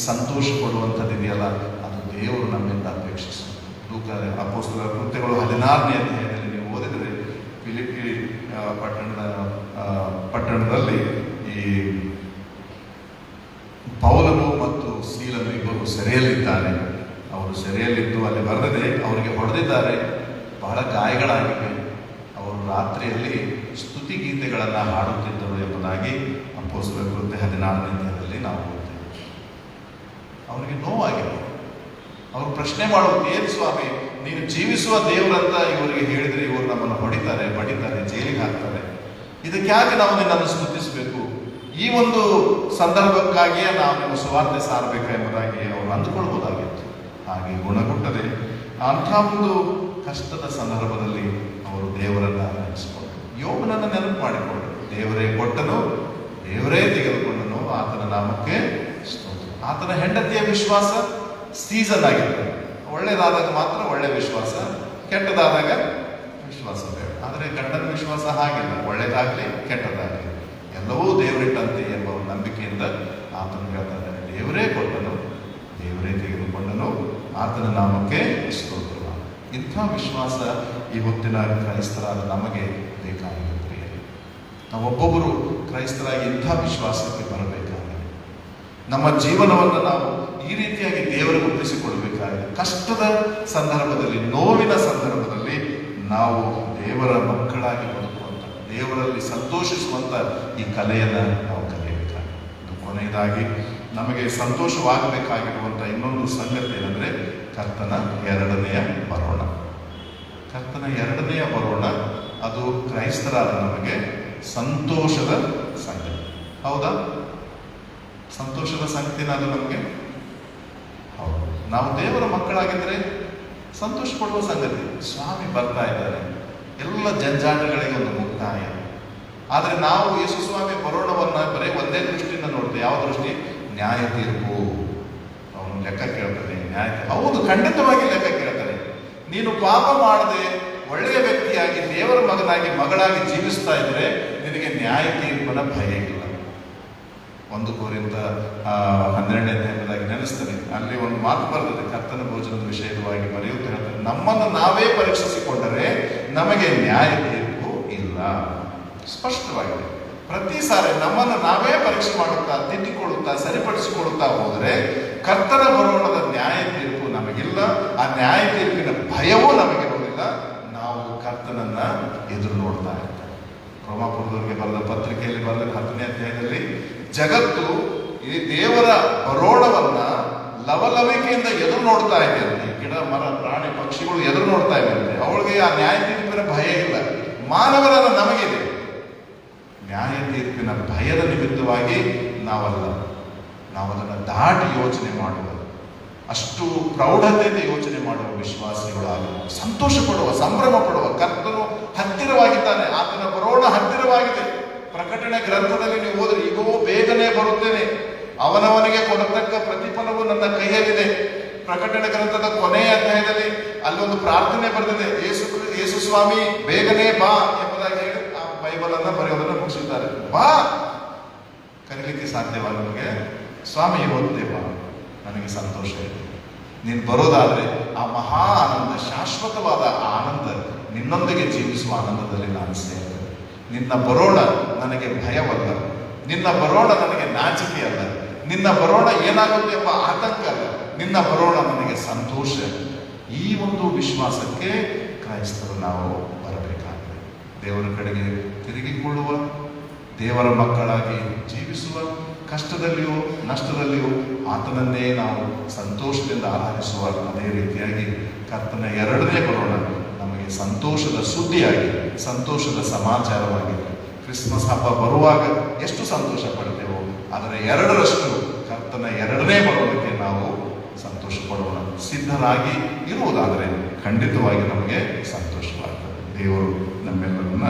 ಸಂತೋಷ ಪಡುವಂಥದ್ದಿದೆಯಲ್ಲ, ಅದು ದೇವರು ನಮ್ಮಿಂದ ಅಪೇಕ್ಷಿಸುವುದು. ಅಪೊಸ್ತಲರ ಕೃತ್ಯಗಳು 16ನೇ ಅಧ್ಯಾಯದಲ್ಲಿ ನೀವು ಓದಿದರೆ, ಫಿಲಿಪ್ಪಿ ಪಟ್ಟಣದಲ್ಲಿ ಈ ಪೌಲನು ಮತ್ತು ಸೀಲನು ಇಬ್ಬರು ಸೆರೆಯಲ್ಲಿದ್ದಾರೆ. ಅವರು ಸೆರೆಯಲ್ಲಿದ್ದು ಅಲ್ಲಿ ಬರದೆ ಅವರಿಗೆ ಹೊಡೆದಿದ್ದಾರೆ, ಬಹಳ ಗಾಯಗಳಾಗಿವೆ. ಅವರು ರಾತ್ರಿಯಲ್ಲಿ ಸ್ತುತಿ ಗೀತೆಗಳನ್ನು ಹಾಡುತ್ತಿದ್ದರು ಎಂಬುದಾಗಿ ಅಪೊಸ್ತಲರ ಕೃತ್ಯ 16ನೇ ಅಧ್ಯಾಯದಲ್ಲಿ ನಾವು ಓದ್ತೇವೆ. ಅವರಿಗೆ ನೋವಾಗಿದೆ. ಅವರು ಪ್ರಶ್ನೆ ಮಾಡುವುದು, ಏನು ಸ್ವಾಮಿ, ನೀನು ಜೀವಿಸುವ ದೇವರಂತ ಇವರಿಗೆ ಹೇಳಿದರೆ ಇವರು ನಮ್ಮನ್ನು ಹೊಡಿತಾರೆ, ಬಡಿತಾರೆ, ಜೈಲಿಗೆ ಹಾಕ್ತಾರೆ, ಇದಕ್ಕೆ ಯಾಕೆ ನಾವು ನಿನ್ನನ್ನು ಸ್ತುತಿಸಬೇಕು? ಈ ಒಂದು ಸಂದರ್ಭಕ್ಕಾಗಿಯೇ ನಾವು ನಿಮ್ಮ ಸುವಾರ್ತೆ ಸಾರಬೇಕು ಎಂಬುದಾಗಿ ಅವರು ಅಂದುಕೊಳ್ಬೋದಾಗಿತ್ತು. ಹಾಗೆ ಗುಣಗುಟ್ಟದೆ ಅಂಥ ಒಂದು ಕಷ್ಟದ ಸಂದರ್ಭದಲ್ಲಿ ಅವರು ದೇವರನ್ನು ನೆನೆಸಿಕೊಂಡರು. ಯೋಬನನ್ನು ನೆನಪು ಮಾಡಿಕೊಂಡರು. ದೇವರೇ ಕೊಟ್ಟನು, ದೇವರೇ ತೆಗೆದುಕೊಂಡನು, ಆತನ ನಾಮಕ್ಕೆ ಸ್ತೋತ್ರ. ಆತನ ಹೆಂಡತಿಯ ವಿಶ್ವಾಸ ಸೀಸನ್ ಆಗಿತ್ತು. ಒಳ್ಳೆಯದಾದಾಗ ಮಾತ್ರ ಒಳ್ಳೆ ವಿಶ್ವಾಸ, ಕೆಟ್ಟದಾದಾಗ ವಿಶ್ವಾಸ ಬೇಡ. ಆದರೆ ಗಂಡನ ವಿಶ್ವಾಸ ಹಾಗಿಲ್ಲ. ಒಳ್ಳೆಯದಾಗಲಿ ಕೆಟ್ಟದಾಗಲಿ ಎಲ್ಲವೂ ದೇವರಿಟ್ಟಂತೆ ಎಂಬ ನಂಬಿಕೆಯಿಂದ ಆತನು ಹೇಳ್ತಾನೆ, ದೇವರೇ ಕೊಟ್ಟನು, ದೇವರೇ ತೆಗೆದುಕೊಂಡನು, ಆತನ ನಾಮಕ್ಕೆ ಸ್ತೋತ್ರ. ಇಂಥ ವಿಶ್ವಾಸ ಈ ಹೊತ್ತಿನ ಕ್ರೈಸ್ತರಾದ ನಮಗೆ ಬೇಕಾಗಿದೆ. ಪ್ರಿಯರೇ, ನಾವೊಬ್ಬೊಬ್ಬರು ಕ್ರೈಸ್ತರಾಗಿ ಇಂಥ ವಿಶ್ವಾಸಕ್ಕೆ ಬರಬೇಕಾಗಿದೆ. ನಮ್ಮ ಜೀವನವನ್ನು ನಾವು ಈ ರೀತಿಯಾಗಿ ದೇವರಿಗೆ ಒಪ್ಪಿಸಿಕೊಳ್ಬೇಕಾಗಿದೆ. ಕಷ್ಟದ ಸಂದರ್ಭದಲ್ಲಿ, ನೋವಿನ ಸಂದರ್ಭದಲ್ಲಿ ನಾವು ದೇವರ ಮಕ್ಕಳಾಗಿ ಬದುಕುವಂಥ, ದೇವರಲ್ಲಿ ಸಂತೋಷಿಸುವಂಥ ಈ ಕಲೆಯನ್ನು ನಾವು ಕಲಿಯಬೇಕಾಗಿದೆ. ಇದು ಕೊನೆಯದಾಗಿ ನಮಗೆ ಸಂತೋಷವಾಗಬೇಕಾಗಿರುವಂಥ ಇನ್ನೊಂದು ಸಂಗತಿ ಏನಂದರೆ ಕರ್ತನ ಎರಡನೆಯ ಬರೋಣ. ಕರ್ತನ ಎರಡನೆಯ ಬರೋಣ ಅದು ಕ್ರೈಸ್ತರಾದ ನಮಗೆ ಸಂತೋಷದ ಸಂಗತಿ. ಹೌದಾ? ಸಂತೋಷದ ಸಂಗತಿನ ಅದು ನಮಗೆ. ಹೌದು, ನಾವು ದೇವರ ಮಕ್ಕಳಾಗಿದ್ದರೆ ಸಂತೋಷ ಪಡುವ ಸಂಗತಿ. ಸ್ವಾಮಿ ಬರ್ತಾ ಇದ್ದಾರೆ, ಎಲ್ಲ ಜಂಜಾಟಗಳಿಗೆ ಒಂದು ಮುಕ್ತಾಯ. ಆದರೆ ನಾವು ಯೇಸು ಸ್ವಾಮಿ ಬರೋಣವನ್ನು ಬರೀ ಒಂದೇ ದೃಷ್ಟಿಯಿಂದ ನೋಡ್ತೇವೆ. ಯಾವ ದೃಷ್ಟಿ? ನ್ಯಾಯ ತೀರ್ಪು. ಅವನು ಲೆಕ್ಕ ಕೇಳ್ತಾನೆ. ನ್ಯಾಯ, ಹೌದು, ಖಂಡಿತವಾಗಿ ಲೆಕ್ಕ ಕೇಳ್ತಾನೆ. ನೀನು ಪಾಪ ಮಾಡದೆ ಒಳ್ಳೆಯ ವ್ಯಕ್ತಿಯಾಗಿ ದೇವರ ಮಗನಾಗಿ ಮಗಳಾಗಿ ಜೀವಿಸ್ತಾ ಇದ್ರೆ ನಿನಗೆ ನ್ಯಾಯ ತೀರ್ಪನ ಭಯ ಇಲ್ಲ. 1 ಕೊರಿಂಥ 12ನೇ ಅಧ್ಯಾಯದಲ್ಲಿ ನೆನೆಸ್ತದೆ. ಅಲ್ಲಿ ಒಂದು ಮಾತು ಬರ್ತದೆ, ಕರ್ತನ ಭೋಜನದ ವಿಷಯವಾಗಿ ಬರೆಯುತ್ತಾ ಹೇಳ್ತಾರೆ, ನಮ್ಮನ್ನು ನಾವೇ ಪರೀಕ್ಷಿಸಿಕೊಂಡರೆ ನಮಗೆ ನ್ಯಾಯ ತೀರ್ಪು ಇಲ್ಲ. ಸ್ಪಷ್ಟವಾಗಿದೆ. ಪ್ರತಿ ಸಾರಿ ನಮ್ಮನ್ನು ನಾವೇ ಪರೀಕ್ಷೆ ಮಾಡುತ್ತಾ, ತಿದ್ದಿಕೊಳ್ಳುತ್ತಾ, ಸರಿಪಡಿಸಿಕೊಳ್ಳುತ್ತಾ ಹೋದರೆ ಕರ್ತನ ಬರೋಣದ ನ್ಯಾಯ ತೀರ್ಪು ನಮಗಿಲ್ಲ. ಆ ನ್ಯಾಯ ತೀರ್ಪಿನ ಭಯವೂ ನಮಗಿರುವುದಿಲ್ಲ. ನಾವು ಕರ್ತನನ್ನ ಎದುರು ನೋಡ್ತಾ ಇರ್ತೇವೆ. ರೋಮಾಪುರದವರಿಗೆ ಬರೆದ ಪತ್ರಿಕೆಯಲ್ಲಿ ಬರೆದ 10ನೇ ಅಧ್ಯಾಯದಲ್ಲಿ ಜಗತ್ತು ಈ ದೇವರ ಬರೋಣವನ್ನ ಲವಲವಿಕೆಯಿಂದ ಎದುರು ನೋಡ್ತಾ ಇದೆಯಂತೆ. ಗಿಡ, ಮರ, ಪ್ರಾಣಿ, ಪಕ್ಷಿಗಳು ಎದುರು ನೋಡ್ತಾ ಇವೆ. ಅವಳಿಗೆ ಆ ನ್ಯಾಯ ತೀರ್ಪಿನ ಭಯ ಇಲ್ಲ. ಮಾನವರನ್ನ ನಮಗಿದೆ. ನ್ಯಾಯ ತೀರ್ಪಿನ ಭಯದ ನಿಮಿತ್ತವಾಗಿ ನಾವದನ್ನು ದಾಟಿ ಯೋಚನೆ ಮಾಡುವ, ಅಷ್ಟು ಪ್ರೌಢತೆಯಿಂದ ಯೋಚನೆ ಮಾಡುವ ವಿಶ್ವಾಸಿಗಳಾಗುವ, ಸಂತೋಷ ಪಡುವ, ಸಂಭ್ರಮ ಪಡುವ. ಕರ್ತನು ಹತ್ತಿರವಾಗಿದ್ದಾನೆ, ಆತನ ಬರೋಣ ಹತ್ತಿರವಾಗಿದೆ. ಪ್ರಕಟಣೆ ಗ್ರಂಥದಲ್ಲಿ ನೀವು ಹೋದ್ರೆ, ಈಗೋ ಬೇಗನೆ ಬರುತ್ತೇನೆ, ಅವನವನಿಗೆ ಕೊಡತಕ್ಕ ಪ್ರತಿಫಲವು ನನ್ನ ಕೈಯಲ್ಲಿದೆ. ಪ್ರಕಟಣೆ ಗ್ರಂಥದ ಕೊನೆಯ ಅಧ್ಯಾಯದಲ್ಲಿ ಅಲ್ಲೊಂದು ಪ್ರಾರ್ಥನೆ ಬರೆದಿದೆ, ಯೇಸು ಸ್ವಾಮಿ ಬೇಗನೆ ಬಾ ಎಂಬುದಾಗಿ ಹೇಳಿ ಆ ಬೈಬಲ್ ಅನ್ನ ಬರೆಯೋದನ್ನು ಮುಗಿಸಿದ್ದಾರೆ. ಬಾ, ಕರೀಲಿಕ್ಕೆ ಸಾಧ್ಯವಾಗ ನಮಗೆ ಸ್ವಾಮಿ ಇವತ್ತೇ ಬಾ, ನನಗೆ ಸಂತೋಷ ಇದೆ. ನೀನು ಬರೋದಾದ್ರೆ ಆ ಮಹಾ ಆನಂದ, ಶಾಶ್ವತವಾದ ಆನಂದ, ನಿನ್ನೊಂದಿಗೆ ಜೀವಿಸುವ ಆನಂದದಲ್ಲಿ ನಾನು ಸೇರ್ತೇನೆ. ನಿನ್ನ ಬರೋಣ ನನಗೆ ಭಯವಲ್ಲ, ನಿನ್ನ ಬರೋಣ ನನಗೆ ನಾಚಿಕೆ ಅಲ್ಲ, ನಿನ್ನ ಬರೋಣ ಏನಾಗುತ್ತೆ ಎಂಬ ಆತಂಕ ಅಲ್ಲ, ನಿನ್ನ ಬರೋಣ ನನಗೆ ಸಂತೋಷ. ಈ ಒಂದು ವಿಶ್ವಾಸಕ್ಕೆ ಕ್ರೈಸ್ತರು ನಾವು ಬರಬೇಕಾಗಿದೆ. ದೇವರ ಕಡೆಗೆ ತಿರುಗಿಕೊಳ್ಳುವ, ದೇವರ ಮಕ್ಕಳಾಗಿ ಜೀವಿಸುವ, ಕಷ್ಟದಲ್ಲಿಯೂ ನಷ್ಟದಲ್ಲಿಯೂ ಆತನನ್ನೇ ನಾವು ಸಂತೋಷದಿಂದ ಆರಾಧಿಸುವ. ಅದೇ ರೀತಿಯಾಗಿ ಕರ್ತನ ಎರಡನೇ ಬರೋಣ ನಮಗೆ ಸಂತೋಷದ ಸುದ್ದಿಯಾಗಿ, ಸಂತೋಷದ ಸಮಾಚಾರವಾಗಿದೆ. ಕ್ರಿಸ್ಮಸ್ ಹಬ್ಬ ಬರುವಾಗ ಎಷ್ಟು ಸಂತೋಷ ಪಡ್ತೇವೋ, ಅದರ ಎರಡರಷ್ಟು ಕರ್ತನ ಎರಡನೇ ಬರೋದಕ್ಕೆ ನಾವು ಸಂತೋಷ ಪಡೋಣ. ಸಿದ್ಧರಾಗಿ ಇರುವುದಾದರೆ ಖಂಡಿತವಾಗಿ ನಮಗೆ ಸಂತೋಷವಾಗ್ತದೆ. ದೇವರು ನಮ್ಮೆಲ್ಲರನ್ನ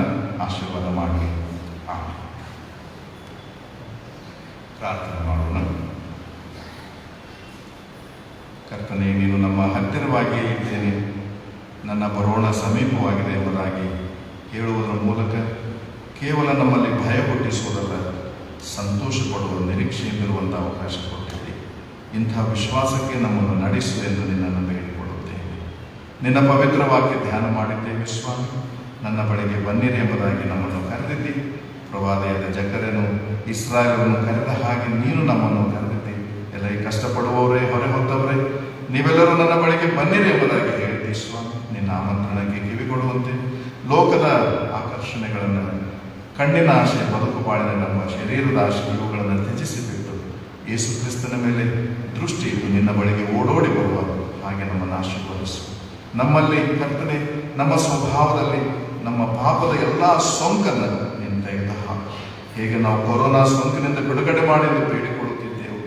ಆಶೀರ್ವಾದ ಮಾಡಲಿ. ಪ್ರಾರ್ಥನೆ ಮಾಡೋಣ. ಕರ್ತನೇ, ನೀನು ನಮ್ಮ ಹತ್ತಿರವಾಗಿಯೇ ಇದ್ದೇನೆ, ನನ್ನ ಬರೋಣ ಸಮೀಪವಾಗಿದೆ ಎಂಬುದಾಗಿ ಹೇಳುವುದರ ಮೂಲಕ ಕೇವಲ ನಮ್ಮಲ್ಲಿ ಭಯ ಹುಟ್ಟಿಸುವುದಲ್ಲ, ಸಂತೋಷ ಪಡುವ ನಿರೀಕ್ಷೆಯಲ್ಲಿರುವಂಥ ಅವಕಾಶ ಕೊಟ್ಟಿದ್ದೆ. ಇಂಥ ವಿಶ್ವಾಸಕ್ಕೆ ನಮ್ಮನ್ನು ನಡೆಸು ಎಂದು ನಿನ್ನನ್ನು ಬೇಡಿಕೊಳ್ಳುತ್ತೇವೆ. ನಿನ್ನ ಪವಿತ್ರ ವಾಕ್ಯ ಧ್ಯಾನ ಮಾಡಿದ್ದೇವೆ ಸ್ವಾಮಿ. ನನ್ನ ಬಳಿಗೆ ಬನ್ನಿರಿ ಎಂಬುದಾಗಿ ನಮ್ಮನ್ನು ಕರೆದಿದ್ದಿ. ಪ್ರವಾದಿಯಾದ ಜಕರನು ಇಸ್ರಾಯೇಲನ್ನು ಕರೆದ ಹಾಗೆ ನೀನು ನಮ್ಮನ್ನು ಕರೆದಿದ್ದಿ. ಎಲ್ಲ ಈ ಕಷ್ಟಪಡುವವರೇ, ಹೊರೆ ಹೊತ್ತವರೇ, ನೀವೆಲ್ಲರೂ ನನ್ನ ಬಳಿಗೆ ಬನ್ನಿರಿ ಎಂಬುದಾಗಿ ಹೇಳಿದ್ದಿ ಸ್ವಾಮಿ. ನಿನ್ನ ಆಮಂತ್ರಣಕ್ಕೆ ಕಿವಿಗೊಡುವಂತೆ ಲೋಕದ ಆಕರ್ಷಣೆಗಳನ್ನು, ಕಣ್ಣಿನ ಆಶೆ, ಬದುಕು ಬಾಳಿನ ನಮ್ಮ ಶರೀರದ ಆಶೆ ಇವುಗಳನ್ನು ತ್ಯಜಿಸಿಬಿಟ್ಟು ಯೇಸು ಕ್ರಿಸ್ತನ ಮೇಲೆ ದೃಷ್ಟಿ ಇಟ್ಟು ನಿನ್ನ ಬಳಿಗೆ ಓಡೋಡಿ ಬರುವ ಹಾಗೆ ನಮ್ಮನ್ನು ಆಶೀರ್ವದಿಸು. ನಮ್ಮಲ್ಲಿ ಕರ್ತನೆ, ನಮ್ಮ ಸ್ವಭಾವದಲ್ಲಿ ನಮ್ಮ ಪಾಪದ ಎಲ್ಲ ಸೋಂಕನ್ನು ನೀನು ತೆಗೆದು ಹಾಕು. ಹೇಗೆ ನಾವು ಕೊರೋನಾ ಸೋಂಕಿನಿಂದ ಬಿಡುಗಡೆ ಮಾಡಿ ಬೇಡಿಕೊಳ್ಳುತ್ತಿದ್ದೆವು,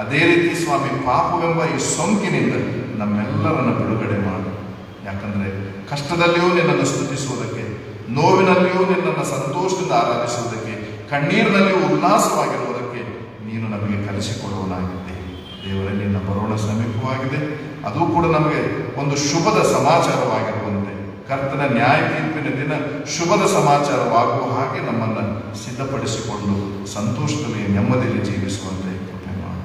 ಅದೇ ರೀತಿ ಸ್ವಾಮಿ ಪಾಪವೆಂಬ ಈ ಸೋಂಕಿನಿಂದ ನಮ್ಮೆಲ್ಲರನ್ನು ಬಿಡುಗಡೆ ಮಾಡು. ಯಾಕಂದರೆ ಕಷ್ಟದಲ್ಲಿಯೂ ನಿನ್ನನ್ನು ಸ್ತುತಿಸುವುದಕ್ಕೆ, ನೋವಿನಲ್ಲಿಯೂ ನಿನ್ನನ್ನು ಸಂತೋಷದಿಂದ ಆರಾಧಿಸುವುದಕ್ಕೆ, ಕಣ್ಣೀರಿನಲ್ಲಿಯೂ ಉಲ್ಲಾಸವಾಗಿರುವುದಕ್ಕೆ ನೀನು ನಮಗೆ ಕಲಿಸಿಕೊಡುವನಾಗಿದ್ದೆ. ದೇವರೇ, ನಿನ್ನ ಬರೋಣ ಸಮೀಪವಾಗಿದೆ. ಅದು ಕೂಡ ನಮಗೆ ಒಂದು ಶುಭದ ಸಮಾಚಾರವಾಗಿರುವಂತೆ, ಕರ್ತನ ನ್ಯಾಯ ತೀರ್ಪಿನ ದಿನ ಶುಭದ ಸಮಾಚಾರವಾಗುವ ಹಾಗೆ ನಮ್ಮನ್ನು ಸಿದ್ಧಪಡಿಸಿಕೊಂಡು ಸಂತೋಷದಲ್ಲಿ, ನೆಮ್ಮದಿಯಲ್ಲಿ ಜೀವಿಸುವಂತೆ ಕೃಪೆ ಮಾಡು.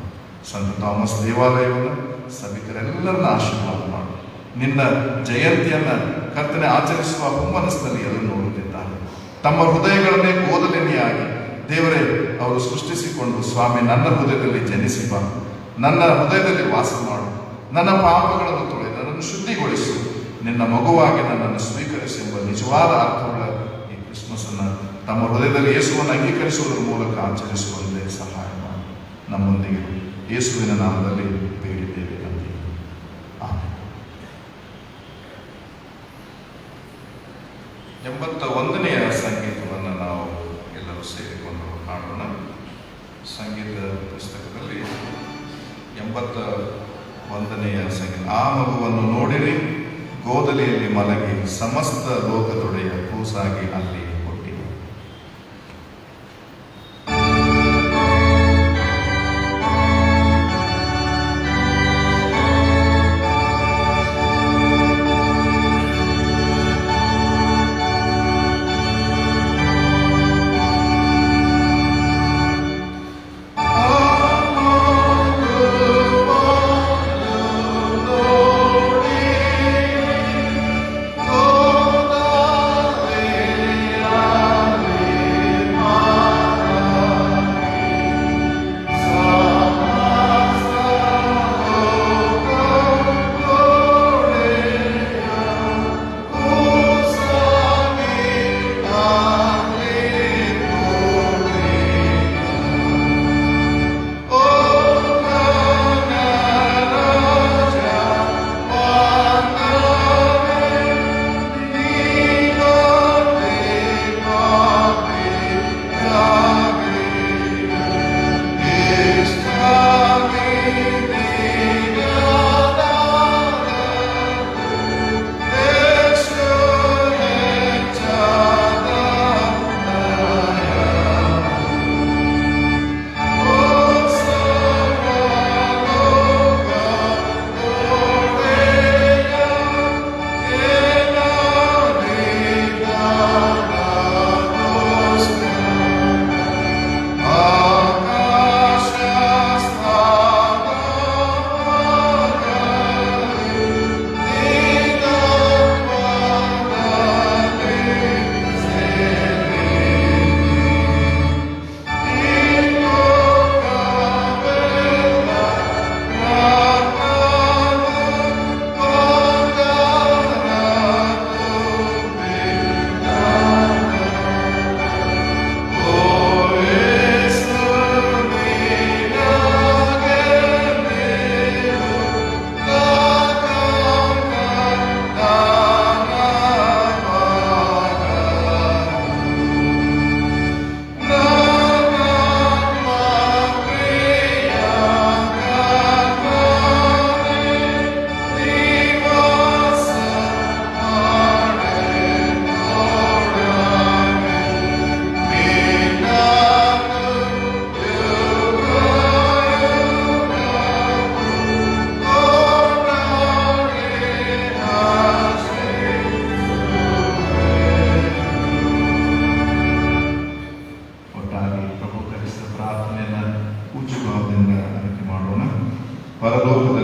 ಸಂತ ಥಾಮಸ್ ದೇವಾಲಯವನ್ನು ಸಭಿಕರೆಲ್ಲರನ್ನ ಆಶೀರ್ವಾದ ಮಾಡು. ನಿನ್ನ ಜಯಂತಿಯನ್ನು ಕರ್ತನೆ ಆಚರಿಸುವ ಹುಮ್ಮನಸ್ಸಿನಲ್ಲಿ ಎಲ್ಲರೂ ನೋಡುತ್ತಿದ್ದಾರೆ. ತಮ್ಮ ಹೃದಯಗಳನ್ನೇ ಗೋದಲಿನಿಯಾಗಿ ದೇವರೇ ಅವರು ಸೃಷ್ಟಿಸಿಕೊಂಡು, ಸ್ವಾಮಿ ನನ್ನ ಹೃದಯದಲ್ಲಿ ಜನಿಸಿ ಬಾ, ನನ್ನ ಹೃದಯದಲ್ಲಿ ವಾಸ ಮಾಡು, ನನ್ನ ಪಾಪಗಳನ್ನು ತೊಳೆದು ನನ್ನನ್ನು ಶುದ್ಧಿಗೊಳಿಸು, ನಿನ್ನ ಮಗುವಾಗಿ ನನ್ನನ್ನು ಸ್ವೀಕರಿಸಿ ಎಂಬ ನಿಜವಾದ ಅರ್ಥವುಳ್ಳ ಈ ಕ್ರಿಸ್ಮಸನ್ನು ತಮ್ಮ ಹೃದಯದಲ್ಲಿ ಯೇಸುವನ್ನು ಅಂಗೀಕರಿಸುವುದರ ಮೂಲಕ ಆಚರಿಸುವಂತೆ ಸಹಾಯ ಮಾಡಿ. ನಮ್ಮೊಂದಿಗೆ ಯೇಸುವಿನ ನಾಮದಲ್ಲಿ ಬೇಡಿದ್ದೇವೆ ತಂದೆ, ಆಮೆನ್. 81ನೆಯ ಸಂಗೀತವನ್ನು ನಾವು ಎಲ್ಲರೂ ಸೇರಿಕೊಂಡು ಹಾಡೋಣ. ಸಂಗೀತ ಪುಸ್ತಕದಲ್ಲಿ 81ನೆಯ ಸಂಗೀತ. ಆ ಮಗುವನ್ನು ನೋಡಿರಿ, ಗೋದಲಿಯಲ್ಲಿ ಮಲಗಿ, ಸಮಸ್ತ ಲೋಕದೊಡೆಯ ಕೂಸಾಗಿ ಅಲ್ಲಿ ಹುಟ್ಟಿ.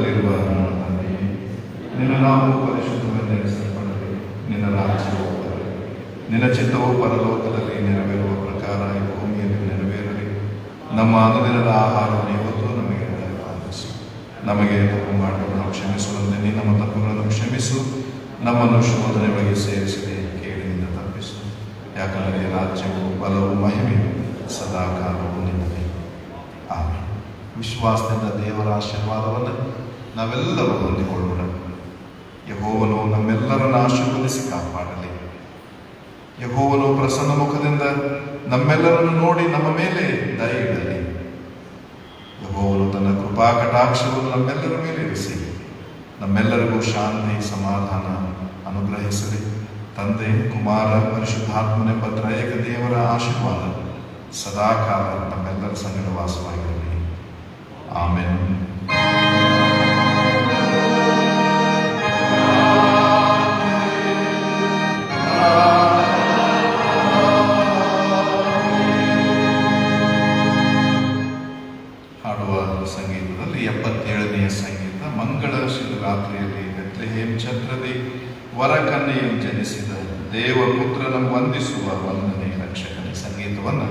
ಪರಲೋಕದಲ್ಲಿರುವ ನನ್ನ ತಂದೆಯೇ, ನಿನ್ನ ನಾಮವು ಪರಿಶುದ್ಧವೆಂದೆಣಿಸಲ್ಪಡಲಿ, ನಿನ್ನ ರಾಜ್ಯವು ಬರಲಿ, ನಿನ್ನ ಚಿತ್ತವು ಪರಲೋಕದಲ್ಲಿ ನೆರವೇರುವ ಪ್ರಕಾರ ಈ ಭೂಮಿಯಲ್ಲಿ ನೆರವೇರಲಿ. ನಮ್ಮ ಅನುದಿನದ ಆಹಾರವನ್ನು ಇವತ್ತು ನಮಗೆ ದಯಪಾಲಿಸು. ನಮಗೆ ತಪ್ಪು ಮಾಡುವುದನ್ನು ಕ್ಷಮಿಸುವಂತೆ ನೀನು ನಮ್ಮ ತಪ್ಪುಗಳನ್ನು ಕ್ಷಮಿಸು. ನಮ್ಮನ್ನು ಶೋಧನೆ ಒಳಗೆ ಸೇರಿಸದೆ ಕೇಳಿನಿಂದ ತಪ್ಪಿಸು. ಯಾಕಂದರೆ ರಾಜ್ಯವು ಬಲವು ಮಹಿಮೆಯು ಸದಾ ಕಾಲವು ನಿನ್ನದೇ. ಆಮೇಲೆ ವಿಶ್ವಾಸದಿಂದ ದೇವರ ಆಶೀರ್ವಾದವನ್ನು ನಾವೆಲ್ಲರೂ ಹೊಂದಿಕೊಳ್ಳೋಣ. ಯೆಹೋವನು ನಮ್ಮೆಲ್ಲರನ್ನು ಆಶೀರ್ವದಿಸಿ ಕಾಪಾಡಲಿ. ಯೆಹೋವನು ಪ್ರಸನ್ನ ಮುಖದಿಂದ ನಮ್ಮೆಲ್ಲರನ್ನು ನೋಡಿ ನಮ್ಮ ಮೇಲೆ ದಯ ಇಡಲಿ. ಯೆಹೋವನು ತನ್ನ ಕೃಪಾ ಕಟಾಕ್ಷವನ್ನು ನಮ್ಮೆಲ್ಲರ ಮೇಲೆ ಇರಿಸಿ ನಮ್ಮೆಲ್ಲರಿಗೂ ಶಾಂತಿ ಸಮಾಧಾನ ಅನುಗ್ರಹಿಸಲಿ. ತಂದೆ, ಕುಮಾರ, ಪರಿಶುದ್ಧಾತ್ಮನೆಂಬ ತ್ರಯೇಕ ದೇವರ ಆಶೀರ್ವಾದ ಸದಾಕಾಲ ನಮ್ಮೆಲ್ಲರ ಸಂಗಡ ವಾಸವಾಗಿರಲಿ. ಆಮೆನ್. ಹಾಡುವ ಸಂಗೀತದಲ್ಲಿ 77ನೆಯ ಸಂಗೀತ, ಮಂಗಳ ಶಿವರಾತ್ರಿಯಲ್ಲಿ ಬೆತ್ಲೆಹೇಮ್ ಛತ್ರದಿ ವರಕನ್ಯೆಯನ್ನು ಜನಿಸಿದ ದೇವಪುತ್ರನ ವಂದಿಸುವ ವಂದನೆ ರಕ್ಷಕನ ಸಂಗೀತವನ್ನು